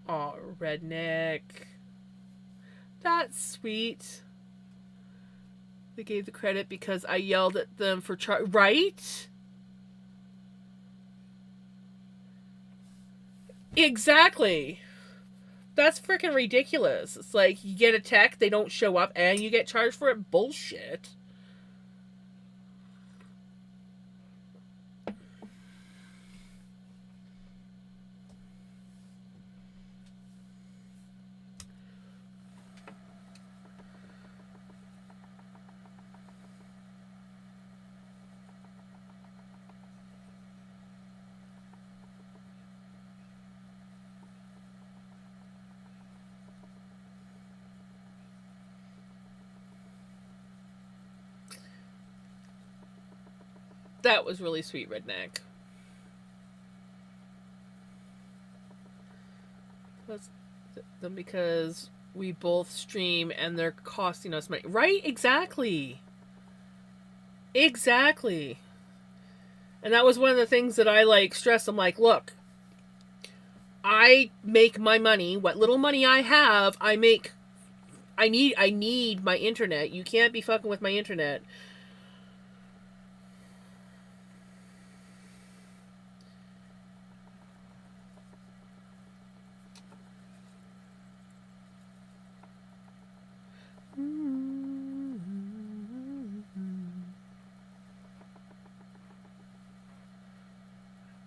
Aw, redneck. That's sweet. They gave the credit because I yelled at them for right? Exactly. That's freaking ridiculous. It's like you get a tech, they don't show up, and you get charged for it. Bullshit. That was really sweet, redneck. That's them because we both stream and they're costing us money. Right? Exactly. Exactly. And that was one of the things that I like stressed. I'm like, look, I make my money. What little money I have, I make. I need my internet. You can't be fucking with my internet.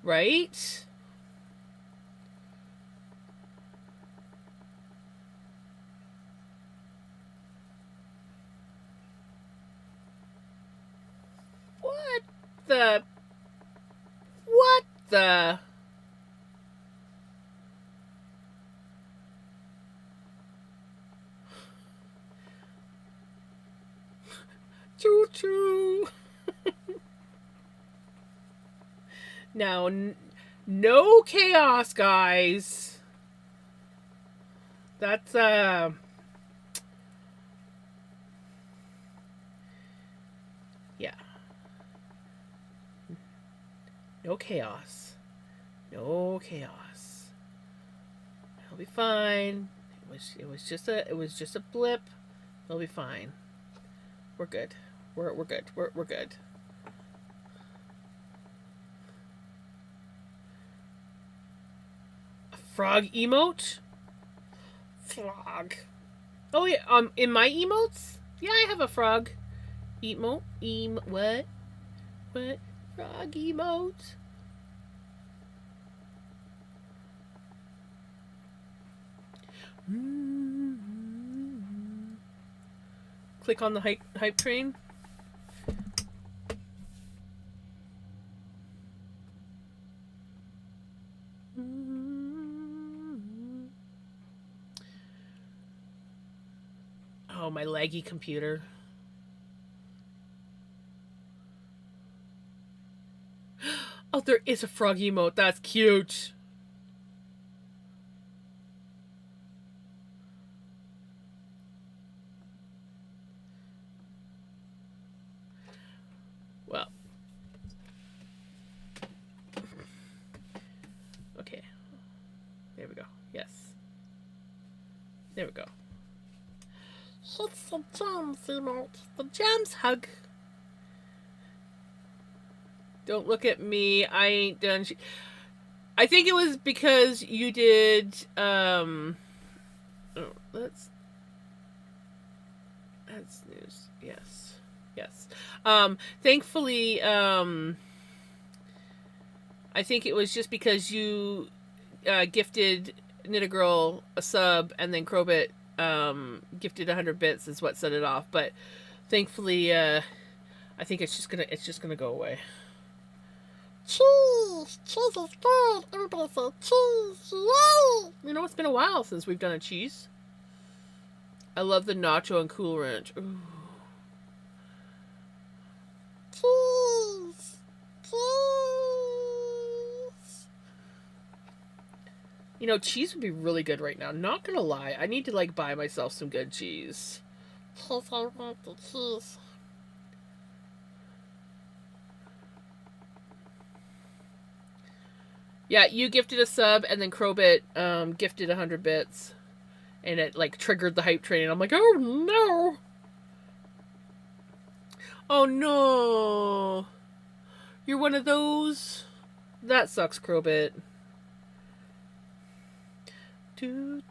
Right? What the? What the? Choo choo. Now, no chaos, guys. That's, yeah. No chaos. No chaos. It'll be fine. It was just a blip. It'll be fine. We're good. We're good. We're good. A frog emote? Frog. Oh yeah, in my emotes? Yeah, I have a frog emote. What? What? Frog emote? Click on the hype train. Oh, my laggy computer. Oh, there is a frog emote. That's cute. Well. Okay. There we go. Yes. There we go. It's the Jams emote. The Jams hug. Don't look at me. I ain't done. I think it was because you did. Oh, that's news. Yes. Yes. Thankfully, I think it was just because you gifted Knit a Girl a sub, and then Crowbit gifted 100 bits is what set it off. But thankfully, I think it's just gonna go away. Cheese! Cheese is good! Everybody say cheese! Yay! You know, it's been a while since we've done a cheese. I love the nacho and Cool Ranch. Ooh. Cheese! Cheese! You know, cheese would be really good right now. Not gonna lie. I need to, like, buy myself some good cheese. Cheese, I want the cheese. Yeah, you gifted a sub, and then Crowbit gifted 100 bits. And it, like, triggered the hype train. And I'm like, oh, no. Oh, no. You're one of those? That sucks, Crowbit. Do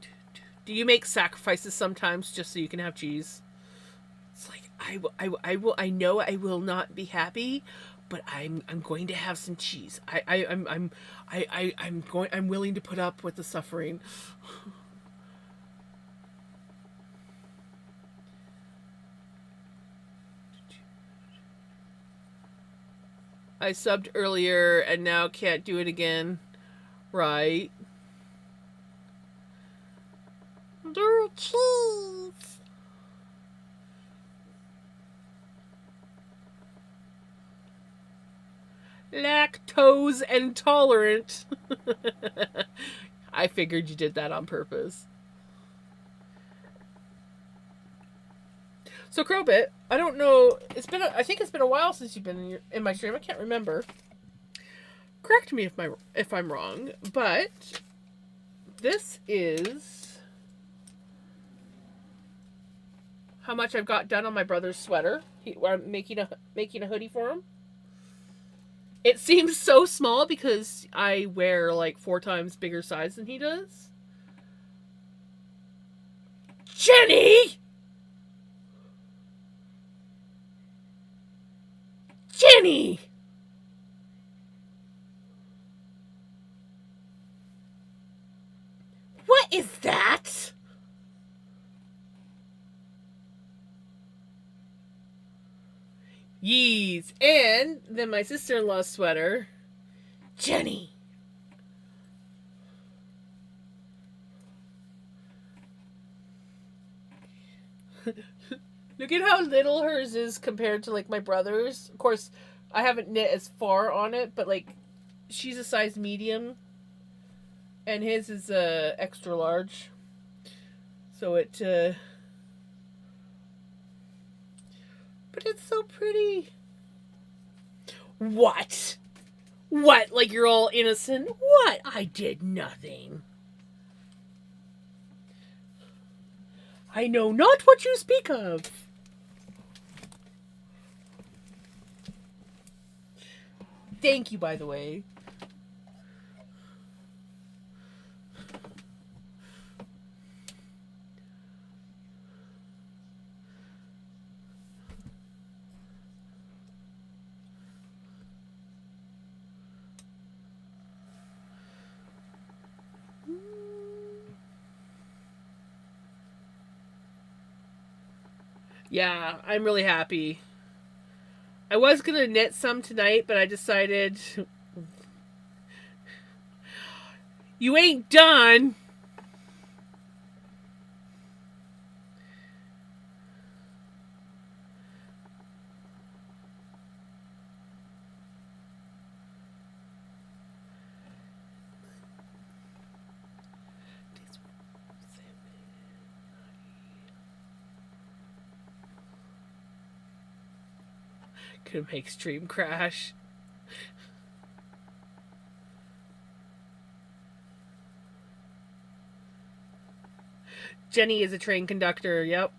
you make sacrifices sometimes just so you can have cheese? It's like, I know I will not be happy, but I'm going to have some cheese. I'm willing to put up with the suffering. I subbed earlier and now can't do it again. Right. Do cheese. Lactose intolerant. I figured you did that on purpose. So Crowbit, I don't know. I think it's been a while since you've been in my stream. I can't remember. Correct me if I'm wrong, but this is how much I've got done on my brother's sweater. I'm making a hoodie for him. It seems so small because I wear like 4 times bigger size than he does. Jenny! Jenny! What is that? Yeez. And then my sister-in-law's sweater. Jenny. Look at how little hers is compared to like my brother's. Of course, I haven't knit as far on it, but like she's a size medium, and his is extra large. So it, but it's so pretty. What? What? Like you're all innocent? What? I did nothing. I know not what you speak of. Thank you, by the way. Yeah, I'm really happy. I was gonna knit some tonight, but I decided you ain't done. Could make stream crash. Jenny is a train conductor, yep.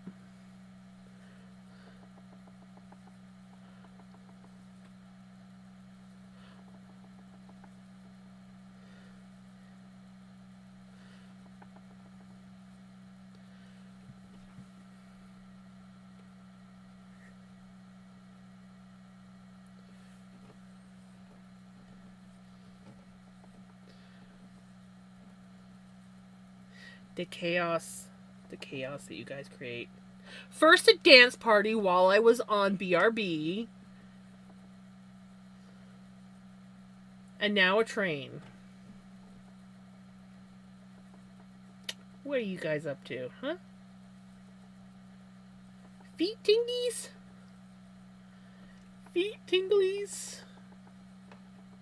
The chaos that you guys create. First a dance party while I was on BRB, and now a train. What are you guys up to, huh? Feet tinglies? Feet tinglies?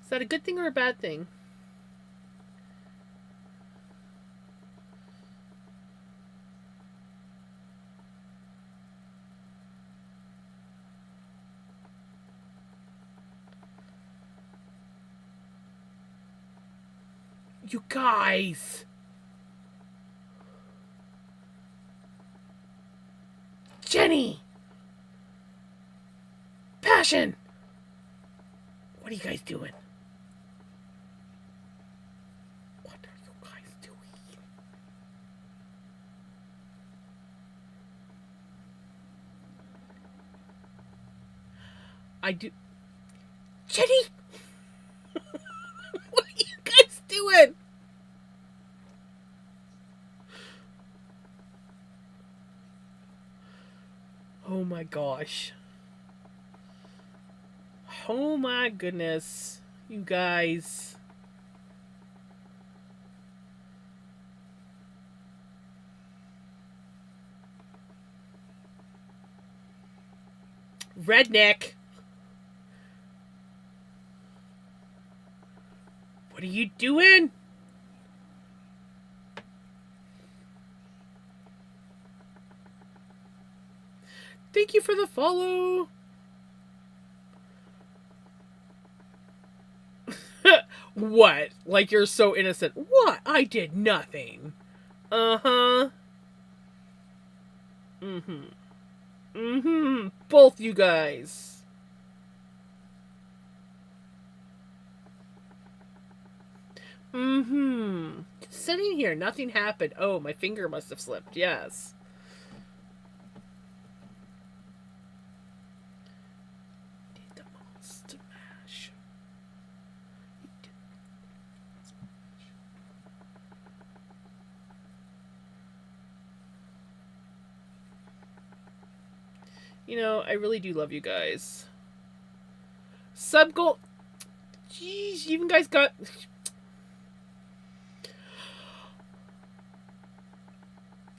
Is that a good thing or a bad thing? You guys! Jenny! Passion! What are you guys doing? What are you guys doing? I do... Jenny! What are you guys doing? Oh my gosh. Oh my goodness. You guys. Redneck. What are you doing? Thank you for the follow. What? Like you're so innocent. What? I did nothing. Uh-huh. Mm-hmm. Mm-hmm. Both you guys. Mm-hmm. Sitting here, nothing happened. Oh, my finger must have slipped. Yes. You know, I really do love you guys. Sub goal. Jeez, you even guys got.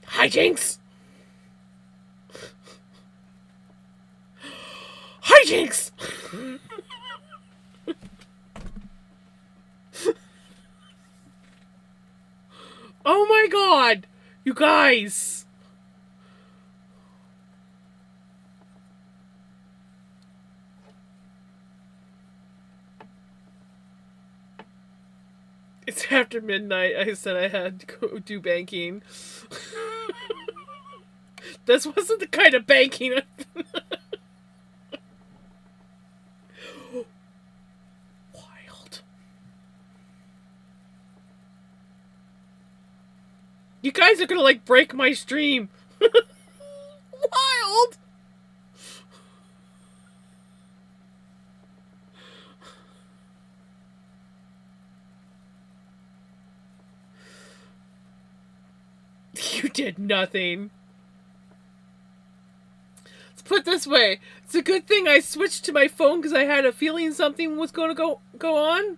Hijinks! Hijinks! Oh my god! You guys! It's after midnight. I said I had to go do banking. This wasn't the kind of banking. Wild. You guys are gonna like break my stream. Wild. You did nothing. Let's put it this way. It's a good thing I switched to my phone because I had a feeling something was going to go on.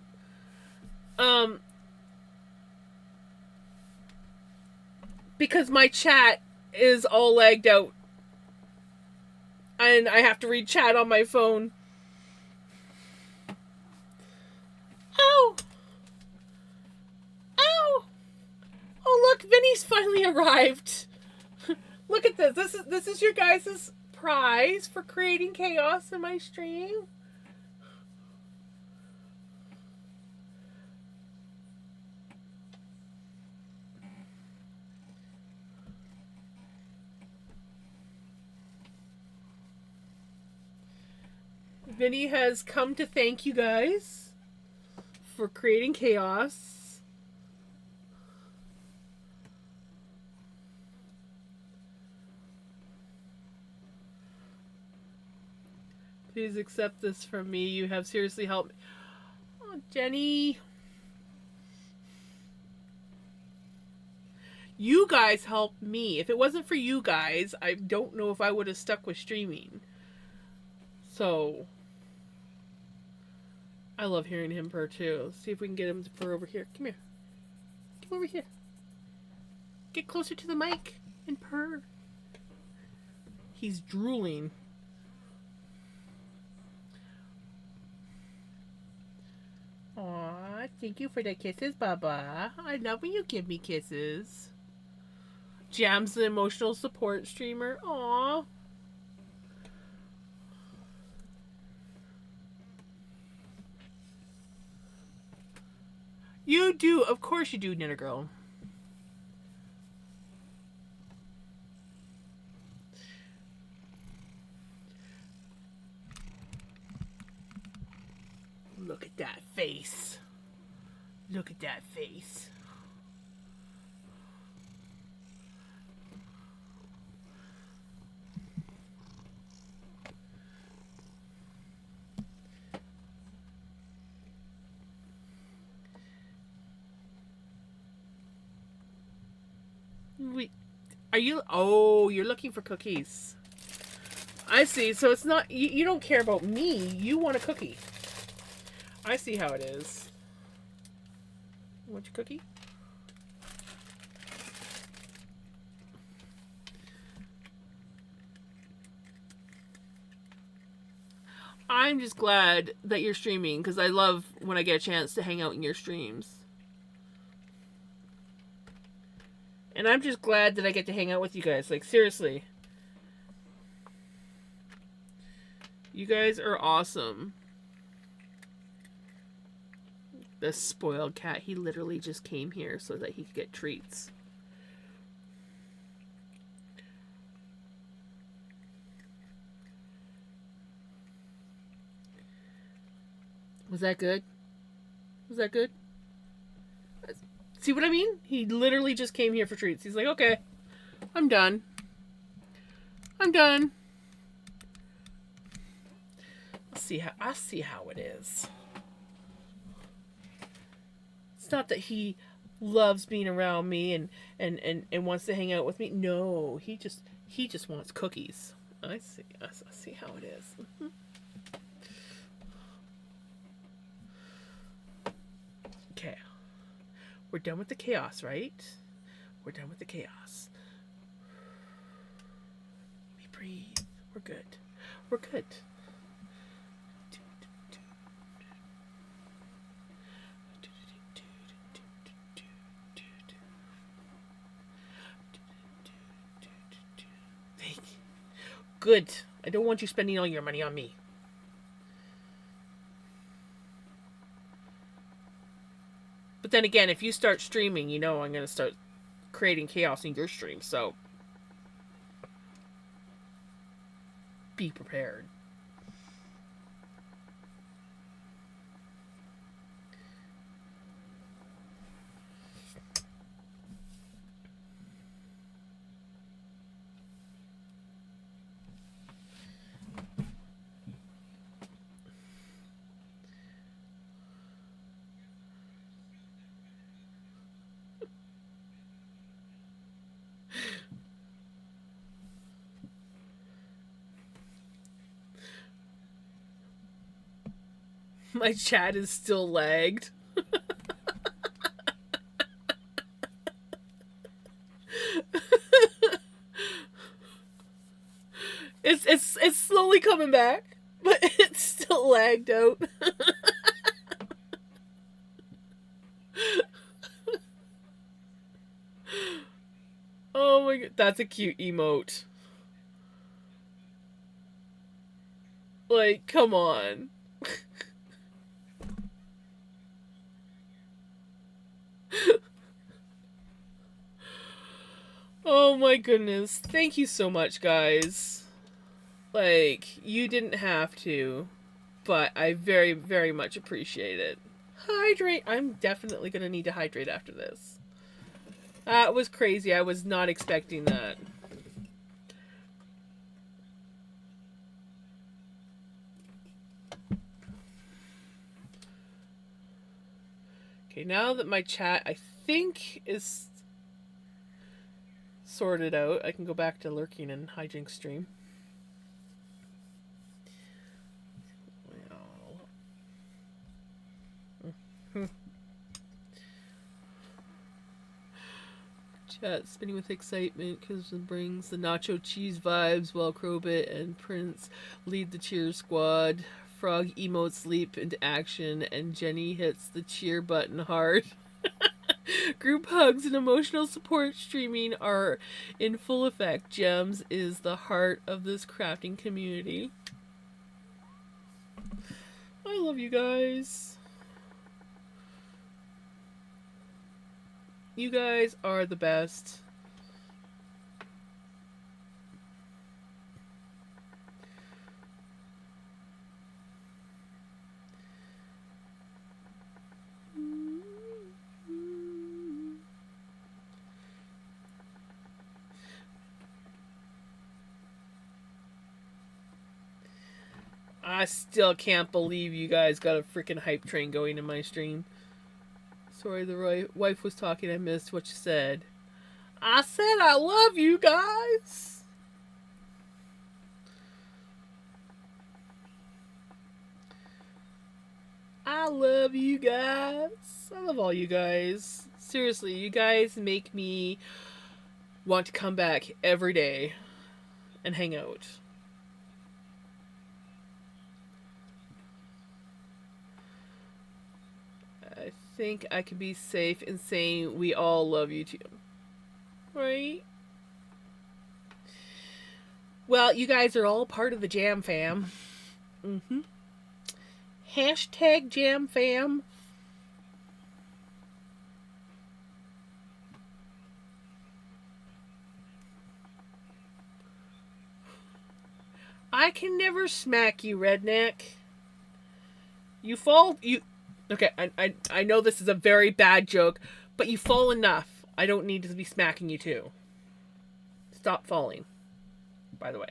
Because my chat is all lagged out. And I have to read chat on my phone. Ow! Ow! Oh look, Vinny's finally arrived. Look at this. This is your guys' prize for creating chaos in my stream. Vinny has come to thank you guys for creating chaos. Please accept this from me. You have seriously helped me. Oh, Jenny. You guys helped me. If it wasn't for you guys, I don't know if I would have stuck with streaming. So, I love hearing him purr too. Let's see if we can get him to purr over here. Come here. Come over here. Get closer to the mic and purr. He's drooling. Aw, thank you for the kisses, Baba. I love when you give me kisses. Jam's the emotional support streamer. Aw. You do. Of course you do, Nitter Girl. Look at that face. Look at that face. Wait, are you? Oh, you're looking for cookies. I see. So it's not, you don't care about me. You want a cookie. I see how it is. You want your cookie? I'm just glad that you're streaming because I love when I get a chance to hang out in your streams. And I'm just glad that I get to hang out with you guys. Like, seriously. You guys are awesome. The spoiled cat. He literally just came here so that he could get treats. Was that good? Was that good? See what I mean? He literally just came here for treats. He's like, okay, I'm done. I'm done. I'll see how it is. It's not that he loves being around me and wants to hang out with me. No, he just wants cookies. I see how it is. Mm-hmm. Okay. We're done with the chaos, right? We're done with the chaos. Let me breathe. We're good. We're good. Good. I don't want you spending all your money on me. But then again, if you start streaming, you know I'm going to start creating chaos in your stream, so be prepared. My chat is still lagged. It's slowly coming back, but it's still lagged out. Oh my god, that's a cute emote. Like, come on. Oh my goodness. Thank you so much, guys. Like, you didn't have to, but I very, very much appreciate it. Hydrate. I'm definitely going to need to hydrate after this. That was crazy. I was not expecting that. Okay, now that my chat, I think, is sorted out, I can go back to lurking and hijinks stream. Chat spinning with excitement because it brings the nacho cheese vibes while Crowbit and Prince lead the cheer squad. Frog emotes leap into action and Jenny hits the cheer button hard. Group hugs and emotional support streaming are in full effect. Gems is the heart of this crafting community. I love you guys. You guys are the best. I still can't believe you guys got a freaking hype train going in my stream. Sorry, the wife was talking. I missed what you said. I said I love you guys. I love you guys. I love all you guys. Seriously, you guys make me want to come back every day and hang out. I think I can be safe in saying we all love you too. Right? Well, you guys are all part of the Jam Fam. Mm-hmm. Hashtag Jam Fam. I can never smack you, redneck. You fall... Okay, I know this is a very bad joke, but you fall enough. I don't need to be smacking you too. Stop falling, by the way.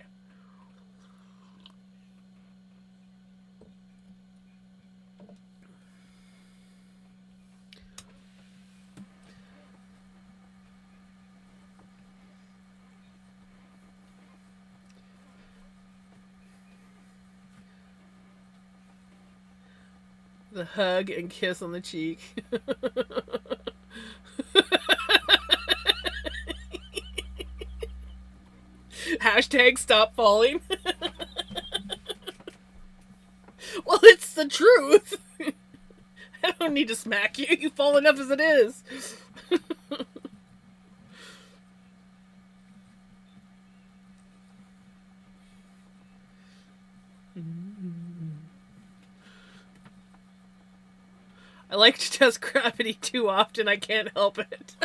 The hug and kiss on the cheek. Hashtag stop falling. Well, it's the truth. I don't need to smack you. You fall enough as it is. I like to test gravity too often. I can't help it.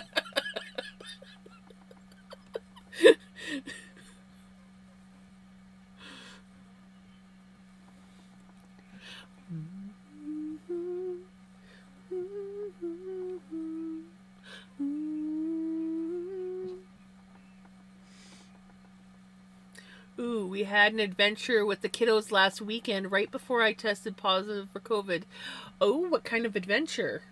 Ooh, we had an adventure with the kiddos last weekend right before I tested positive for COVID. Oh, what kind of adventure?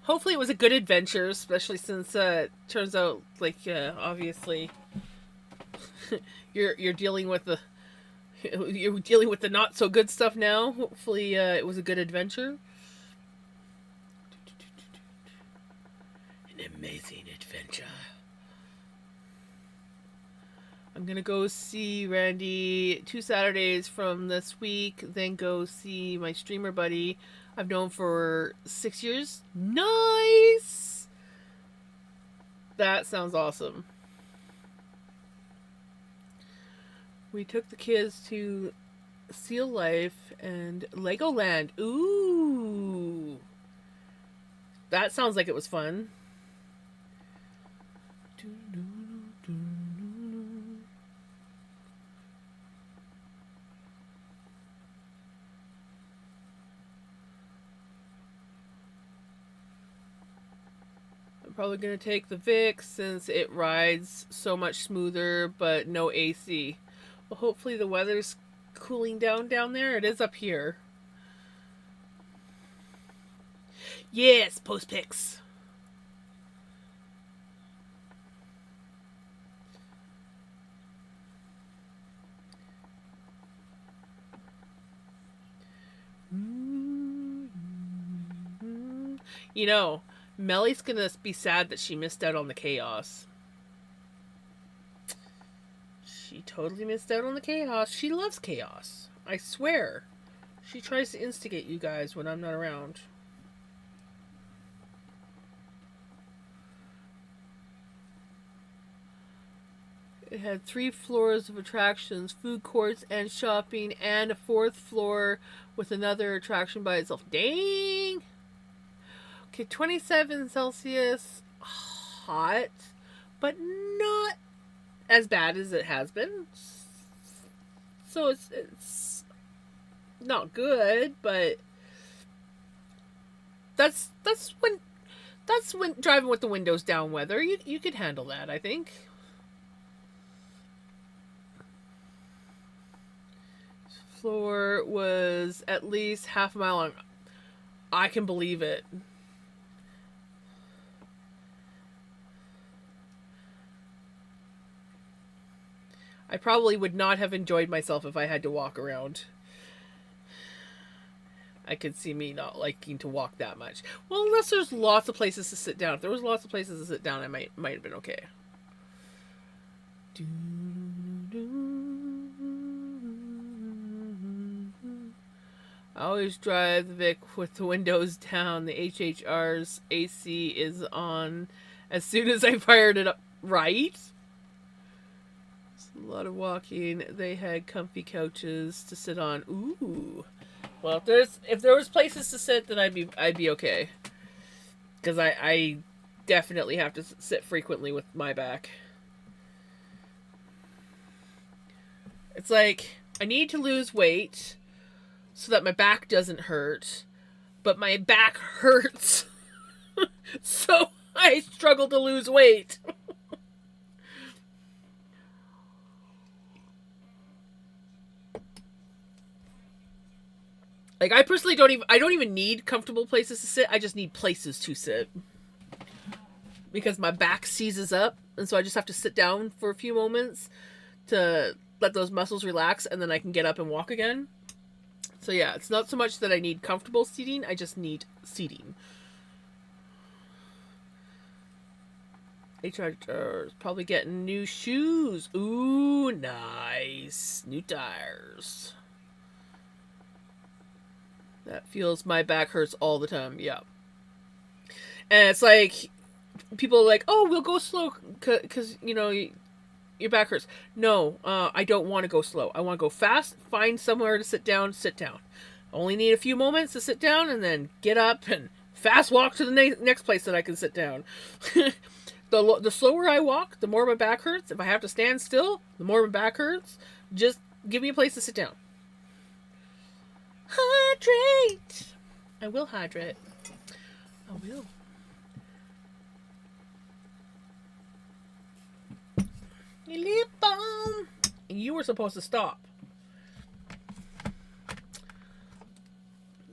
Hopefully it was a good adventure, especially since it turns out like obviously you're dealing with the you're dealing with the not so good stuff now. Hopefully it was a good adventure. An amazing adventure. I'm gonna go see Randy 2 Saturdays from this week, then go see my streamer buddy I've known for 6 years. Nice! That sounds awesome. We took the kids to Seal Life and Legoland. Ooh! That sounds like it was fun. Probably gonna take the Vic since it rides so much smoother, but no AC. Well, hopefully the weather's cooling down there. It is up here. Yes, post pics. You know, Melly's gonna be sad that she missed out on the chaos. She totally missed out on the chaos. She loves chaos. I swear. She tries to instigate you guys when I'm not around. It had 3 floors of attractions, food courts and shopping, and a 4th floor with another attraction by itself. Dang! Okay, 27 Celsius, hot, but not as bad as it has been. So it's not good, but that's when driving with the windows down weather. You could handle that, I think. Floor was at least half a mile long. I can believe it. I probably would not have enjoyed myself if I had to walk around. I could see me not liking to walk that much. Well, unless there's lots of places to sit down. If there was lots of places to sit down, I might have been okay. I always drive the Vic with the windows down. The HHR's AC is on as soon as I fired it up. Right? A lot of walking. They had comfy couches to sit on. Ooh. Well, if there was places to sit, then I'd be okay. Because I definitely have to sit frequently with my back. It's like I need to lose weight so that my back doesn't hurt, but my back hurts. So I struggle to lose weight. Like I personally don't even need comfortable places to sit. I just need places to sit. Because my back seizes up, and so I just have to sit down for a few moments to let those muscles relax, and then I can get up and walk again. So yeah, it's not so much that I need comfortable seating, I just need seating. HR's probably getting new shoes. Ooh, nice. New tires. That feels my back hurts all the time. Yeah. And it's like, people are like, oh, we'll go slow because, you know, Your back hurts. No, I don't want to go slow. I want to go fast. Find somewhere to sit down. Sit down. Only need a few moments to sit down, and then get up and fast walk to the next place that I can sit down. The slower I walk, the more my back hurts. If I have to stand still, the more my back hurts. Just give me a place to sit down. Hydrate. I will hydrate. I will. Your lip balm. You were supposed to stop.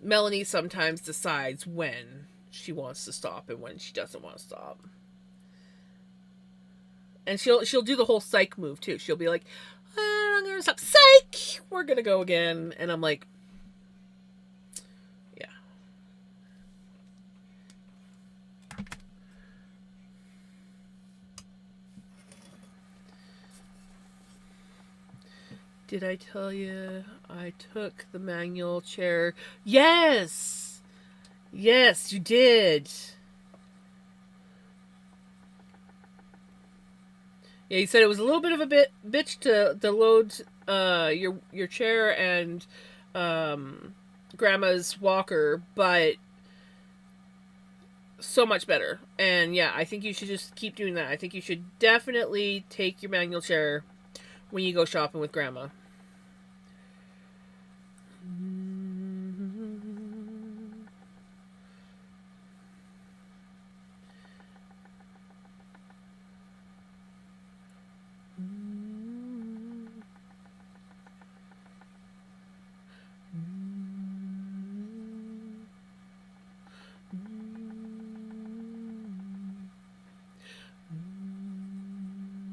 Melanie sometimes decides when she wants to stop and when she doesn't want to stop. And she'll do the whole psych move too. She'll be like, I'm gonna stop. Psych! We're gonna go again. And I'm like, yeah. Did I tell you I took the manual chair? Yes! Yes, you did. Yeah, you said it was a little bit of a bitch to load your chair and Grandma's walker, but so much better. And yeah, I think you should just keep doing that. I think you should definitely take your manual chair when you go shopping with Grandma.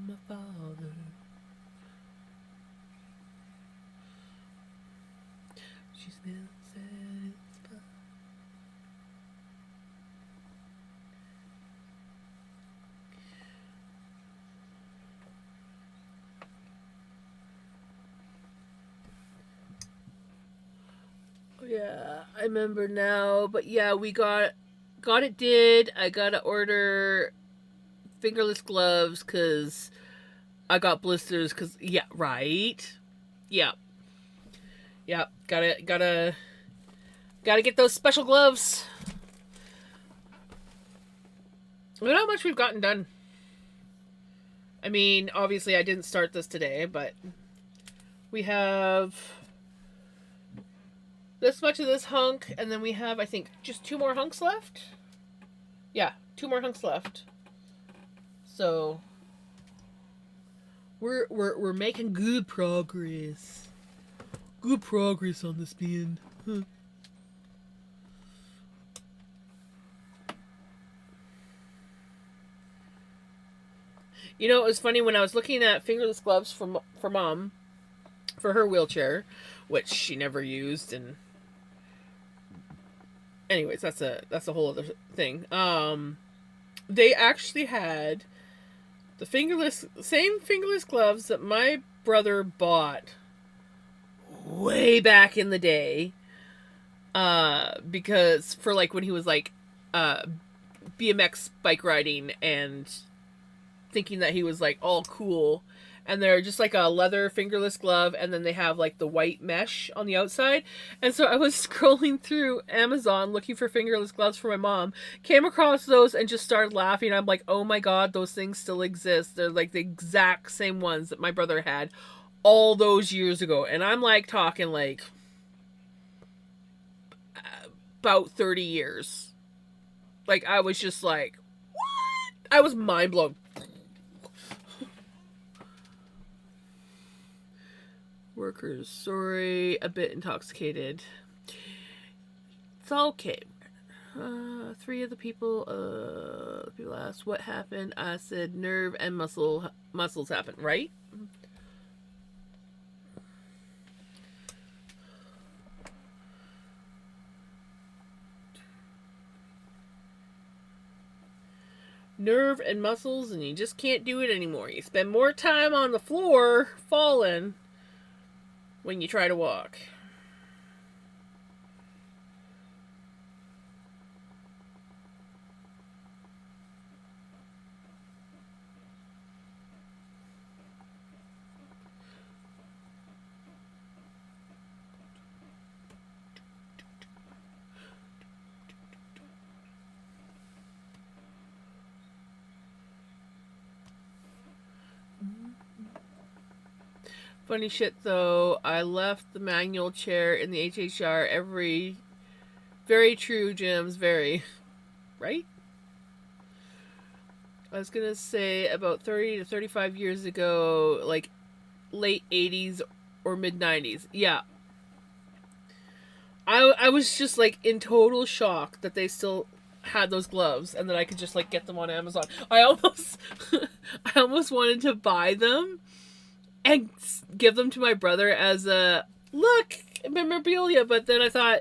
My father. She's been satisfied. Yeah, I remember now. But yeah, we got it. Did I gotta order fingerless gloves because I got blisters? Because yeah, right. Yeah, yeah. Gotta get those special gloves. Look how much we've gotten done. I mean, obviously, I didn't start this today, but we have this much of this hunk, and then we have, I think, just 2 more hunks left. Yeah, 2 more hunks left. So we're making good progress. Good progress on this being. Huh. You know, it was funny when I was looking at fingerless gloves for Mom for her wheelchair, which she never used, and anyways, that's a whole other thing. They actually had the same fingerless gloves that my brother bought way back in the day. Because for like when he was like BMX bike riding and thinking that he was like all cool, and they're just like a leather fingerless glove, and then they have like the white mesh on the outside. And so I was scrolling through Amazon looking for fingerless gloves for my mom, came across those and just started laughing. I'm like, oh my god, those things still exist. They're like the exact same ones that my brother had all those years ago. And I'm like talking like about 30 years. Like, I was just like, what? I was mind blown. Workers, sorry, a bit intoxicated. It's okay. 3 of the people asked what happened. I said nerve and muscles happen, right? Nerve and muscles, and you just can't do it anymore. You spend more time on the floor falling when you try to walk. Funny shit though, I left the manual chair in the HHR very true, Jims, very. Right? I was gonna say about 30 to 35 years ago, like late 80s or mid 90s. Yeah. I was just like in total shock that they still had those gloves and that I could just like get them on Amazon. I almost I almost wanted to buy them and give them to my brother as a look memorabilia, but then I thought,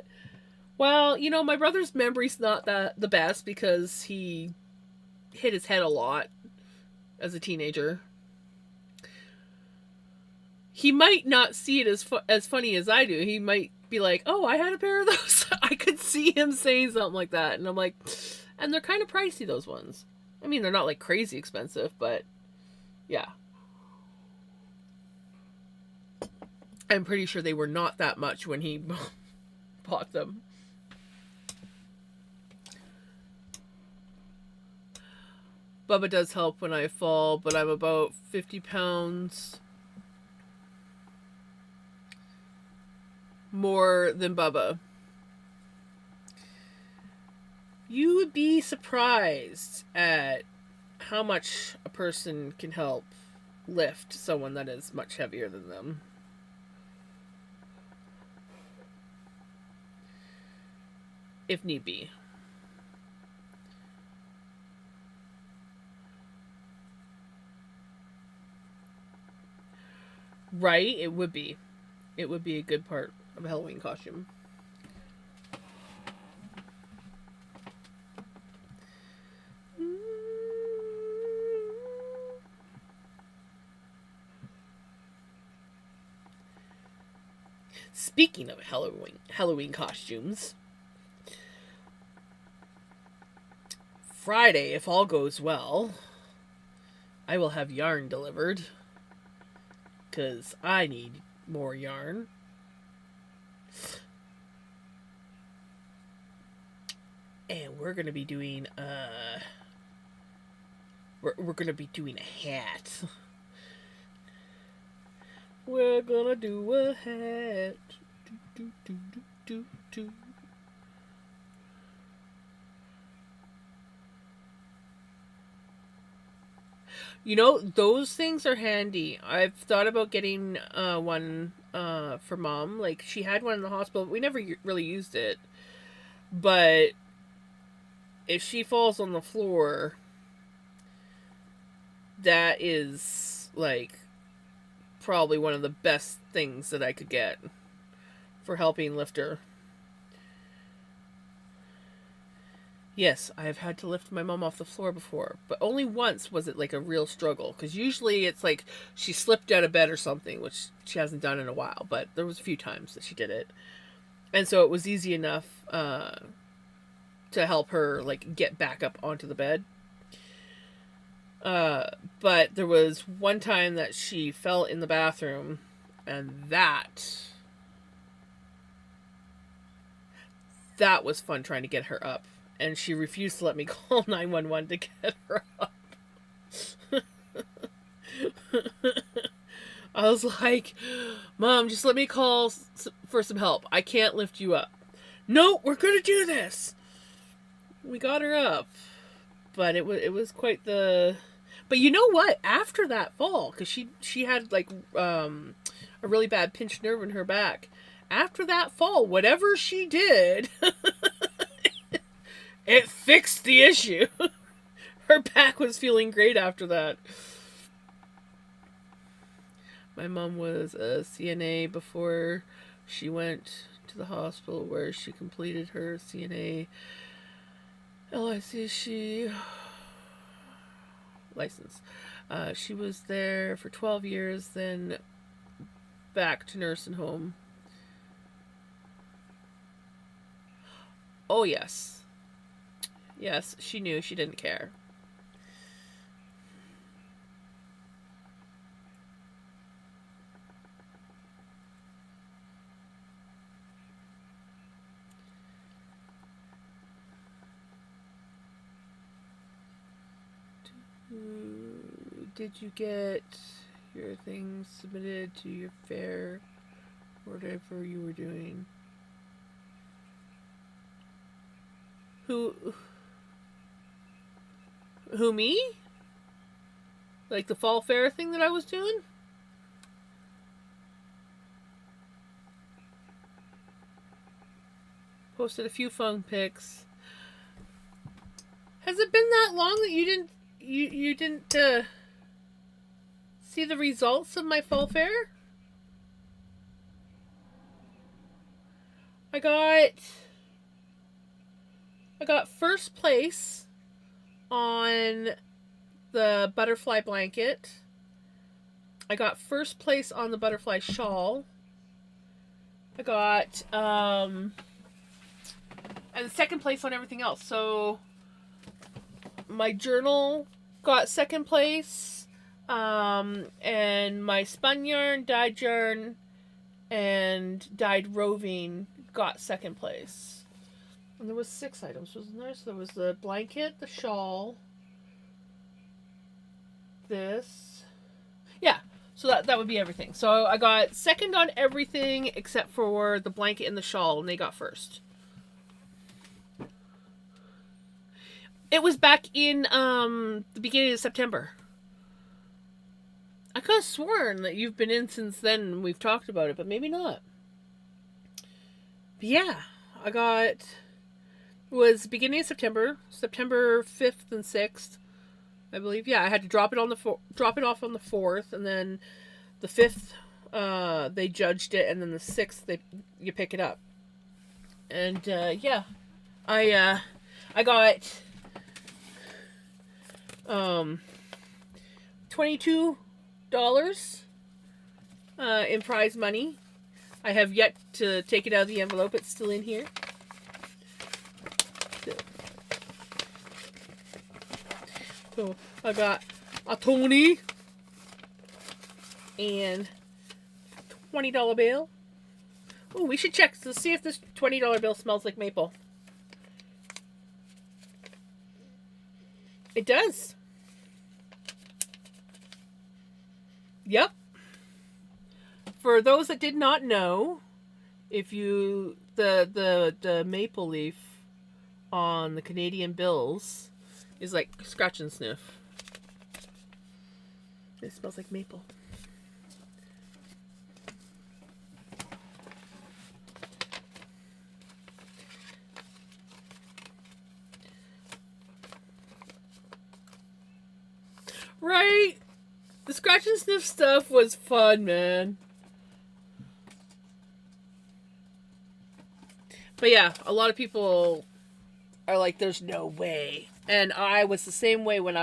well, you know, my brother's memory's not that the best because he hit his head a lot as a teenager. He might not see it as funny as I do. He might be like, "Oh, I had a pair of those." I could see him saying something like that, and I'm like, and they're kind of pricey, those ones. I mean, they're not like crazy expensive, but yeah. I'm pretty sure they were not that much when he bought them. Bubba does help when I fall, but I'm about 50 pounds more than Bubba. You would be surprised at how much a person can help lift someone that is much heavier than them. If need be. Right? It would be. It would be a good part of a Halloween costume. Speaking of Halloween costumes, Friday, if all goes well, I will have yarn delivered. Because I need more yarn. And we're going to be doing we're going to be doing a hat. We're going to do a hat. Do, do, do, do, do. You know, those things are handy. I've thought about getting one for Mom. Like, she had one in the hospital, but we never really used it. But if she falls on the floor, that is, like, probably one of the best things that I could get for helping lift her. Yes, I have had to lift my mom off the floor before, but only once was it like a real struggle. Because usually it's like she slipped out of bed or something, which she hasn't done in a while. But there was a few times that she did it, and so it was easy enough to help her like get back up onto the bed. But there was one time that she fell in the bathroom, and that was fun trying to get her up. And she refused to let me call 911 to get her up. I was like, Mom, just let me call for some help. I can't lift you up. No, we're going to do this. We got her up. But it was quite the... But you know what? After that fall, because she had like a really bad pinched nerve in her back. After that fall, whatever she did... It fixed the issue. Her back was feeling great after that. My mom was a CNA before she went to the hospital where she completed her CNA LICC license. She was there for 12 years, then back to nursing home. Oh, yes. Yes, she knew. She didn't care. Did you get your things submitted to your fair, whatever you were doing. Who me? Like the fall fair thing that I was doing? Posted a few fun pics. Has it been that long that you didn't see the results of my fall fair? I got first place on the butterfly blanket. I got first place on the butterfly shawl. I got and second place on everything else. So my journal got second place, and my spun yarn, dyed yarn, and dyed roving got second place. And there was 6 items, wasn't there? So there was the blanket, the shawl, this. Yeah, so that would be everything. So I got second on everything except for the blanket and the shawl, and they got first. It was back in the beginning of September. I could have sworn that you've been in since then and we've talked about it, but maybe not. But yeah, I got... It was beginning of September 5th and 6th, I believe. Yeah, I had to drop it off on the 4th, and then the 5th they judged it, and then the 6th you pick it up. And yeah, I got $22 in prize money. I have yet to take it out of the envelope. It's still in here. So I got a Tony and $20 bill. Oh, we should check to see if this $20 bill smells like maple. It does. Yep. For those that did not know, if you the maple leaf on the Canadian bills is like scratch and sniff. It smells like maple. Right? The scratch and sniff stuff was fun, man. But yeah, a lot of people are like, there's no way. And I was the same way when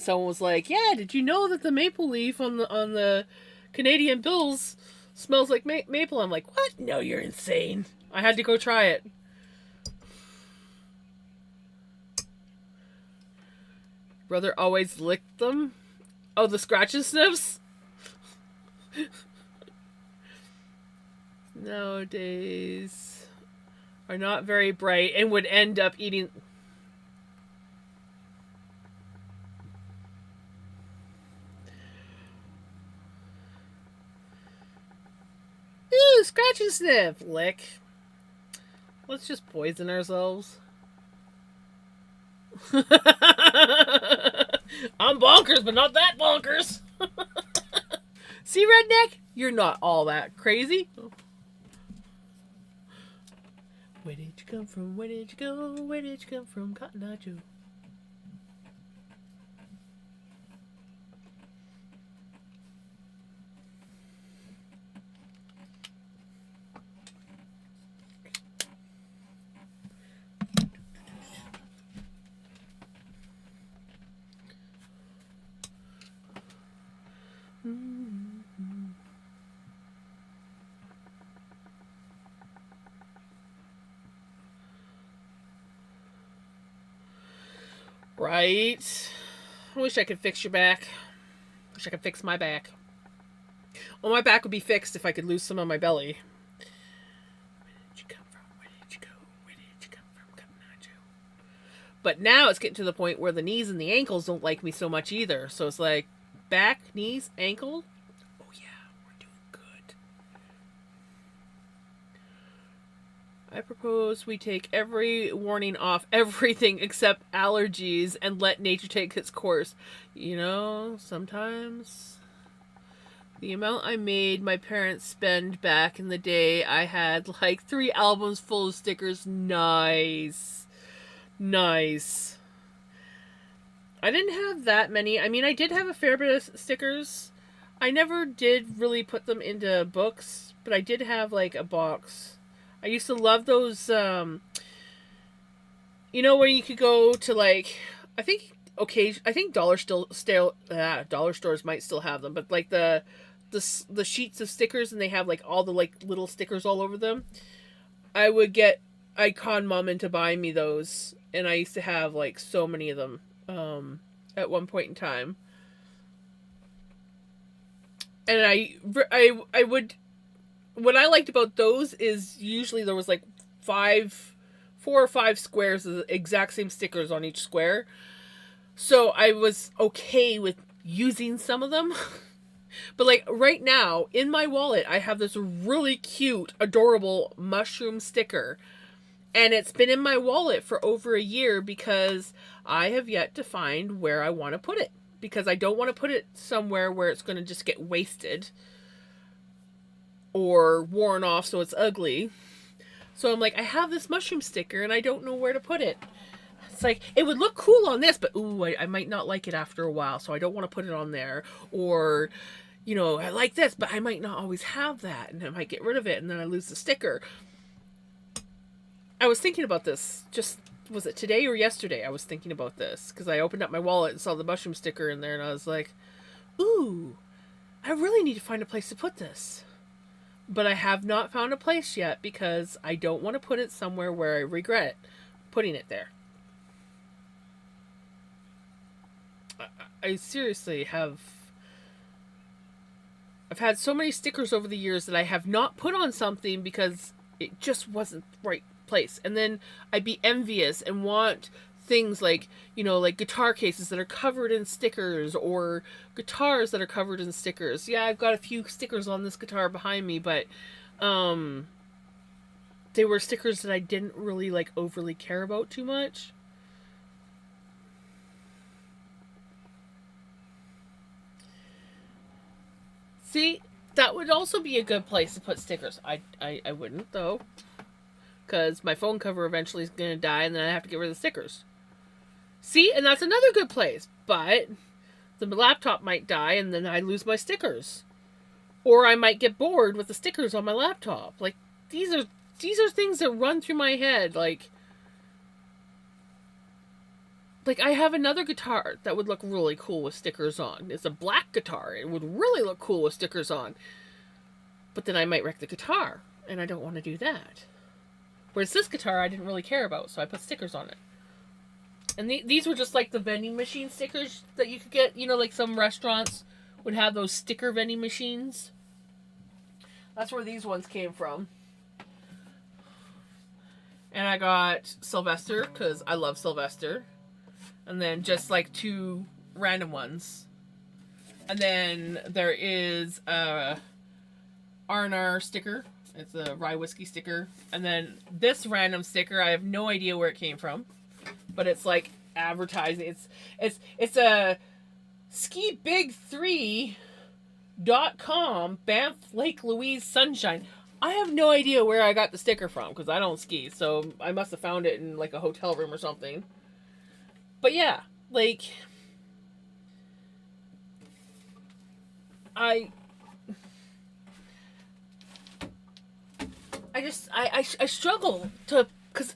someone was like, yeah, did you know that the maple leaf on the Canadian bills smells like maple? I'm like, what? No, you're insane. I had to go try it. Brother always licked them. Oh, the scratch and sniffs? Nowadays are not very bright and would end up eating... Ew, scratch and sniff. Lick. Let's just poison ourselves. I'm bonkers, but not that bonkers. See, redneck? You're not all that crazy. Where did you come from? Where did you go? Where did you come from, Cotton Eye Joe? Right. I wish I could fix your back. Wish I could fix my back. Well, my back would be fixed if I could lose some on my belly. Where did you come from? Where did you go? Where did you come from, Cotton Eye Joe? But now it's getting to the point where the knees and the ankles don't like me so much either. So it's like, back, knees, ankle. Oh yeah, we're doing good. I propose we take every warning off everything except allergies and let nature take its course. You know, sometimes the amount I made my parents spend back in the day, I had like 3 albums full of stickers. Nice. Nice. I didn't have that many. I mean, I did have a fair bit of stickers. I never did really put them into books, but I did have like a box. I used to love those, you know, where you could go to like, I think I think dollar stores might still have them, but like the sheets of stickers, and they have like all the like little stickers all over them. I would get Icon Mom into buying me those, and I used to have like so many of them at one point in time. And I would, what I liked about those is usually there was like 4 or 5 squares of the exact same stickers on each square. So I was okay with using some of them. But like right now in my wallet, I have this really cute, adorable mushroom sticker. And it's been in my wallet for over a year because I have yet to find where I want to put it. Because I don't want to put it somewhere where it's going to just get wasted or worn off so it's ugly. So I'm like, I have this mushroom sticker and I don't know where to put it. It's like, it would look cool on this, but ooh, I might not like it after a while, so I don't want to put it on there. Or, you know, I like this, but I might not always have that, and I might get rid of it, and then I lose the sticker. I was thinking about this, just, was it today or yesterday I was thinking about this, because I opened up my wallet and saw the mushroom sticker in there, and I was like, ooh, I really need to find a place to put this. But I have not found a place yet, because I don't want to put it somewhere where I regret putting it there. I seriously have... I've had so many stickers over the years that I have not put on something because it just wasn't the right place. And then I'd be envious and want things like, you know, like guitar cases that are covered in stickers, or guitars that are covered in stickers. Yeah, I've got a few stickers on this guitar behind me, but they were stickers that I didn't really like overly care about too much. See, that would also be a good place to put stickers. I wouldn't, though. Because my phone cover eventually is going to die, and then I have to get rid of the stickers. See, and that's another good place. But the laptop might die, and then I lose my stickers. Or I might get bored with the stickers on my laptop. Like, these are things that run through my head. Like I have another guitar that would look really cool with stickers on. It's a black guitar. It would really look cool with stickers on. But then I might wreck the guitar, and I don't want to do that. Whereas this guitar I didn't really care about, so I put stickers on it. And these were just like the vending machine stickers that you could get. You know, like some restaurants would have those sticker vending machines. That's where these ones came from. And I got Sylvester, because I love Sylvester. And then just like 2 random ones. And then there is a R&R sticker. It's a rye whiskey sticker. And then this random sticker, I have no idea where it came from. But it's like advertising. It's a skibig3.com Banff Lake Louise Sunshine. I have no idea where I got the sticker from, because I don't ski. So I must have found it in like a hotel room or something. But yeah, like, I struggle to, because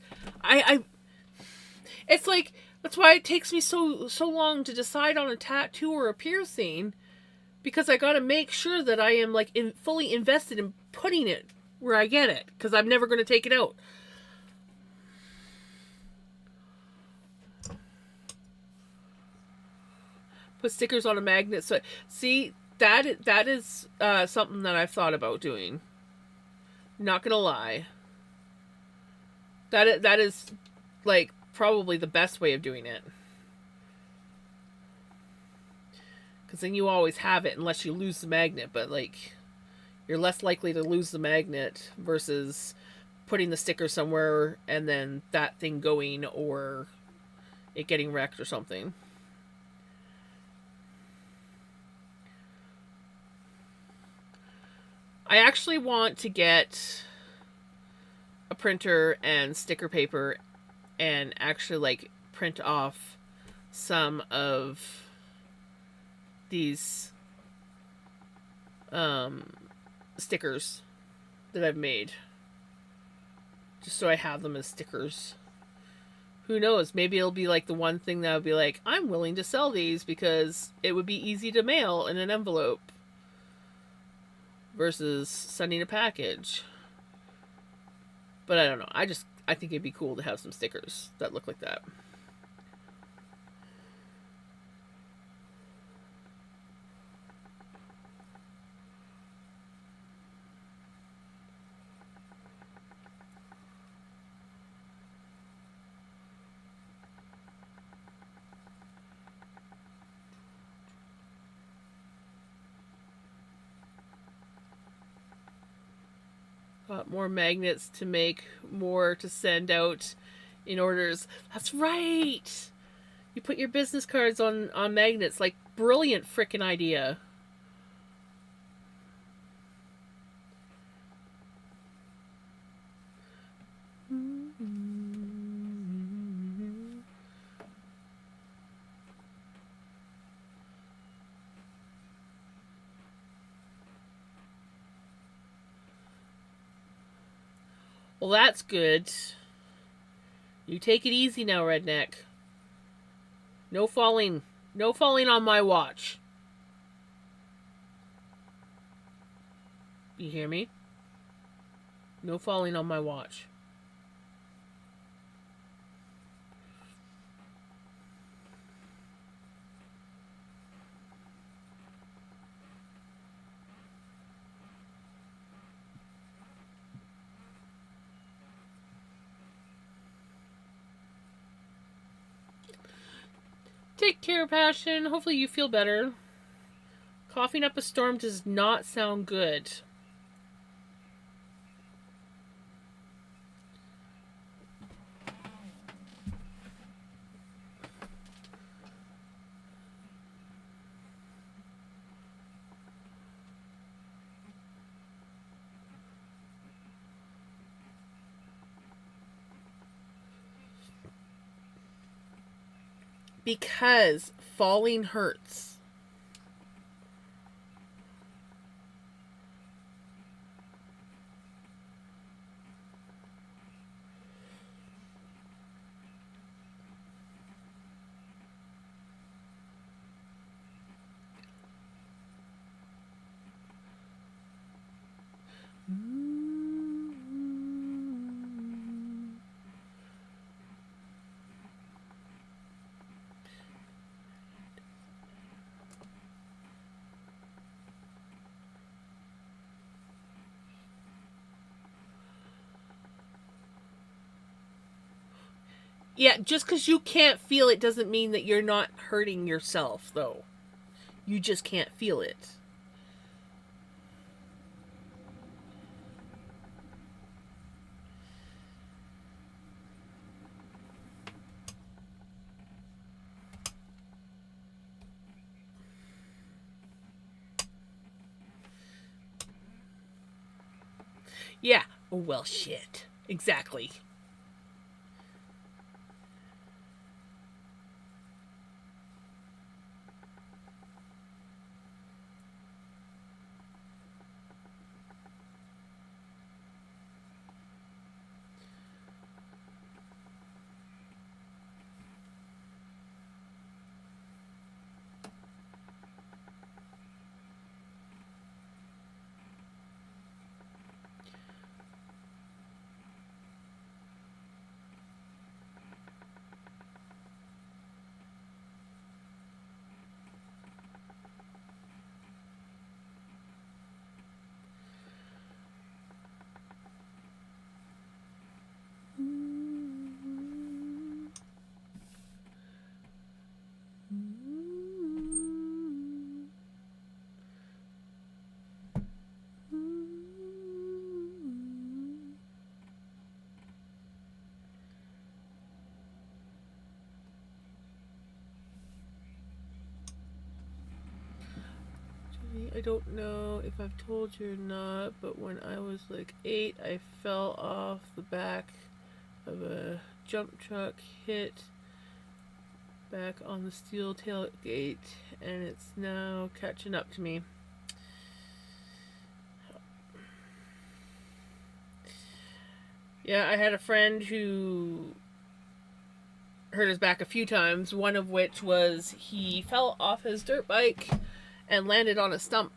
it's like, that's why it takes me so long to decide on a tattoo or a piercing, because I gotta make sure that I am like fully invested in putting it where I get it, because I'm never going to take it out. Put stickers on a magnet. So see, that is something that I've thought about doing. Not gonna lie. That is like probably the best way of doing it. Because then you always have it unless you lose the magnet. But, like, you're less likely to lose the magnet versus putting the sticker somewhere and then that thing going or it getting wrecked or something. I actually want to get a printer and sticker paper and actually, like, print off some of these stickers that I've made, just so I have them as stickers. Who knows? Maybe it'll be like the one thing that would be like, I'm willing to sell these because it would be easy to mail in an envelope versus sending a package. But I don't know. I think it'd be cool to have some stickers that look like that. More magnets to make, more to send out in orders. That's right! You put your business cards on magnets. Like, brilliant frickin' idea. Well, that's good. You take it easy now, Redneck. No falling. No falling on my watch. You hear me? No falling on my watch. Take care, Passion. Hopefully you feel better. Coughing up a storm does not sound good. Because falling hurts. Yeah, just because you can't feel it doesn't mean that you're not hurting yourself, though. You just can't feel it. Yeah. Well, shit. Exactly. I don't know if I've told you or not, but when I was like 8, I fell off the back of a jump truck, hit back on the steel tailgate, and it's now catching up to me. Yeah, I had a friend who hurt his back a few times, one of which was he fell off his dirt bike and landed on a stump.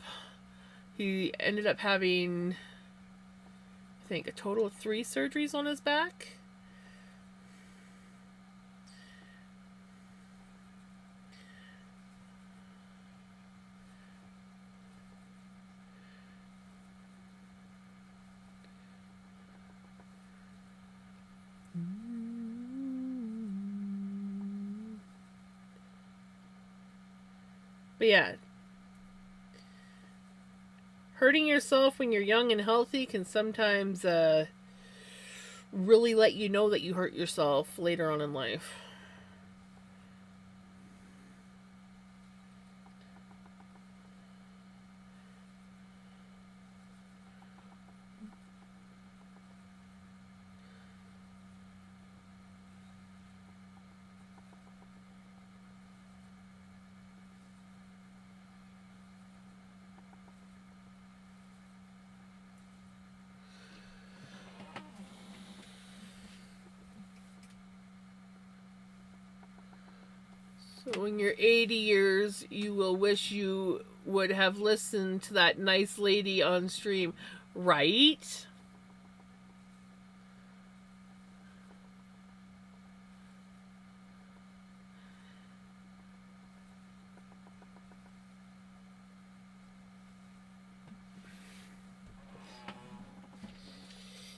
He ended up having, I think, a total of 3 surgeries on his back. But yeah, hurting yourself when you're young and healthy can sometimes really let you know that you hurt yourself later on in life. So when you're 80 years, you will wish you would have listened to that nice lady on stream, right?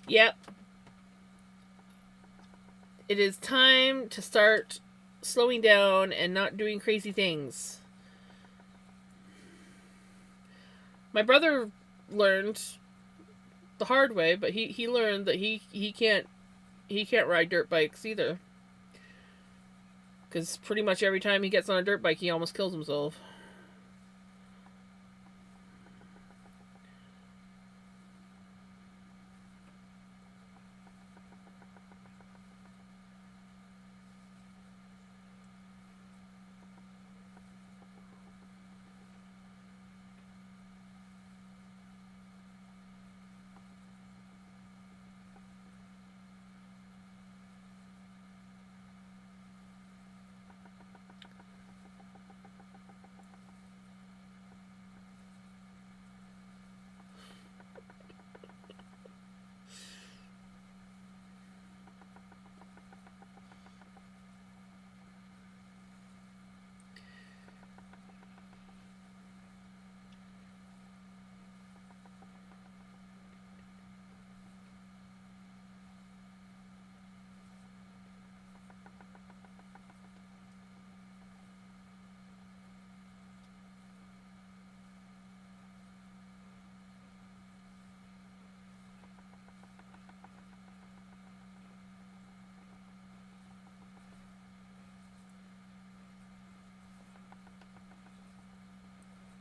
Yep. It is time to start slowing down and not doing crazy things. My brother learned the hard way, but he learned that he can't ride dirt bikes either. Because pretty much every time he gets on a dirt bike, he almost kills himself.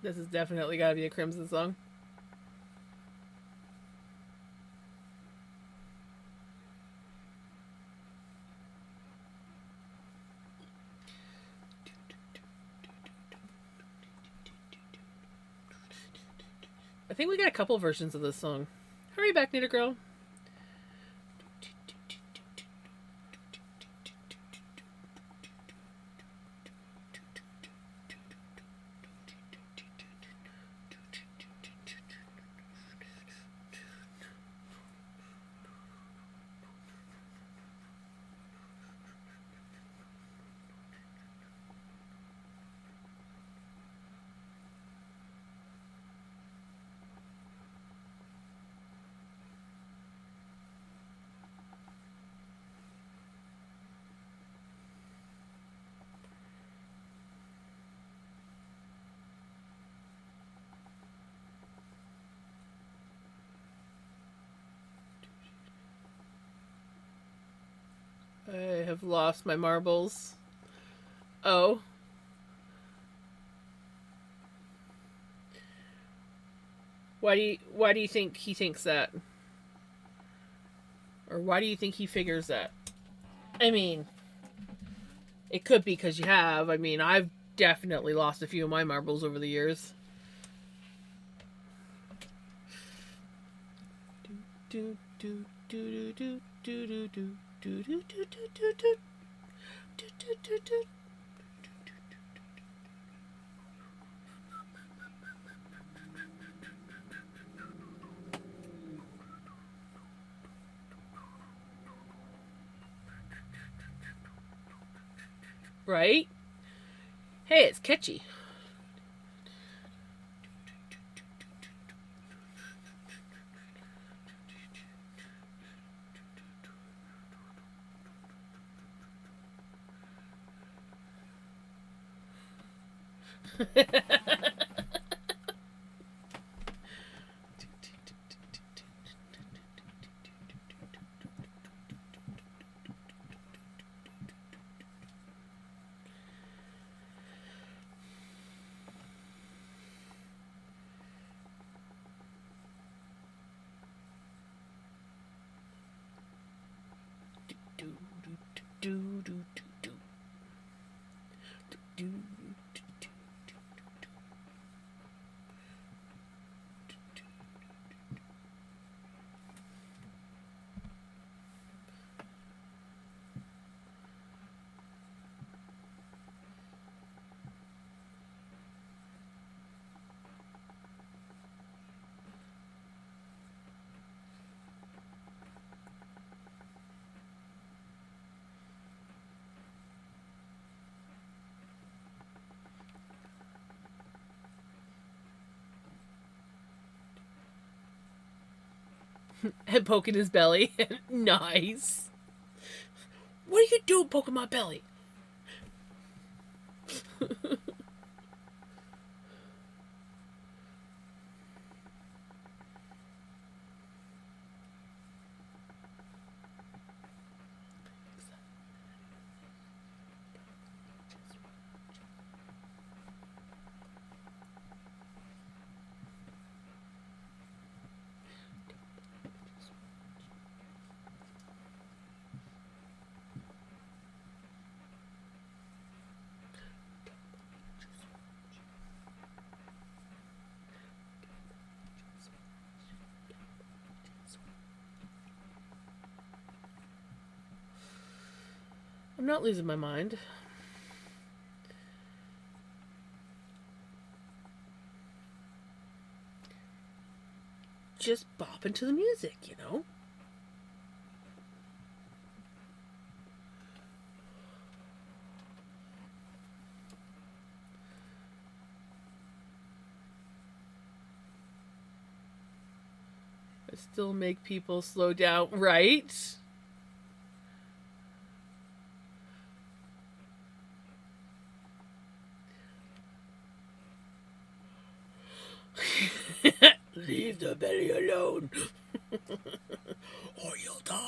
This has definitely got to be a Crimson song. I think we got a couple versions of this song. Hurry back, Knitter Girl. I have lost my marbles. Oh. Why do you think he thinks that? Or why do you think he figures that? I mean, it could be because you have. I mean, I've definitely lost a few of my marbles over the years. Do do do do do do do do do do do do do do do. Right? Hey, it's catchy. And poking his belly. Nice. What are you doing poking my belly? I'm not losing my mind. Just bop into the music, you know? I still make people slow down, right? Leave the belly alone, or you'll die.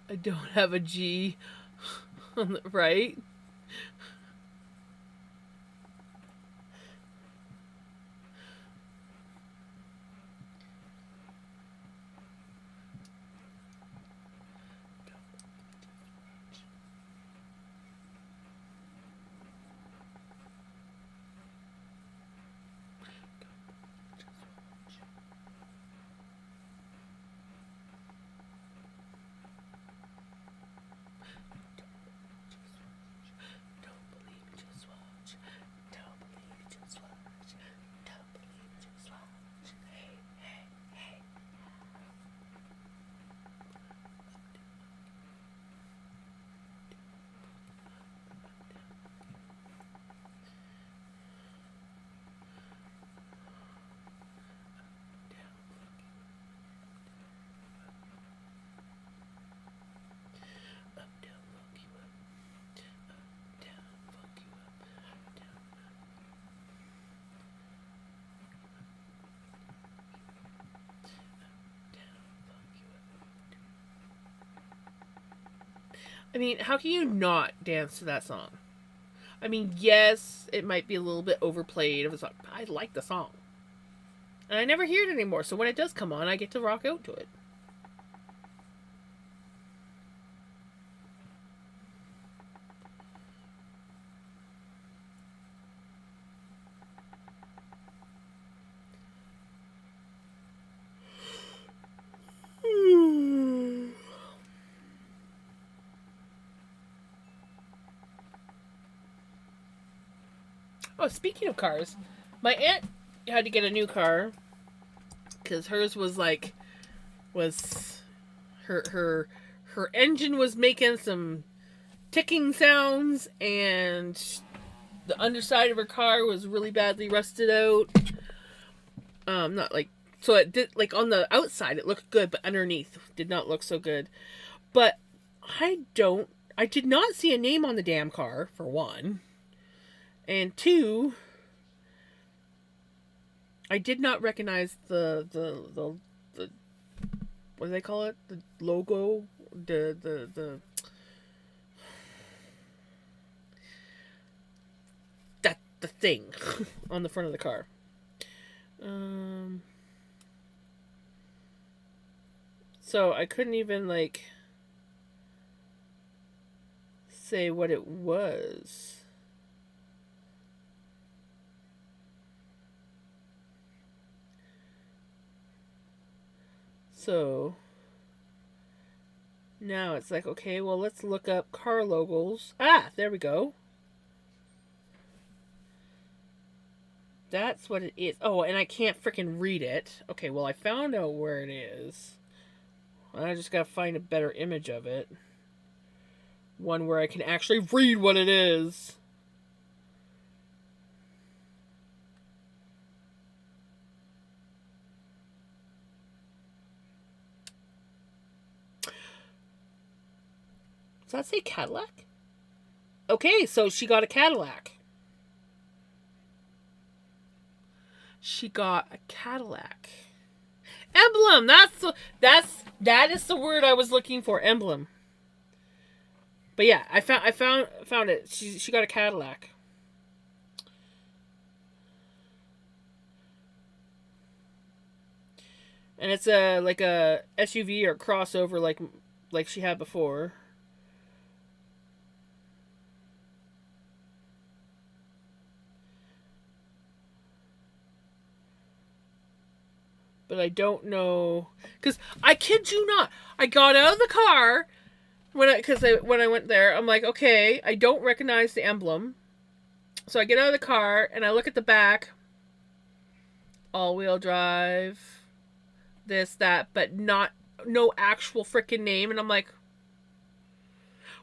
I don't have a G on the right. I mean, how can you not dance to that song? I mean, yes, it might be a little bit overplayed of a song. I like the song. And I never hear it anymore, so when it does come on, I get to rock out to it. Oh, speaking of cars, my aunt had to get a new car because hers was like was her engine was making some ticking sounds, and the underside of her car was really badly rusted out. Not like so it did like on the outside it looked good, but underneath did not look so good. But I did not see a name on the damn car for one, and two, I did not recognize the what do they call it? The logo, the that the thing on the front of the car. So I couldn't even like say what it was. So now it's like, okay, well, let's look up car logos. Ah, there we go. That's what it is. Oh, and I can't freaking read it. Okay, well, I found out where it is. I just gotta find a better image of it. One where I can actually read what it is. Does that say Cadillac? Okay, so she got a Cadillac. She got a Cadillac. Emblem. That is the word I was looking for. Emblem. But yeah, I found it. She got a Cadillac. And it's a like a SUV or crossover like she had before. But I don't know because I kid you not, I got out of the car when I went there. I'm like, okay, I don't recognize the emblem, so I get out of the car and I look at the back, all-wheel drive, this that, but no actual freaking name, and I'm like,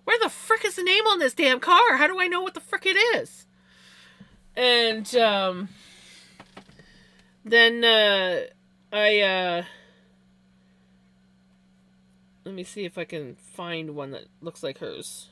where the frick is the name on this damn car? How do I know what the frick it is? And then I let me see if I can find one that looks like hers.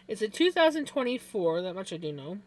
It's a 2024, that much I do know.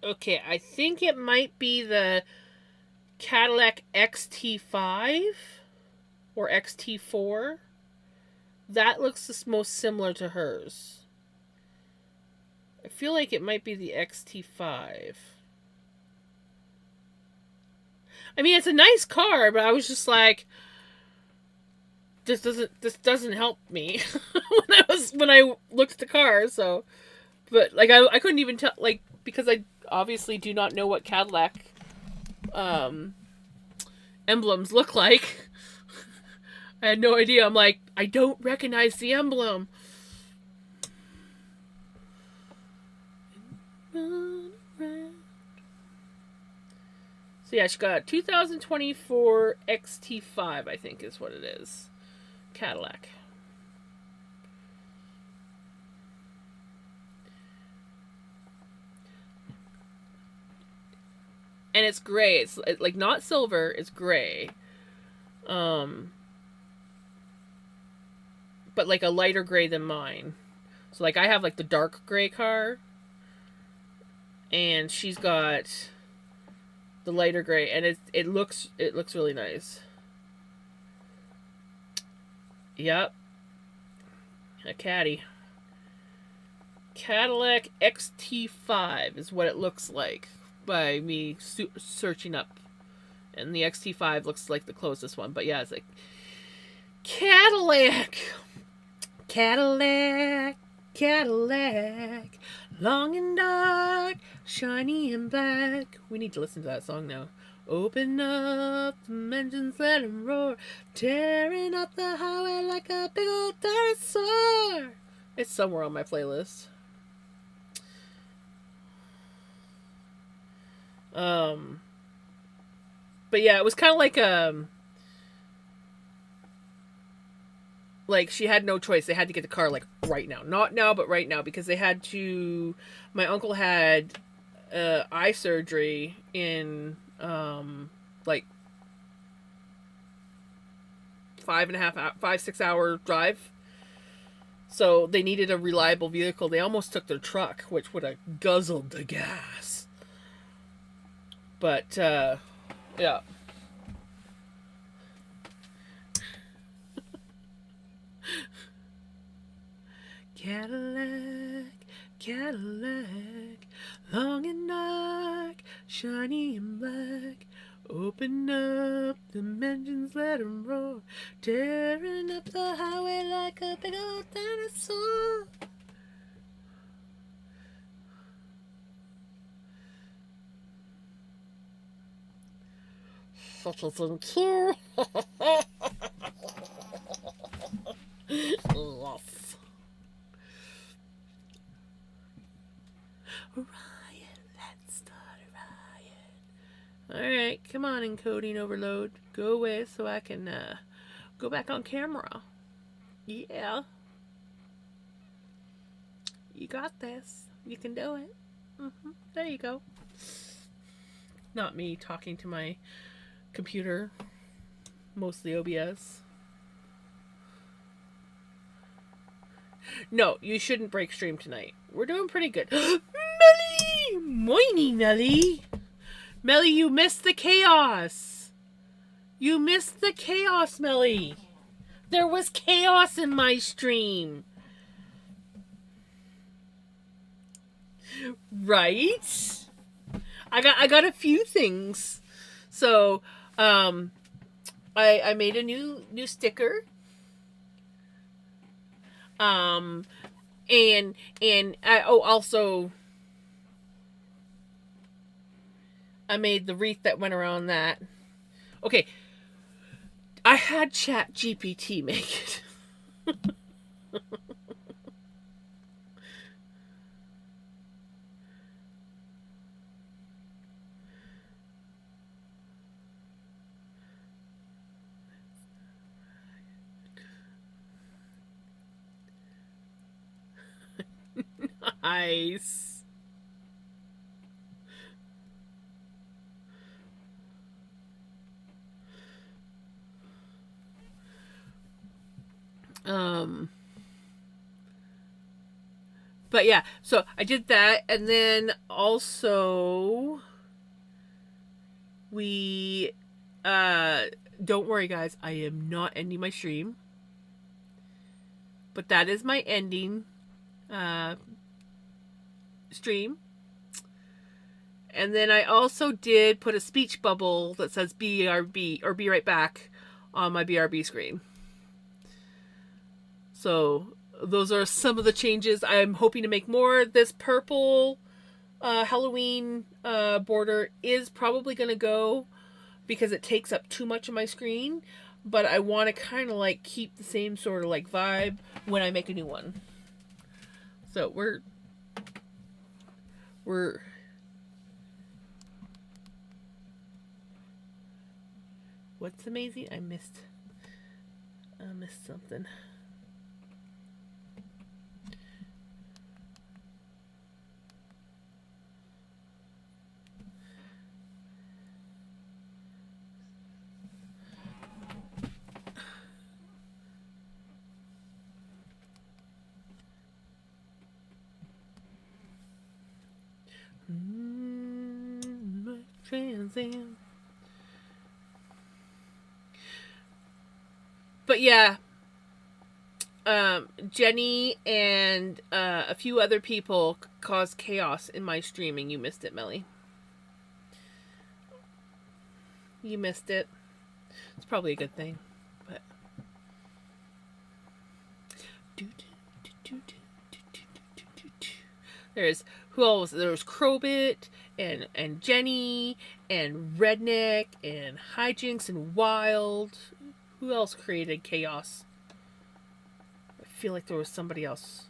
Okay, I think it might be the Cadillac XT5. or XT4. That looks the most similar to hers. I feel like it might be the XT5. I mean, it's a nice car, but I was just like, this doesn't help me when I looked at the car. So, but like I couldn't even tell, like, because I obviously do not know what Cadillac emblems look like. I had no idea. I'm like, I don't recognize the emblem. So yeah, she got 2024 XT5, I think is what it is. Cadillac. And it's gray. It's like not silver, it's gray. But like a lighter gray than mine. So like I have like the dark gray car, and she's got the lighter gray, and it looks really nice. Yep, a caddy. Cadillac XT5 is what it looks like by me searching up, and the XT5 looks like the closest one. But yeah, it's like Cadillac, Cadillac, Cadillac, long and dark, shiny and black. We need to listen to that song now. Open up the engines, let them roar, tearing up the highway like a big old dinosaur. It's somewhere on my playlist. But yeah, it was kind of like she had no choice. They had to get the car like right now, not now, but right now, because they had to. My uncle had eye surgery in like 5-6 hour drive. So they needed a reliable vehicle. They almost took their truck, which would have guzzled the gas. But yeah. Cadillac, Cadillac, long and dark, shiny and black. Open up the engines, let them roar, tearing up the highway like a big old dinosaur. Such as in cute. Yes. Riot, let's start a riot. Alright, come on, encoding overload. Go away so I can go back on camera. Yeah. You got this. You can do it. There you go. Not me talking to my computer. Mostly OBS. No, you shouldn't break stream tonight. We're doing pretty good. Melly! Moiny, Melly! Melly, you missed the chaos. You missed the chaos, Melly. There was chaos in my stream. Right? I got a few things. So, I made a new sticker. And also I made the wreath that went around that. Okay, I had Chat GPT make it. Nice. But yeah, so I did that, and then also we uh, don't worry, guys. I am not ending my stream, but that is my ending uh, stream. And then I also did put a speech bubble that says BRB or be right back on my BRB screen. So those are some of the changes. I'm hoping to make more. This purple Halloween border is probably going to go because it takes up too much of my screen. But I want to kind of like keep the same sort of like vibe when I make a new one. So we're what's amazing? I missed something. But yeah, Jenny and a few other people caused chaos in my streaming. You missed it, Melly. You missed it. It's probably a good thing, but there's who else? There was Crowbit and Jenny and Redneck and Hijinks and Wild. Who else created chaos? I feel like there was somebody else.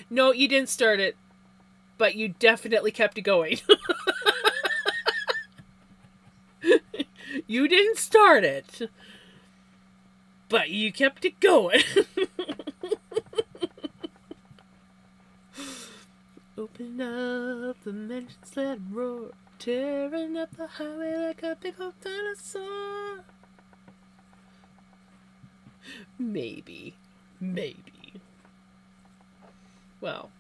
No, you didn't start it, but you definitely kept it going. You didn't start it, but you kept it going. Open up the mentions, let 'em roar, tearing up the highway like a big old dinosaur. Maybe. Well,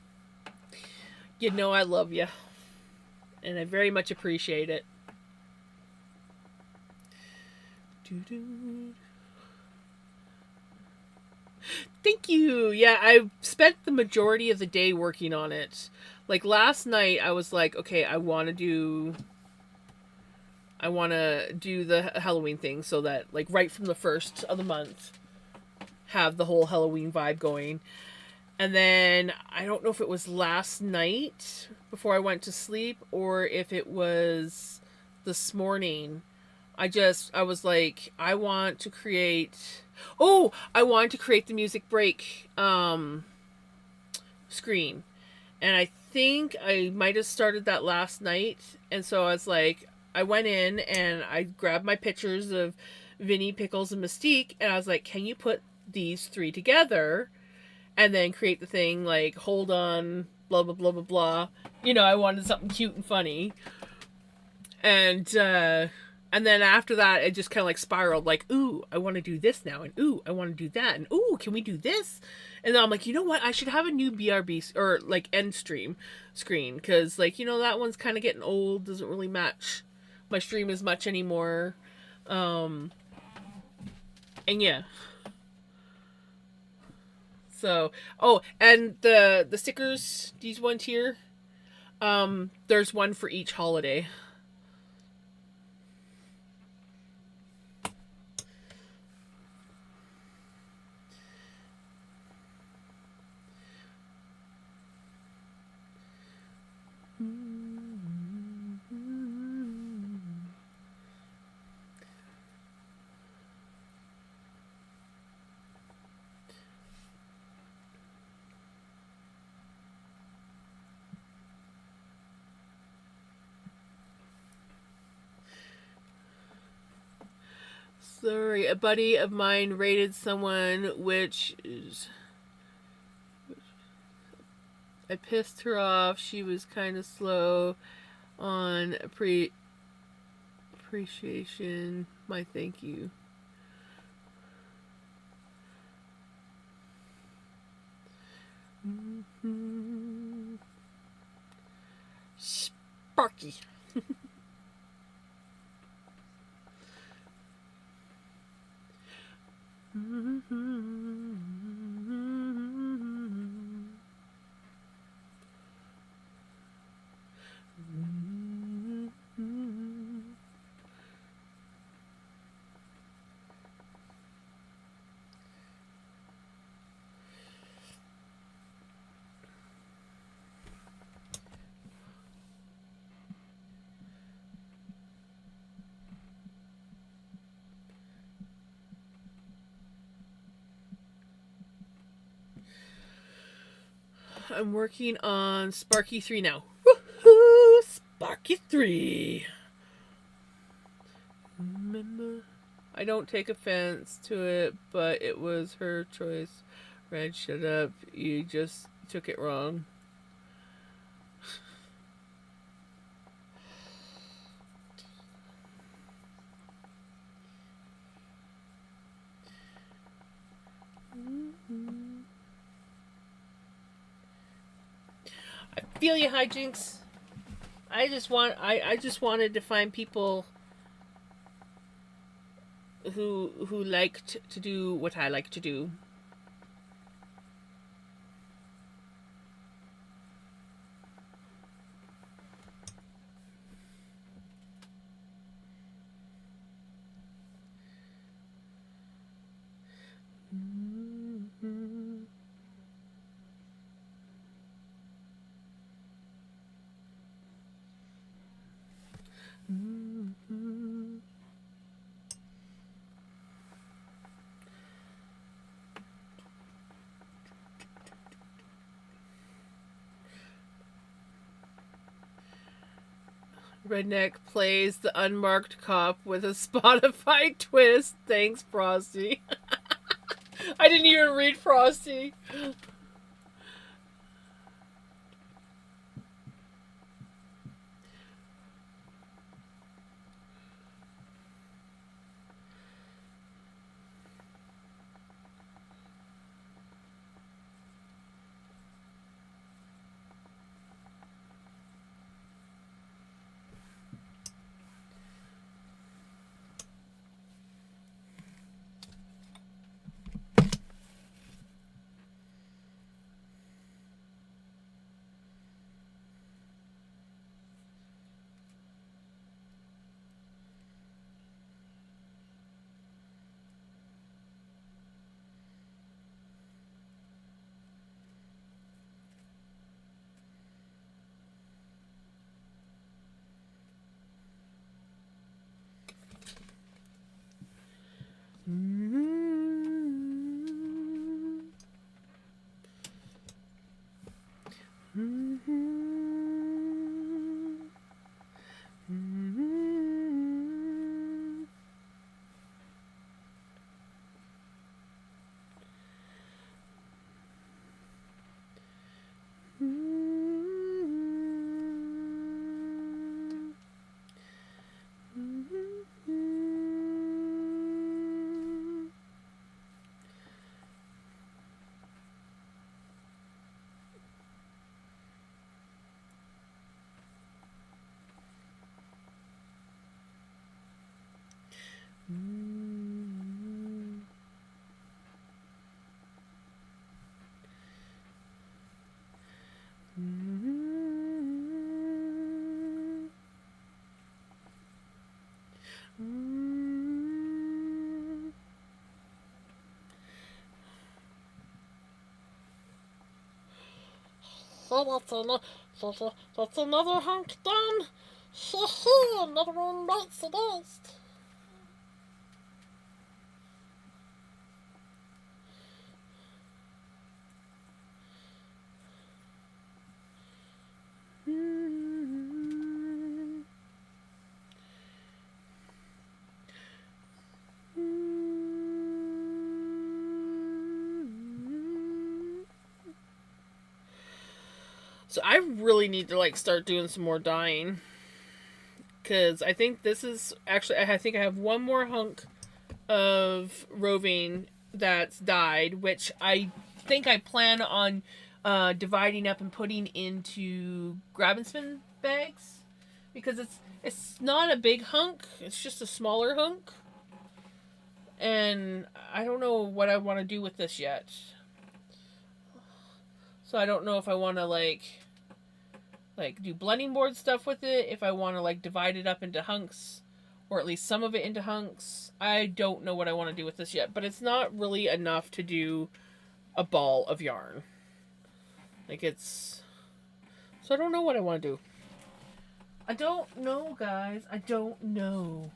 you know I love you, and I very much appreciate it. Thank you. Yeah, I spent the majority of the day working on it. Like last night I was like, okay, I want to do the Halloween thing so that like right from the first of the month have the whole Halloween vibe going. And then I don't know if it was last night before I went to sleep or if it was this morning. I was like, I want to create the music break screen. And I think I might have started that last night. And so I was like, I went in and I grabbed my pictures of Vinny, Pickles, and Mystique. And I was like, can you put these three together? And then create the thing like, hold on, blah, blah, blah, blah, blah. You know, I wanted something cute and funny. And then after that, it just kind of like spiraled like, ooh, I want to do this now. And ooh, I want to do that. And ooh, can we do this? And then I'm like, you know what? I should have a new BRB or like end stream screen. Because like, you know, that one's kind of getting old. Doesn't really match my stream as much anymore. And yeah. So, oh, and the stickers, these ones here, there's one for each holiday. Sorry, a buddy of mine rated someone, which is... I pissed her off. She was kind of slow on appreciation. My thank you. Sparky. I'm working on Sparky 3 now. Woohoo! Sparky 3. Remember? I don't take offense to it, but it was her choice. Red, shut up. You just took it wrong. I feel you, hijinks. I just wanted to find people who liked to do what I like to do. Redneck plays the unmarked cop with a Spotify twist. Thanks, Frosty. I didn't even read Frosty. So that's another hunk done. Another one bites the dust. So I really need to like start doing some more dyeing, because I think this is actually, I think I have one more hunk of roving that's dyed, which I think I plan on dividing up and putting into grab and spin bags, because it's not a big hunk, it's just a smaller hunk, and I don't know what I want to do with this yet. So I don't know if I want to like do blending board stuff with it, if I want to like divide it up into hunks, or at least some of it into hunks. I don't know what I want to do with this yet, but it's not really enough to do a ball of yarn. Like it's... So I don't know what I want to do. I don't know, guys. I don't know.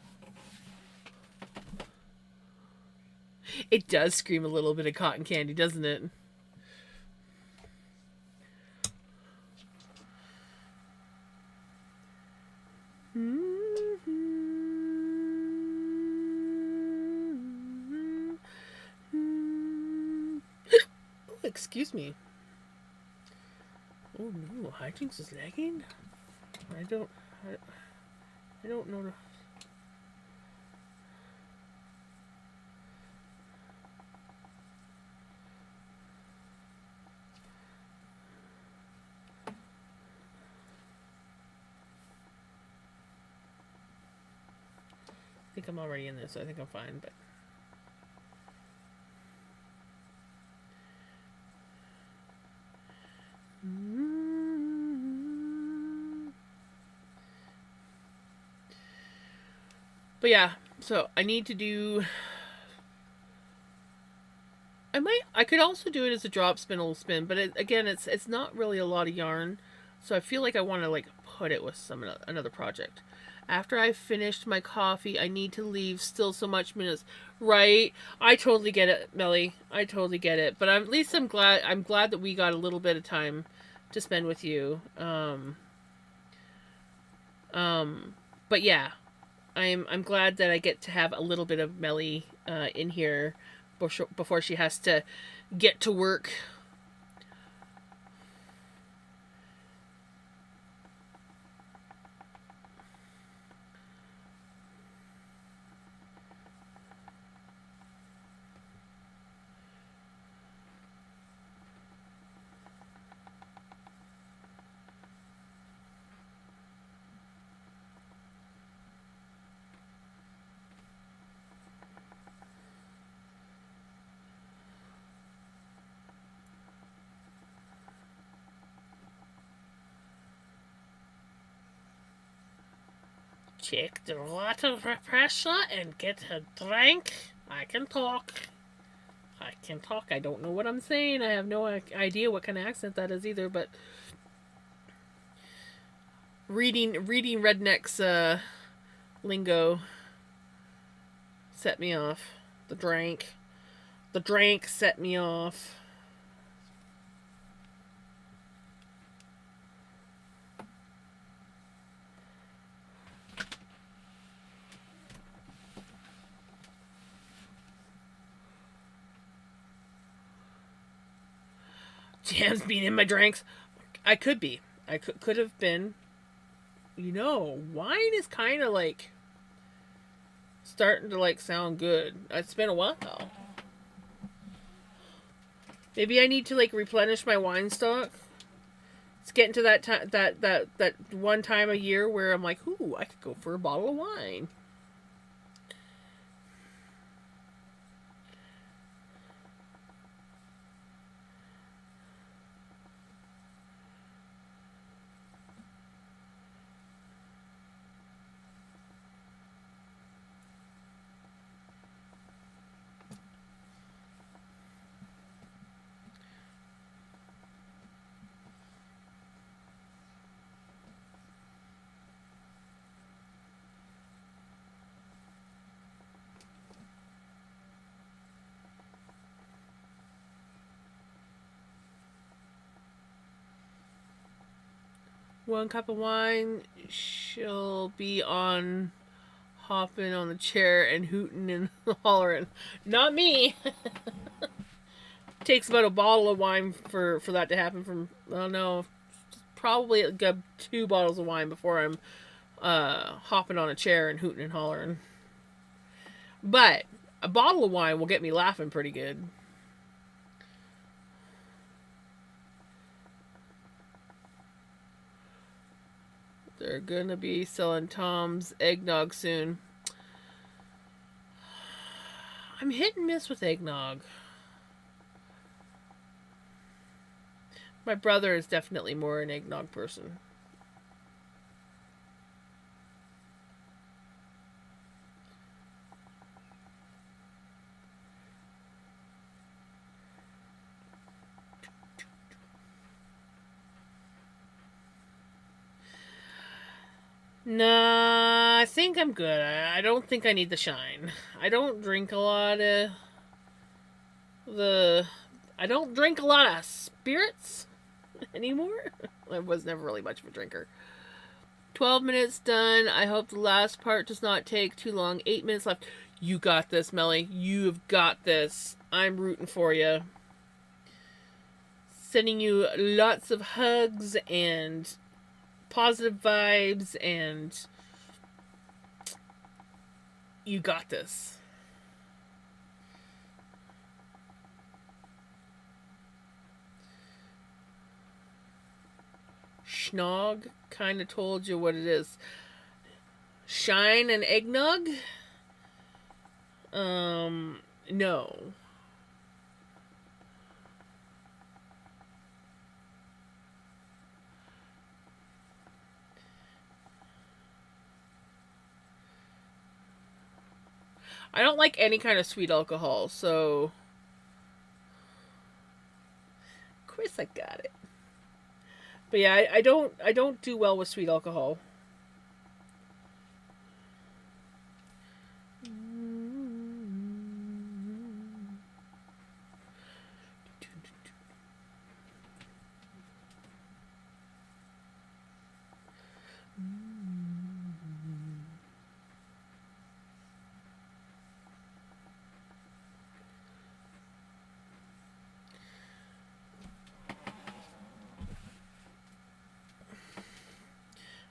It does scream a little bit of cotton candy, doesn't it? Excuse me. Oh no, hijinks is lagging? I don't know. I think I'm already in this, so I think I'm fine, but yeah, so I need to do. I could also do it as a drop spindle spin, but again, it's not really a lot of yarn, so I feel like I want to like put it with another project. After I've finished my coffee, I need to leave still so much minutes. Right? I totally get it, Melly. I totally get it. But at least I'm glad that we got a little bit of time to spend with you. But yeah, I'm glad that I get to have a little bit of Melly in here before she has to get to work. Check the water pressure and get a drink. I can talk. I don't know what I'm saying. I have no idea what kind of accent that is either, but reading rednecks lingo set me off. The drink set me off. Jam's being in my drinks. I could be. I could have been. You know, wine is kind of like starting to like sound good. It's been a while. Maybe I need to like replenish my wine stock. It's getting to that time that one time a year where I'm like, ooh, I could go for a bottle of wine. One cup of wine, she'll be on hopping on the chair and hooting and hollering. Not me. Takes about a bottle of wine for that to happen. From I don't know, probably a good 2 bottles of wine before I'm hopping on a chair and hooting and hollering. But a bottle of wine will get me laughing pretty good. They're gonna be selling Tom's eggnog soon. I'm hit and miss with eggnog. My brother is definitely more an eggnog person. Nah, I think I'm good. I don't think I need the shine. I don't drink a lot of the. I don't drink a lot of spirits anymore. I was never really much of a drinker. 12 minutes done. I hope the last part does not take too long. 8 minutes left. You got this, Melly. You've got this. I'm rooting for you. Sending you lots of hugs and positive vibes, and you got this. Schnog kind of told you what it is. Shine and eggnog? No. I don't like any kind of sweet alcohol, so of course I got it. But yeah, I don't do well with sweet alcohol.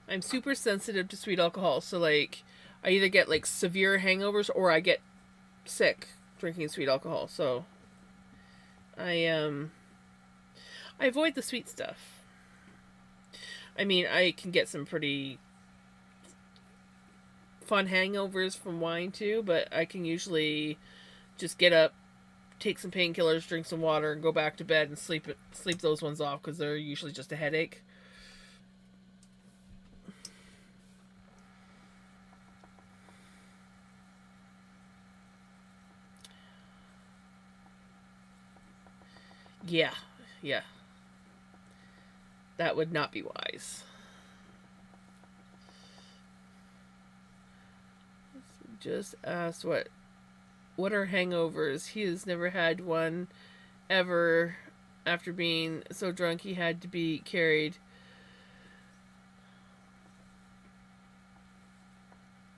I'm super sensitive to sweet alcohol, so like I either get like severe hangovers or I get sick drinking sweet alcohol. So I avoid the sweet stuff. I mean, I can get some pretty fun hangovers from wine too, but I can usually just get up, take some painkillers, drink some water, and go back to bed and sleep those ones off because they're usually just a headache. Yeah, yeah. That would not be wise. Just asked what are hangovers? He has never had one ever after being so drunk he had to be carried.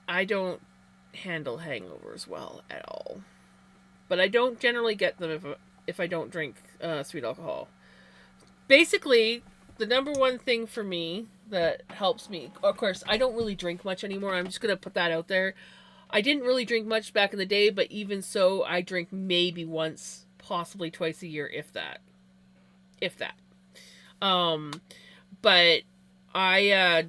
I don't handle hangovers well at all. But I don't generally get them if I don't drink sweet alcohol. Basically, the number one thing for me that helps me, of course, I don't really drink much anymore. I'm just going to put that out there. I didn't really drink much back in the day, but even so, I drink maybe once, possibly twice a year, if that. If that. But I,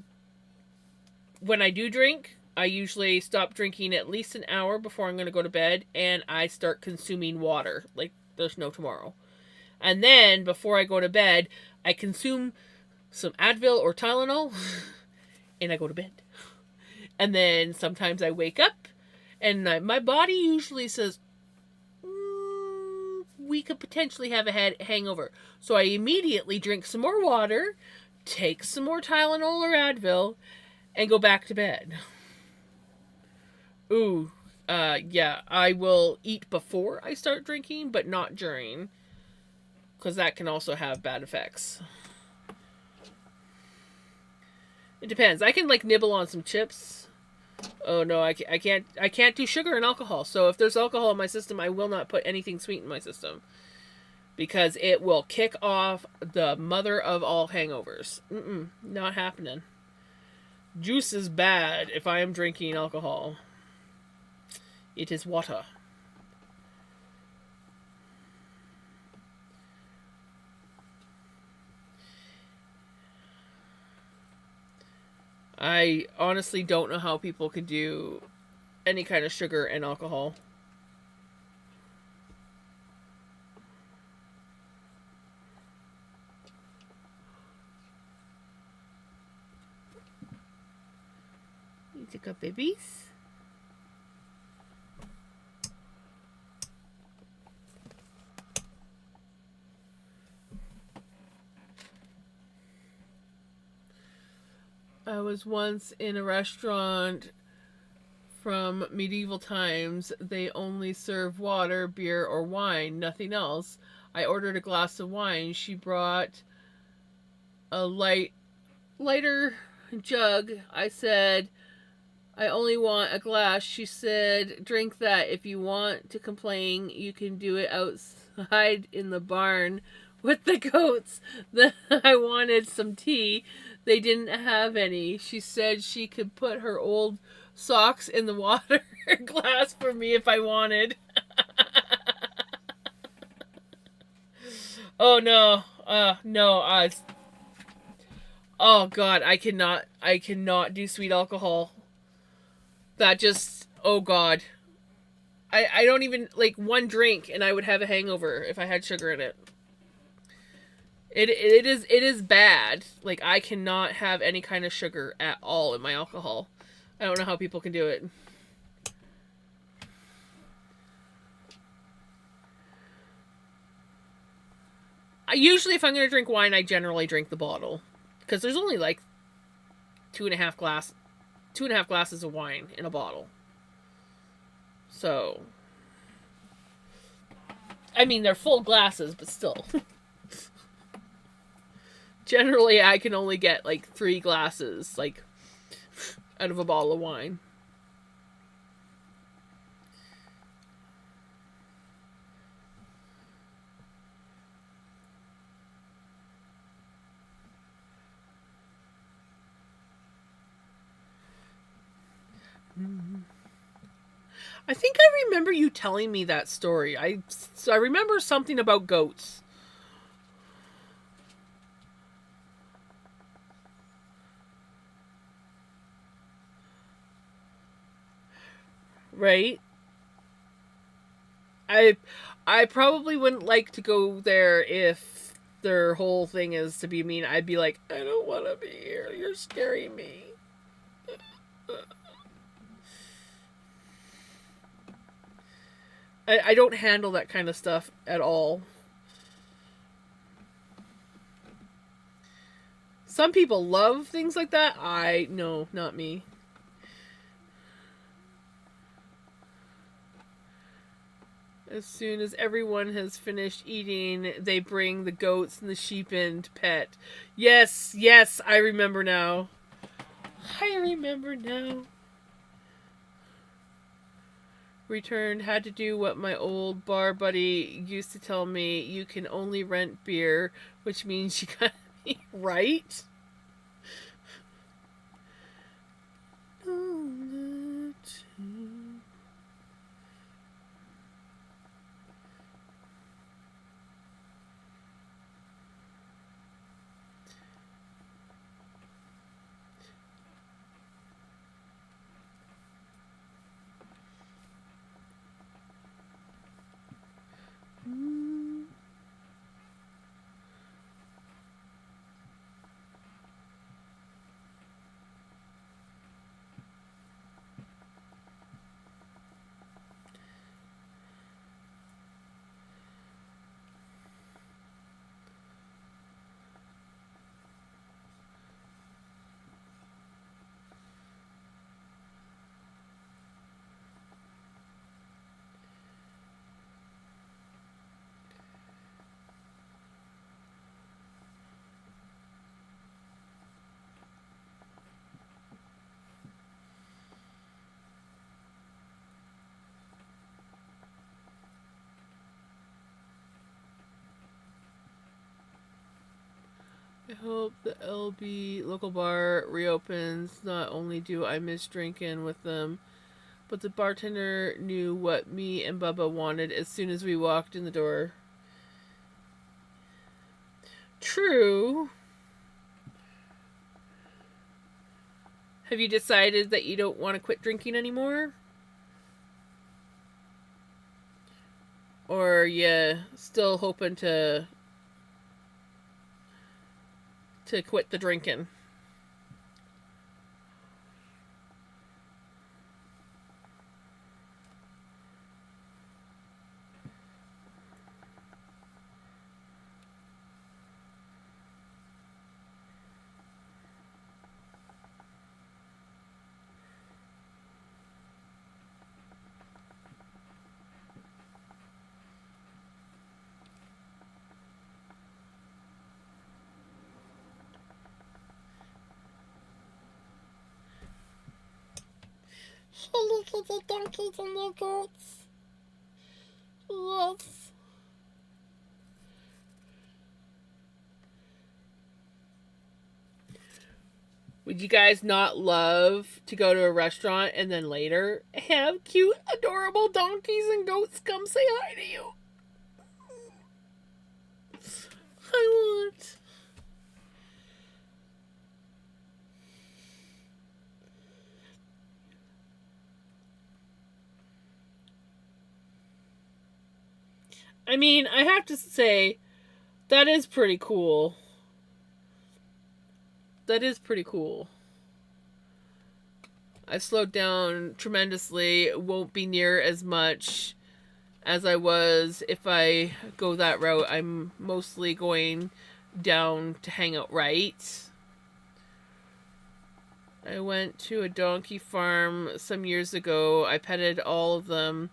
when I do drink, I usually stop drinking at least an hour before I'm going to go to bed, and I start consuming water like there's no tomorrow. And then, before I go to bed, I consume some Advil or Tylenol, and I go to bed. And then sometimes I wake up, and my body usually says, we could potentially have a hangover. So I immediately drink some more water, take some more Tylenol or Advil, and go back to bed. Ooh, yeah, I will eat before I start drinking, but not during, because that can also have bad effects. It depends. I can like nibble on some chips. Oh no, I can't do sugar and alcohol. So if there's alcohol in my system, I will not put anything sweet in my system, because it will kick off the mother of all hangovers. Not happening. Juice is bad if I am drinking alcohol. It is water. I honestly don't know how people could do any kind of sugar and alcohol. You took up babies. I was once in a restaurant from medieval times. They only serve water, beer, or wine, nothing else. I ordered a glass of wine. She brought a lighter jug. I said, I only want a glass. She said, drink that. If you want to complain, you can do it outside in the barn with the goats. Then I wanted some tea. They didn't have any. She said she could put her old socks in the water glass for me if I wanted. Oh no. No. Oh god, I cannot do sweet alcohol. That just, oh god. I don't even, like, one drink and I would have a hangover if I had sugar in it. It is bad. Like, I cannot have any kind of sugar at all in my alcohol. I don't know how people can do it. Usually if I'm going to drink wine, I generally drink the bottle. Because there's only like 2.5 glasses of wine in a bottle. So, I mean, they're full glasses, but still. Generally, I can only get like 3 glasses, like, out of a bottle of wine. I think I remember you telling me that story. I remember something about goats. Right? I I probably wouldn't like to go there if their whole thing is to be mean. I'd be like, I don't want to be here. You're scaring me. I don't handle that kind of stuff at all. Some people love things like that. No, not me. As soon as everyone has finished eating, they bring the goats and the sheep in to pet. Yes, yes, I remember now. I remember now. Returned, had to do what my old bar buddy used to tell me. You can only rent beer, which means you gotta be right. I hope the LB local bar reopens. Not only do I miss drinking with them, but the bartender knew what me and Bubba wanted as soon as we walked in the door. True. Have you decided that you don't want to quit drinking anymore? Or you still hoping to quit the drinking? Look at the donkeys and the goats. Yes. Would you guys not love to go to a restaurant and then later have cute, adorable donkeys and goats come say hi to you? I want. I mean, I have to say, that is pretty cool. That is pretty cool. I've slowed down tremendously. It won't be near as much as I was if I go that route. I'm mostly going down to hang out right. I went to a donkey farm some years ago. I petted all of them.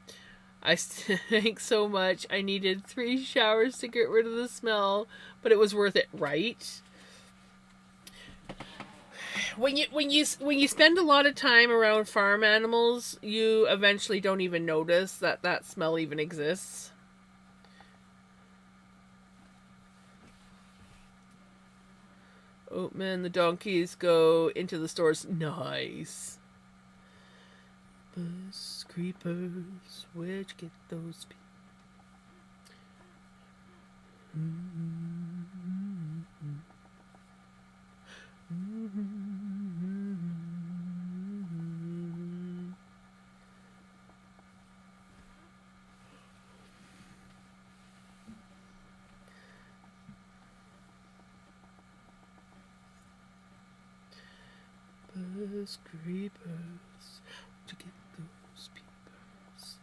I stank so much. I needed 3 showers to get rid of the smell, but it was worth it, right? When you spend a lot of time around farm animals, you eventually don't even notice that that smell even exists. Oh man, the donkeys go into the stores. Nice. Bus creepers, where'd you get those people? Bus creepers, where'd you get those peepers?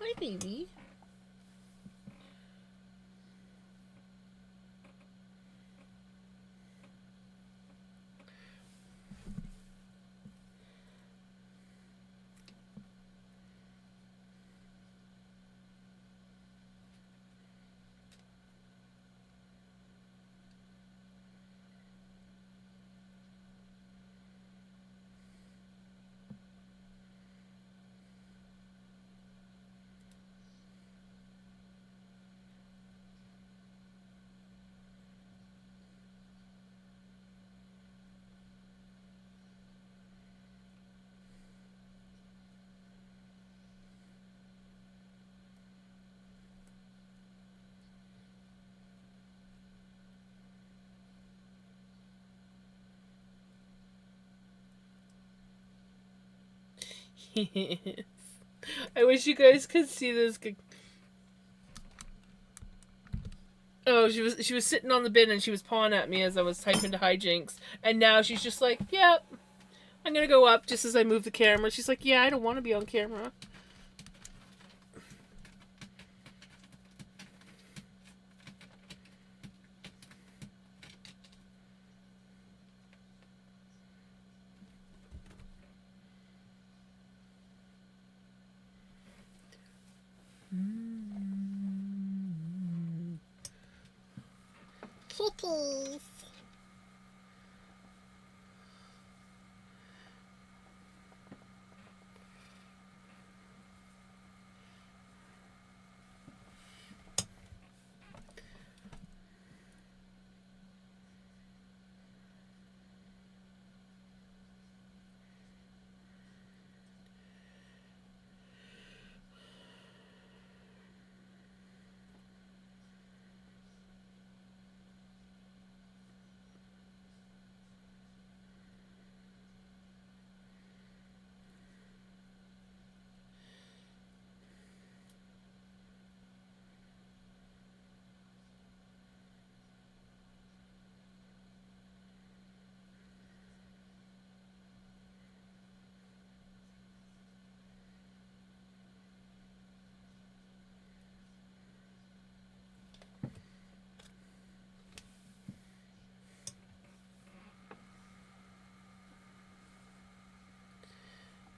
Hi, baby. I wish you guys could see this. Oh, she was sitting on the bin and she was pawing at me as I was typing to hijinks, and now she's just like, "Yep, I'm gonna go up." Just as I move the camera, she's like, "Yeah, I don't want to be on camera." Kitties.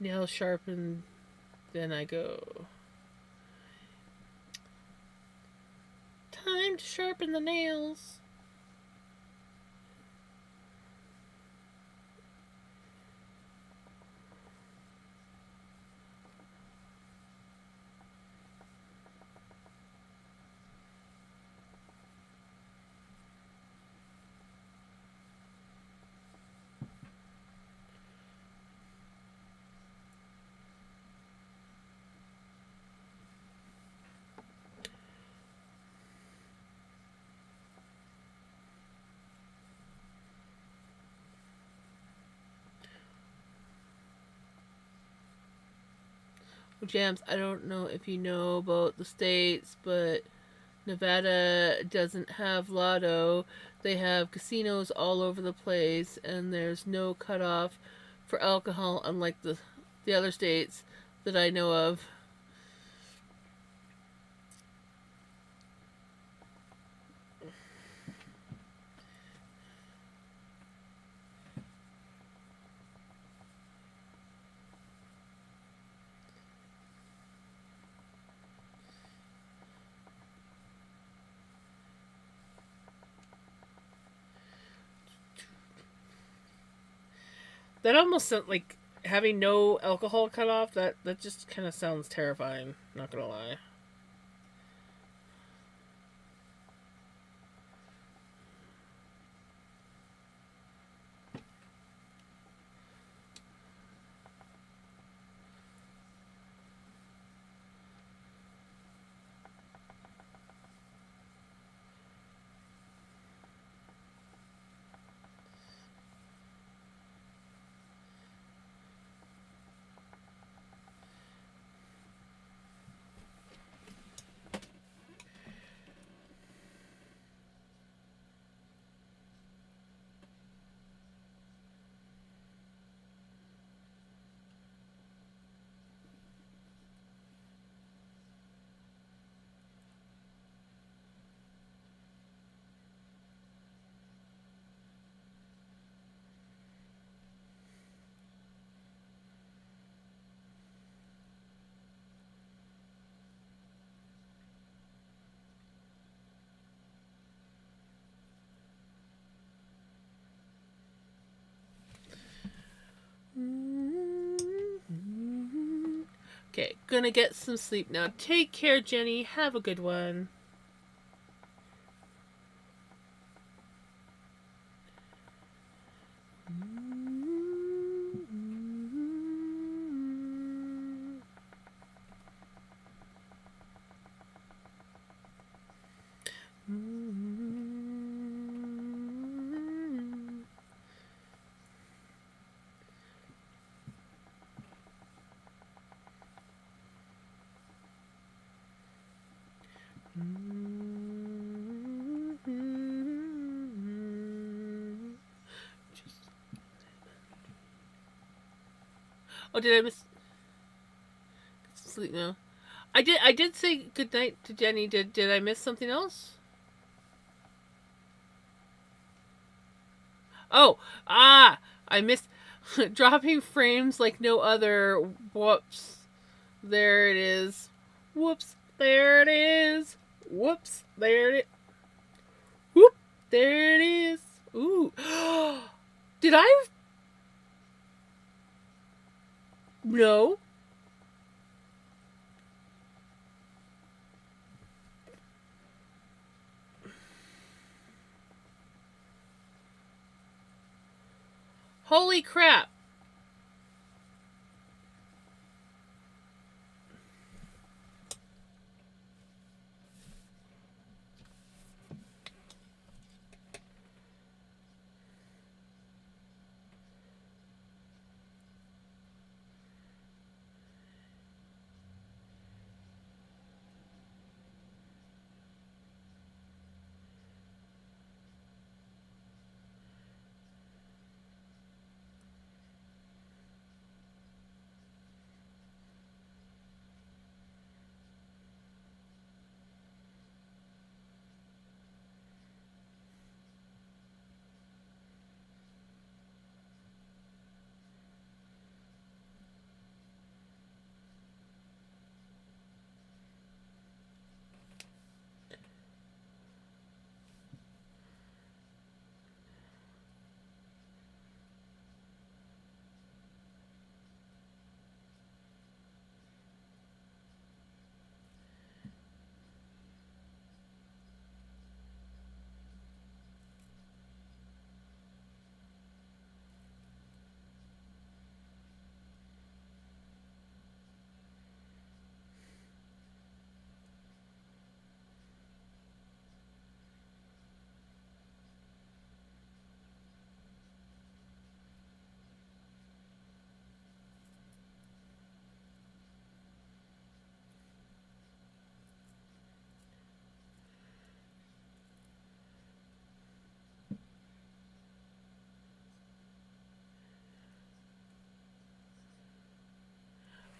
Nail sharpened, then I go. Time to sharpen the nails. Jams, I don't know if you know about the states, but Nevada doesn't have lotto. They have casinos all over the place, and there's no cutoff for alcohol, unlike the other states that I know of. That almost sounds like having no alcohol cutoff. That just kind of sounds terrifying. Not gonna lie. Okay, gonna get some sleep now. Take care, Jenny. Have a good one. Oh, did I miss sleep now? I did say good night to Jenny. Did I miss something else? Oh, I missed dropping frames like no other. Whoops. There it is. Whoops. There it is. Whoops. There it is. Whoop. There it is. Ooh. Did I? No. Holy crap.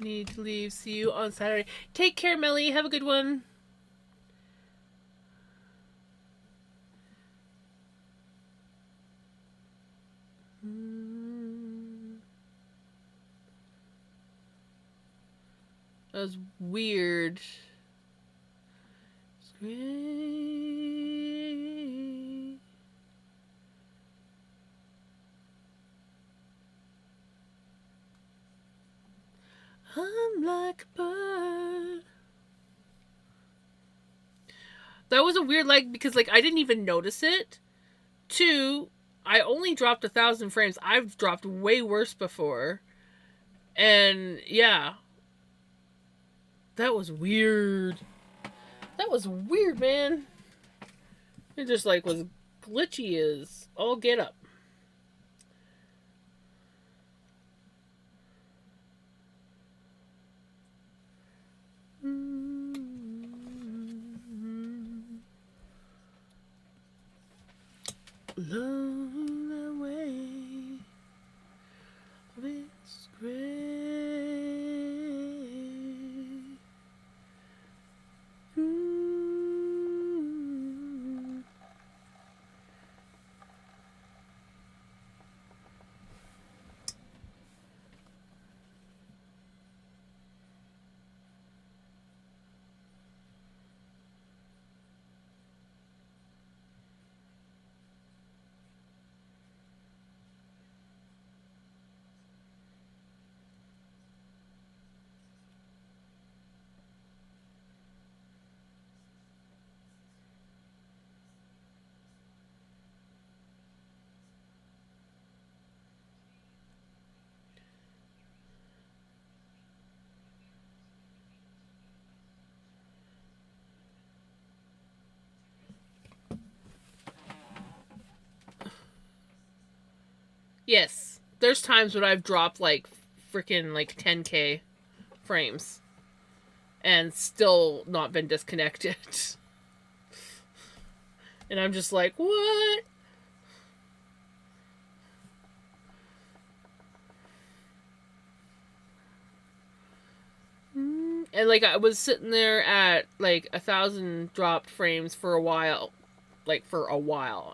Need to leave. See you on Saturday. Take care, Melly. Have a good one. That was weird. I'm like a bird. That was a weird because I didn't even notice it. Two, I only dropped 1,000 frames. I've dropped way worse before. And yeah. That was weird. That was weird, man. It just was glitchy as all get up. Blown away this great. Yes, there's times when I've dropped freaking 10K frames and still not been disconnected. And I'm just like, what? And I was sitting there at 1,000 dropped frames for a while.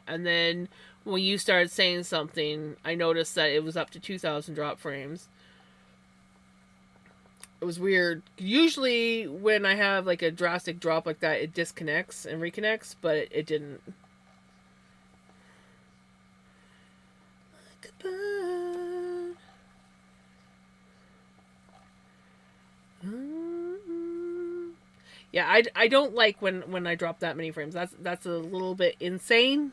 And then when you started saying something, I noticed that it was up to 2,000 drop frames. It was weird. Usually when I have a drastic drop like that, it disconnects and reconnects, but it didn't. Like a bird. Yeah, I don't like when I drop that many frames. That's a little bit insane.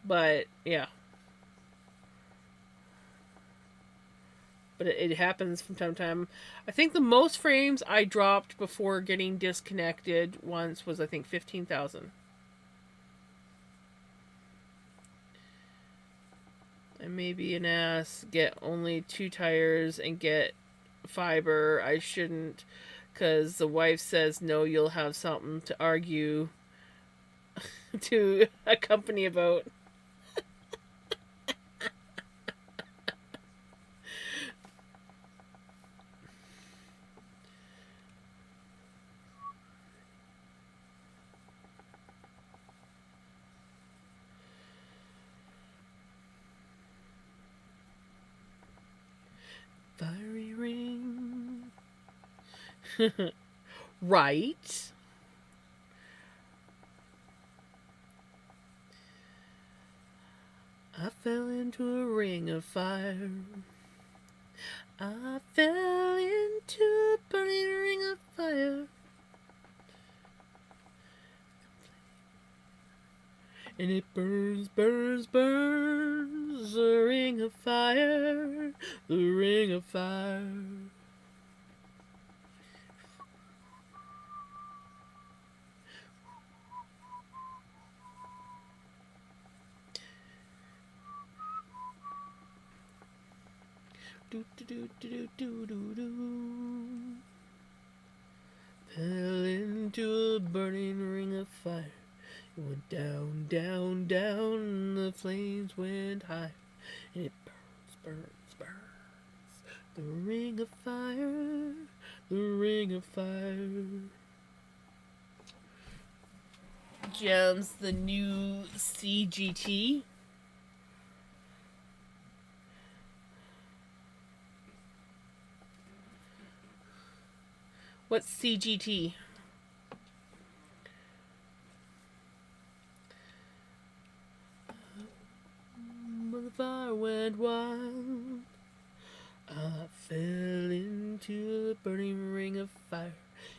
But yeah. But it happens from time to time. I think the most frames I dropped before getting disconnected once was, I think, 15,000. I may be an ass, get only 2 tires, and get fiber. I shouldn't, because the wife says no, you'll have something to argue to a company about. Fiery ring. Right. I fell into a ring of fire. I fell into a burning ring of fire. And it burns, burns, burns. The ring of fire. The ring of fire. Do do do do do do do. Fell into a burning ring of fire. It went down, down, down. The flames went high, and it burns, burns, burns. The ring of fire, the ring of fire. Gems, the new CGT. What's CGT? When the fire went wild, I fell into the burning ring of fire.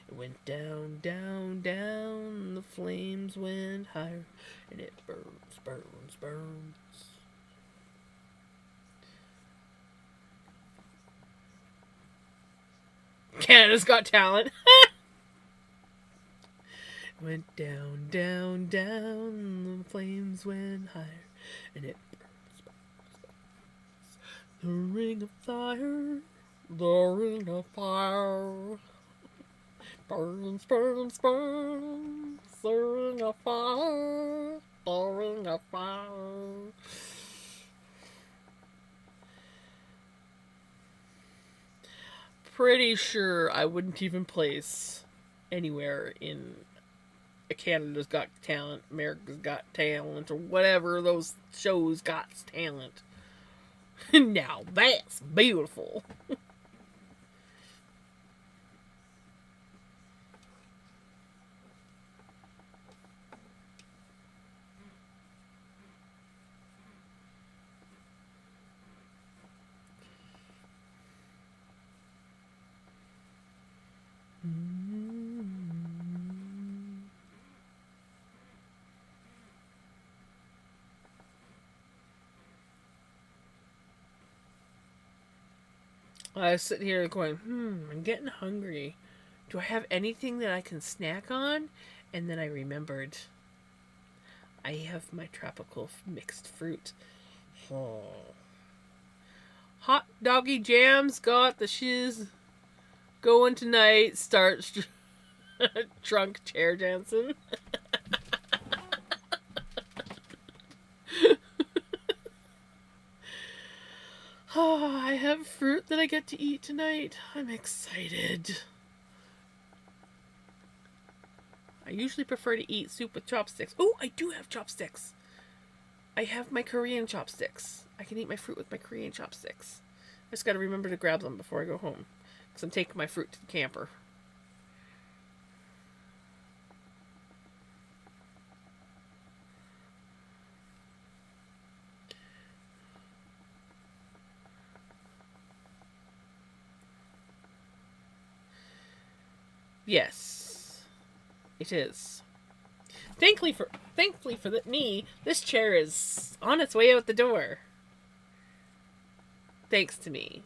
It went down, down, down, the flames went higher, and it burns, burns, burns. Canada's Got Talent. Went down, down, down, the flames went higher, and it burns, burns, burns. The ring of fire, the ring of fire. Burns, burns, burns, the ring of fire, the ring of fire. Pretty sure I wouldn't even place anywhere in Canada's Got Talent, America's Got Talent, or whatever those shows got talent. Now that's beautiful. I was sitting here going, I'm getting hungry. Do I have anything that I can snack on? And then I remembered I have my tropical mixed fruit. Oh. Hot doggy jams got the shiz going tonight. Start drunk chair dancing. Oh, I have fruit that I get to eat tonight. I'm excited. I usually prefer to eat soup with chopsticks. Oh, I do have chopsticks. I have my Korean chopsticks. I can eat my fruit with my Korean chopsticks. I just got to remember to grab them before I go home. Because I'm taking my fruit to the camper. Yes, it is. Thankfully for me, this chair is on its way out the door. Thanks to me.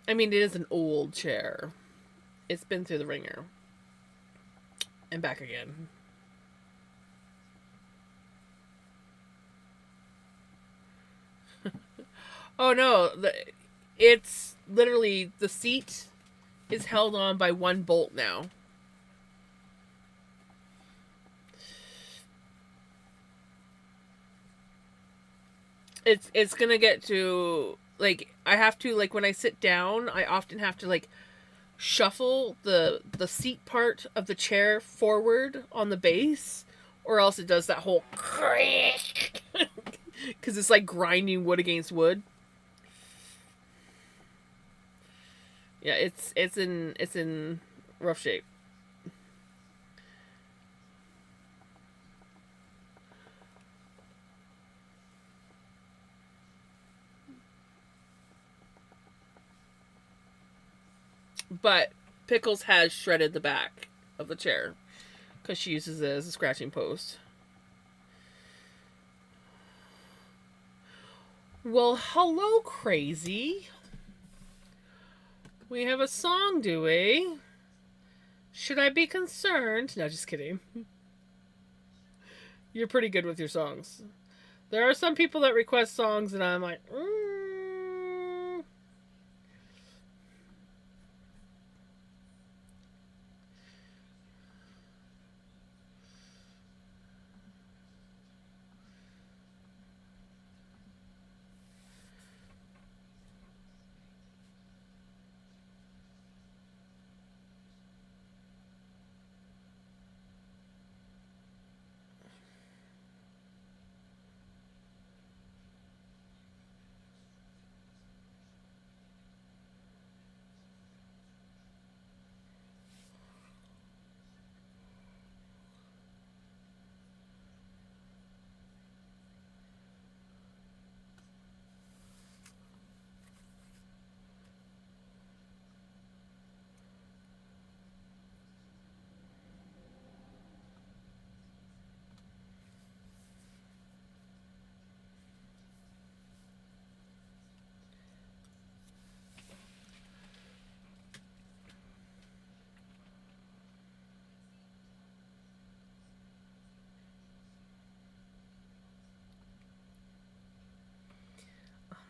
I mean, it is an old chair. It's been through the ringer. And back again. Oh no, it's literally the seat is held on by one bolt now. It's gonna get to, like, I have to, like, when I sit down, I often have to, like, shuffle the seat part of the chair forward on the base, or else it does that whole creak because it's like grinding wood against wood. Yeah, it's in rough shape. But Pickles has shredded the back of the chair because she uses it as a scratching post. Well, hello, crazy. We have a song, do we? Should I be concerned? No, just kidding. You're pretty good with your songs. There are some people that request songs, and I'm like, I'm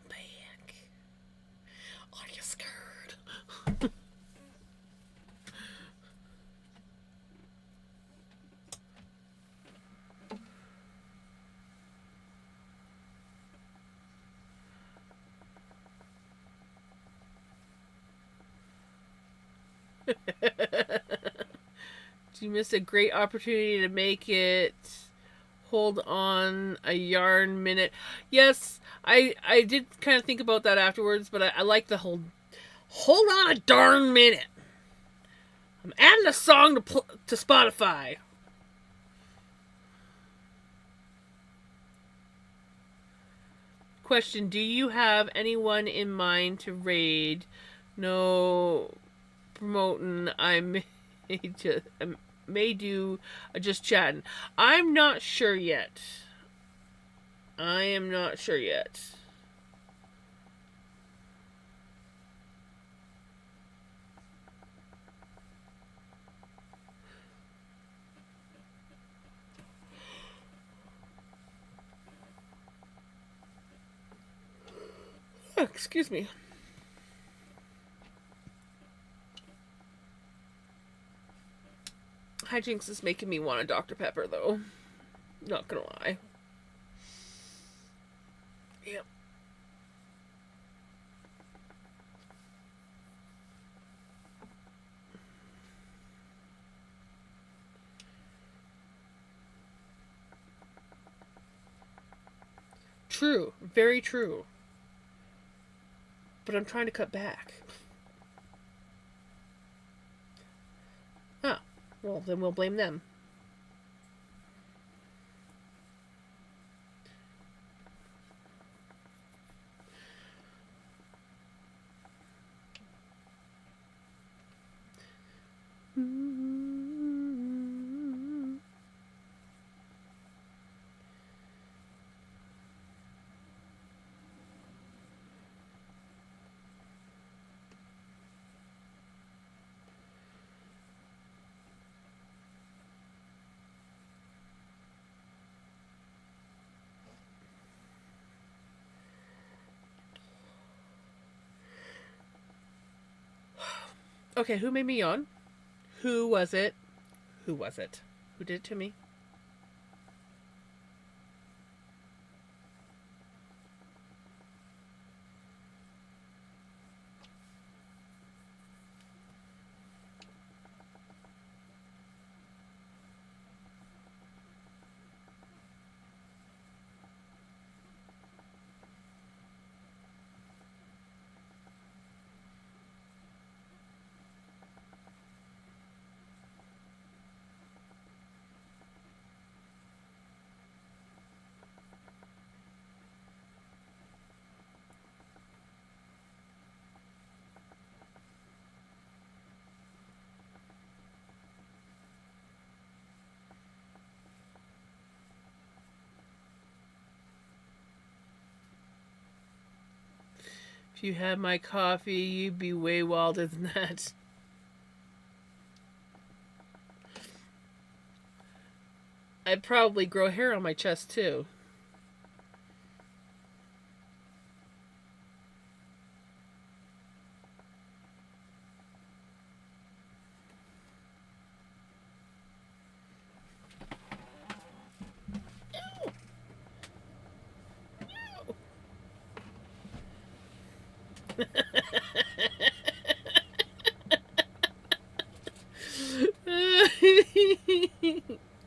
back. Are you scared? You missed a great opportunity to make it hold on a yarn minute. Yes, I did kind of think about that afterwards, but I like the whole hold on a darn minute. I'm adding a song to Spotify. Question: do you have anyone in mind to raid? No promoting. May do just chatting. I'm not sure yet. I am not sure yet. Oh, excuse me. Hijinks is making me want a Dr. Pepper, though. Not gonna lie. Yep. True. Very true. But I'm trying to cut back. Ah. Well, then we'll blame them. Okay, who made me yawn? Who was it? Who was it? Who did it to me? If you had my coffee, you'd be way wilder than that. I'd probably grow hair on my chest too.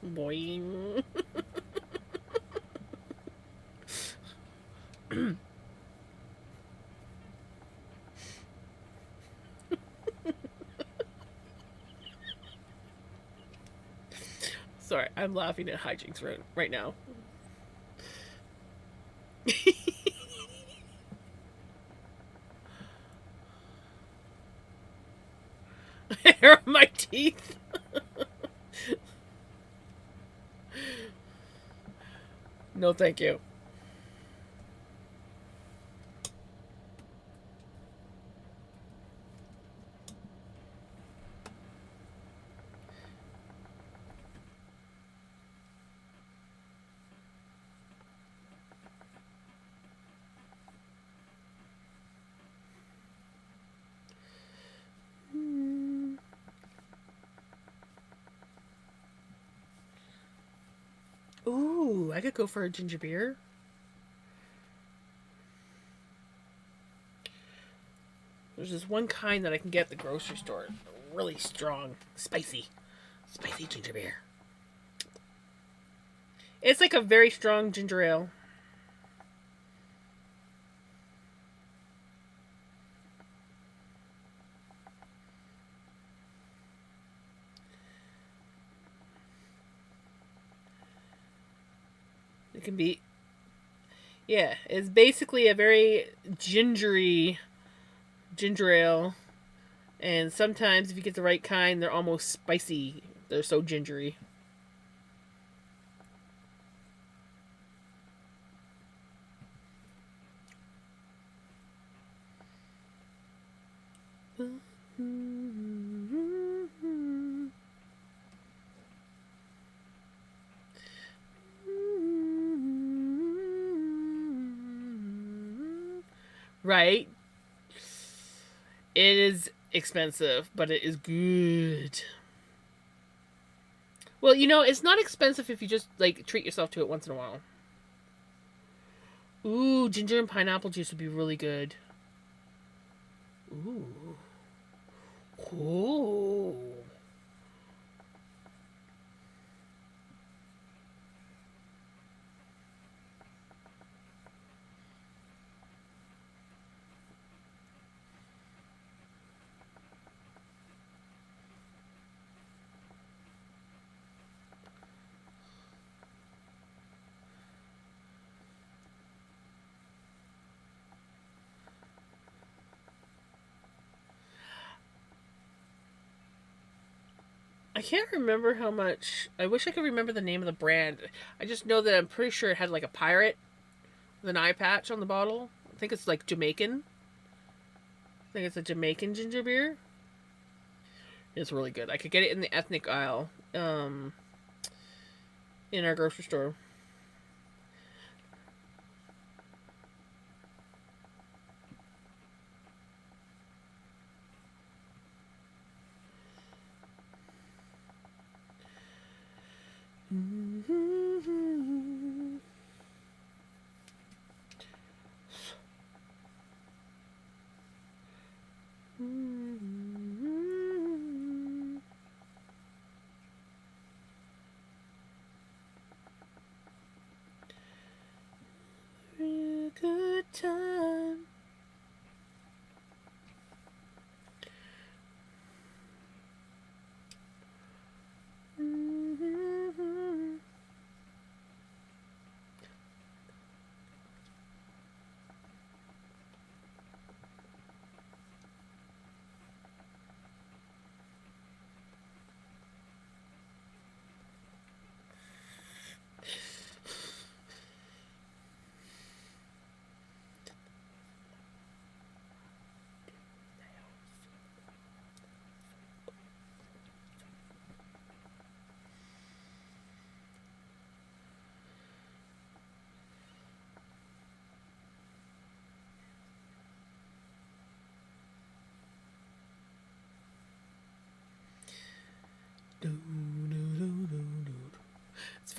Boing. Sorry, I'm laughing at hijinks right now. Hair on my teeth. No, thank you. Ooh, I could go for a ginger beer. There's this one kind that I can get at the grocery store. Really strong, spicy ginger beer. It's like a very strong ginger ale. It can be, yeah, it's basically a very gingery ginger ale. And sometimes, if you get the right kind, they're almost spicy. They're so gingery. Right? It is expensive, but it is good. Well, you know, it's not expensive if you just like treat yourself to it once in a while. Ooh, ginger and pineapple juice would be really good. Ooh. Ooh. I can't remember how much. I wish I could remember the name of the brand. I just know that I'm pretty sure it had like a pirate with an eye patch on the bottle. I think it's like Jamaican. I think it's a Jamaican ginger beer. It's really good. I could get it in the ethnic aisle in our grocery store. Good time.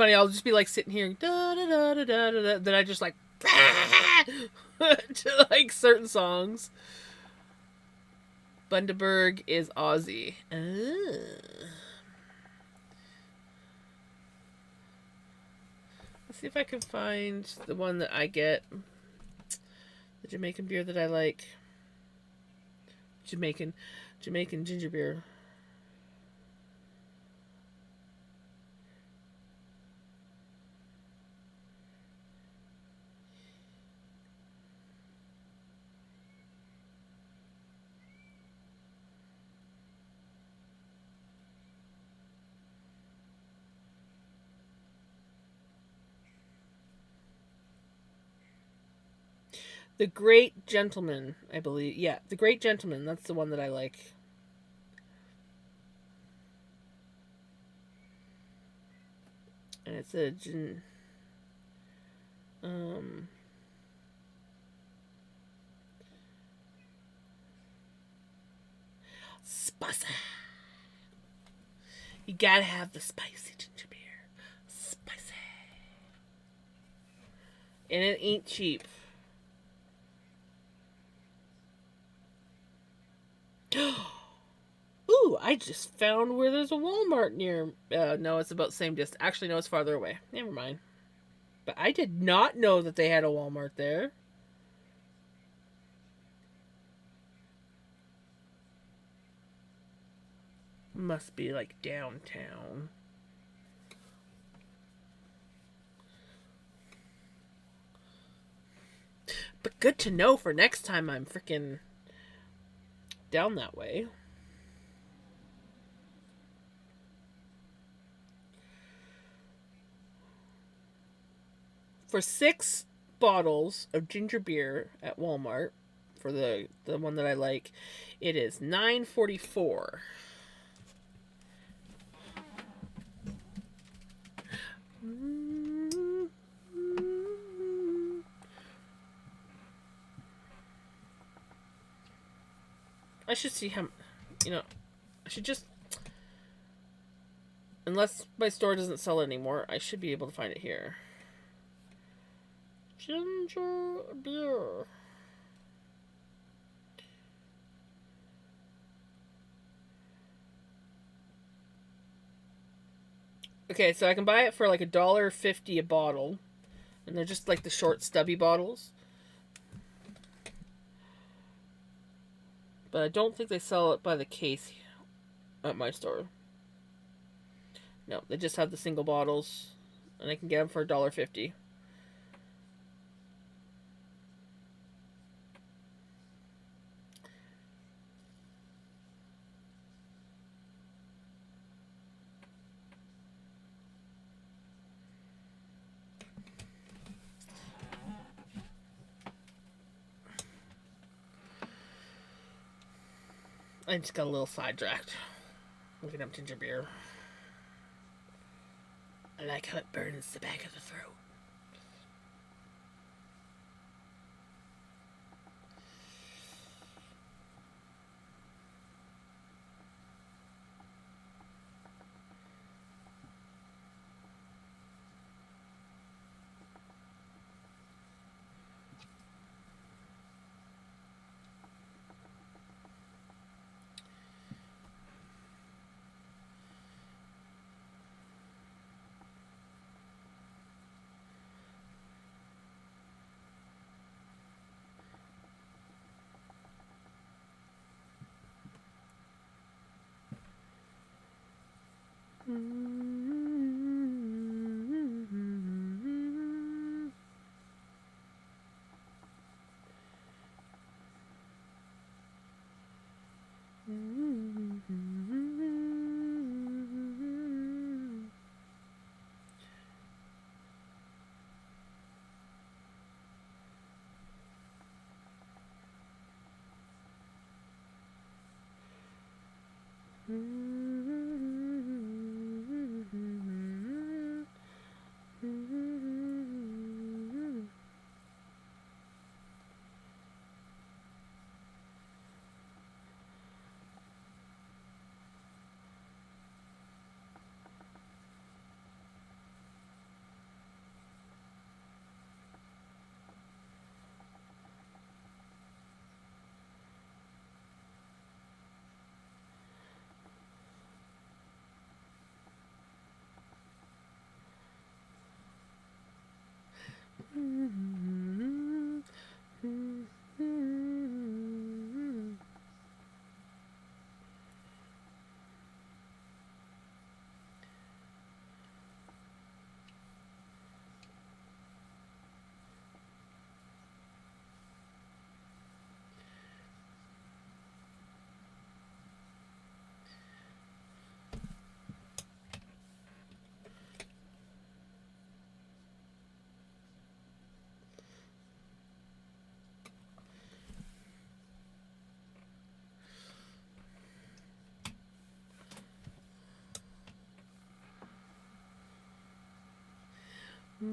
funny. I'll just be like sitting here, da da da da da da. Then I just like to like certain songs. Bundaberg is Aussie. Let's see if I can find the one that I get. The Jamaican beer that I like. Jamaican ginger beer. The Great Gentleman, I believe. Yeah, The Great Gentleman. That's the one that I like. And it's a spicy. You gotta have the spicy ginger beer. Spicy. And it ain't cheap. Ooh, I just found where there's a Walmart near. No, it's about the same distance. Actually, no, it's farther away. Never mind. But I did not know that they had a Walmart there. Must be like downtown. But good to know for next time I'm freaking down that way. For 6 bottles of ginger beer at Walmart, for the one that I like, it is $9.44. I should see how, I should just, unless my store doesn't sell it anymore, I should be able to find it here. Ginger beer. Okay, so I can buy it for like $1.50 a bottle. And they're just like the short, stubby bottles. But I don't think they sell it by the case at my store. No, they just have the single bottles. And I can get them for $1.50. I just got a little sidetracked. Looking up ginger beer. I like how it burns the back of the throat. Me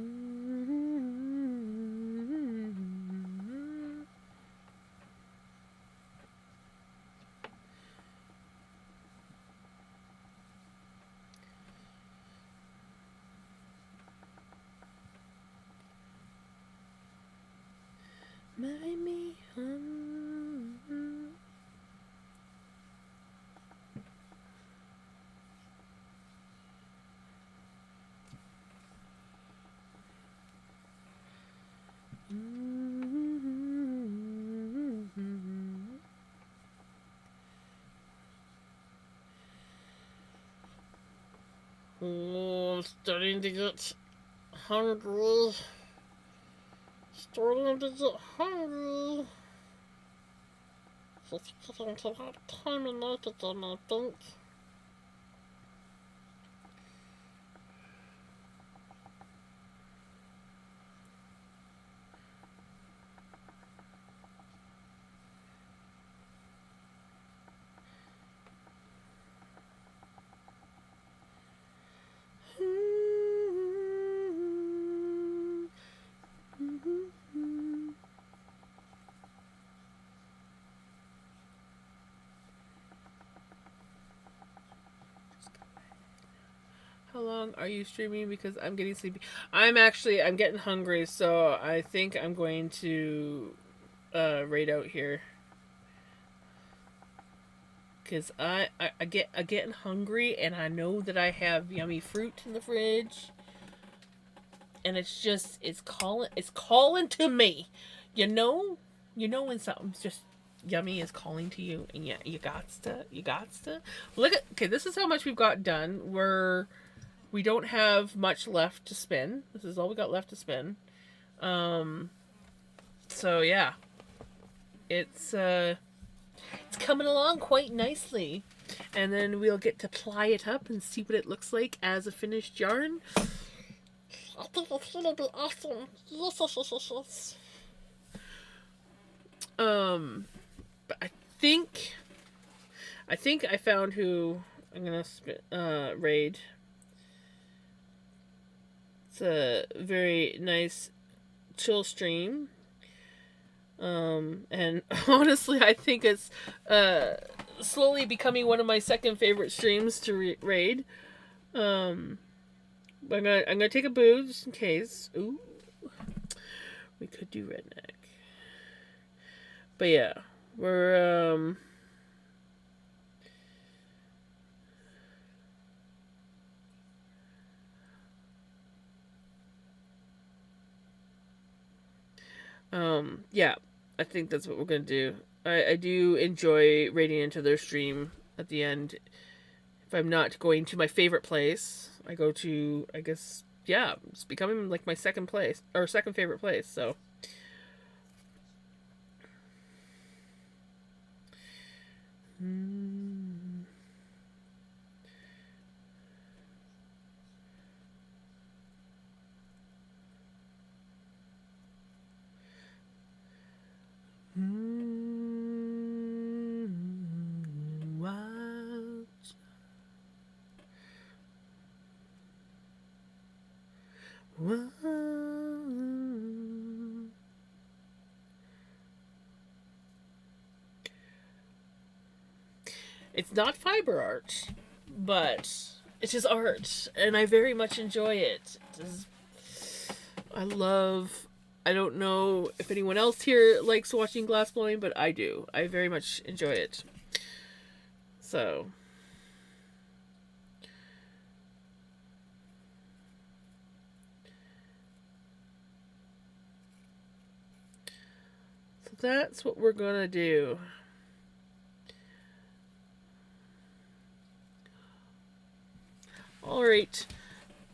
Oh, I'm starting to get hungry. Starting to get hungry. Just getting to that time of night again, I think. How long are you streaming? Because I'm getting sleepy. I'm getting hungry, so I think I'm going to raid out here. Because I getting hungry, and I know that I have yummy fruit in the fridge. And it's calling to me. You know when something's just yummy is calling to you, and yeah, you got to look at. Okay, this is how much we've got done. We don't have much left to spin. This is all we got left to spin. So yeah, it's coming along quite nicely, and then we'll get to ply it up and see what it looks like as a finished yarn. I think it's gonna be awesome. Yes. But I think I found who I'm gonna raid. It's a very nice chill stream. And honestly, I think it's slowly becoming one of my second favorite streams to raid. I'm gonna take a boo just in case. Ooh, we could do redneck, but yeah, we're yeah, I think that's what we're gonna do. I do enjoy raiding into their stream at the end. If I'm not going to my favorite place, I go to, I guess, yeah, it's becoming like my second place or second favorite place. So. It's not fiber art, but it is art, and I very much enjoy it. I love. I don't know if anyone else here likes watching glass blowing, but I do. I very much enjoy it. So. So that's what we're gonna do. Alright.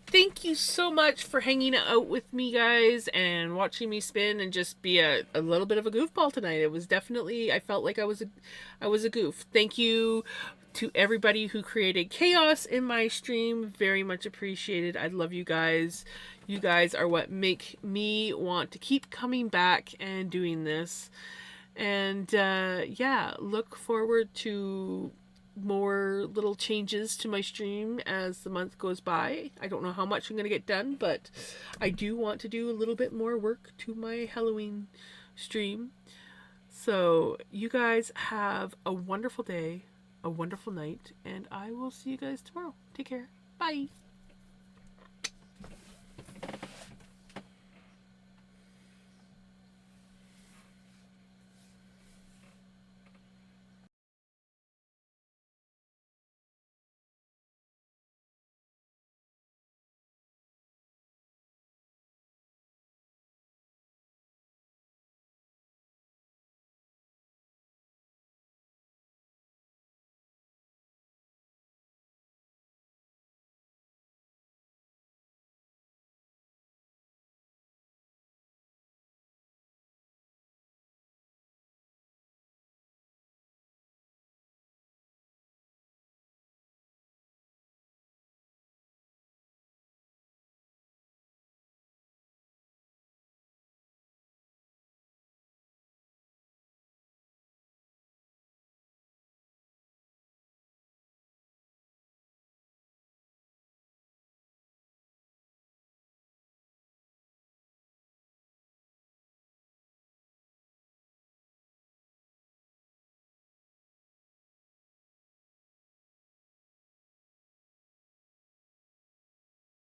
Thank you so much for hanging out with me, guys, and watching me spin and just be a little bit of a goofball tonight. It was definitely, I felt like I was a goof. Thank you to everybody who created chaos in my stream. Very much appreciated. I love you guys. You guys are what make me want to keep coming back and doing this. And yeah, look forward to more little changes to my stream as the month goes by. I don't know how much I'm going to get done, but I do want to do a little bit more work to my Halloween stream. So you guys have a wonderful day, a wonderful night, and I will see you guys tomorrow. Take care. Bye.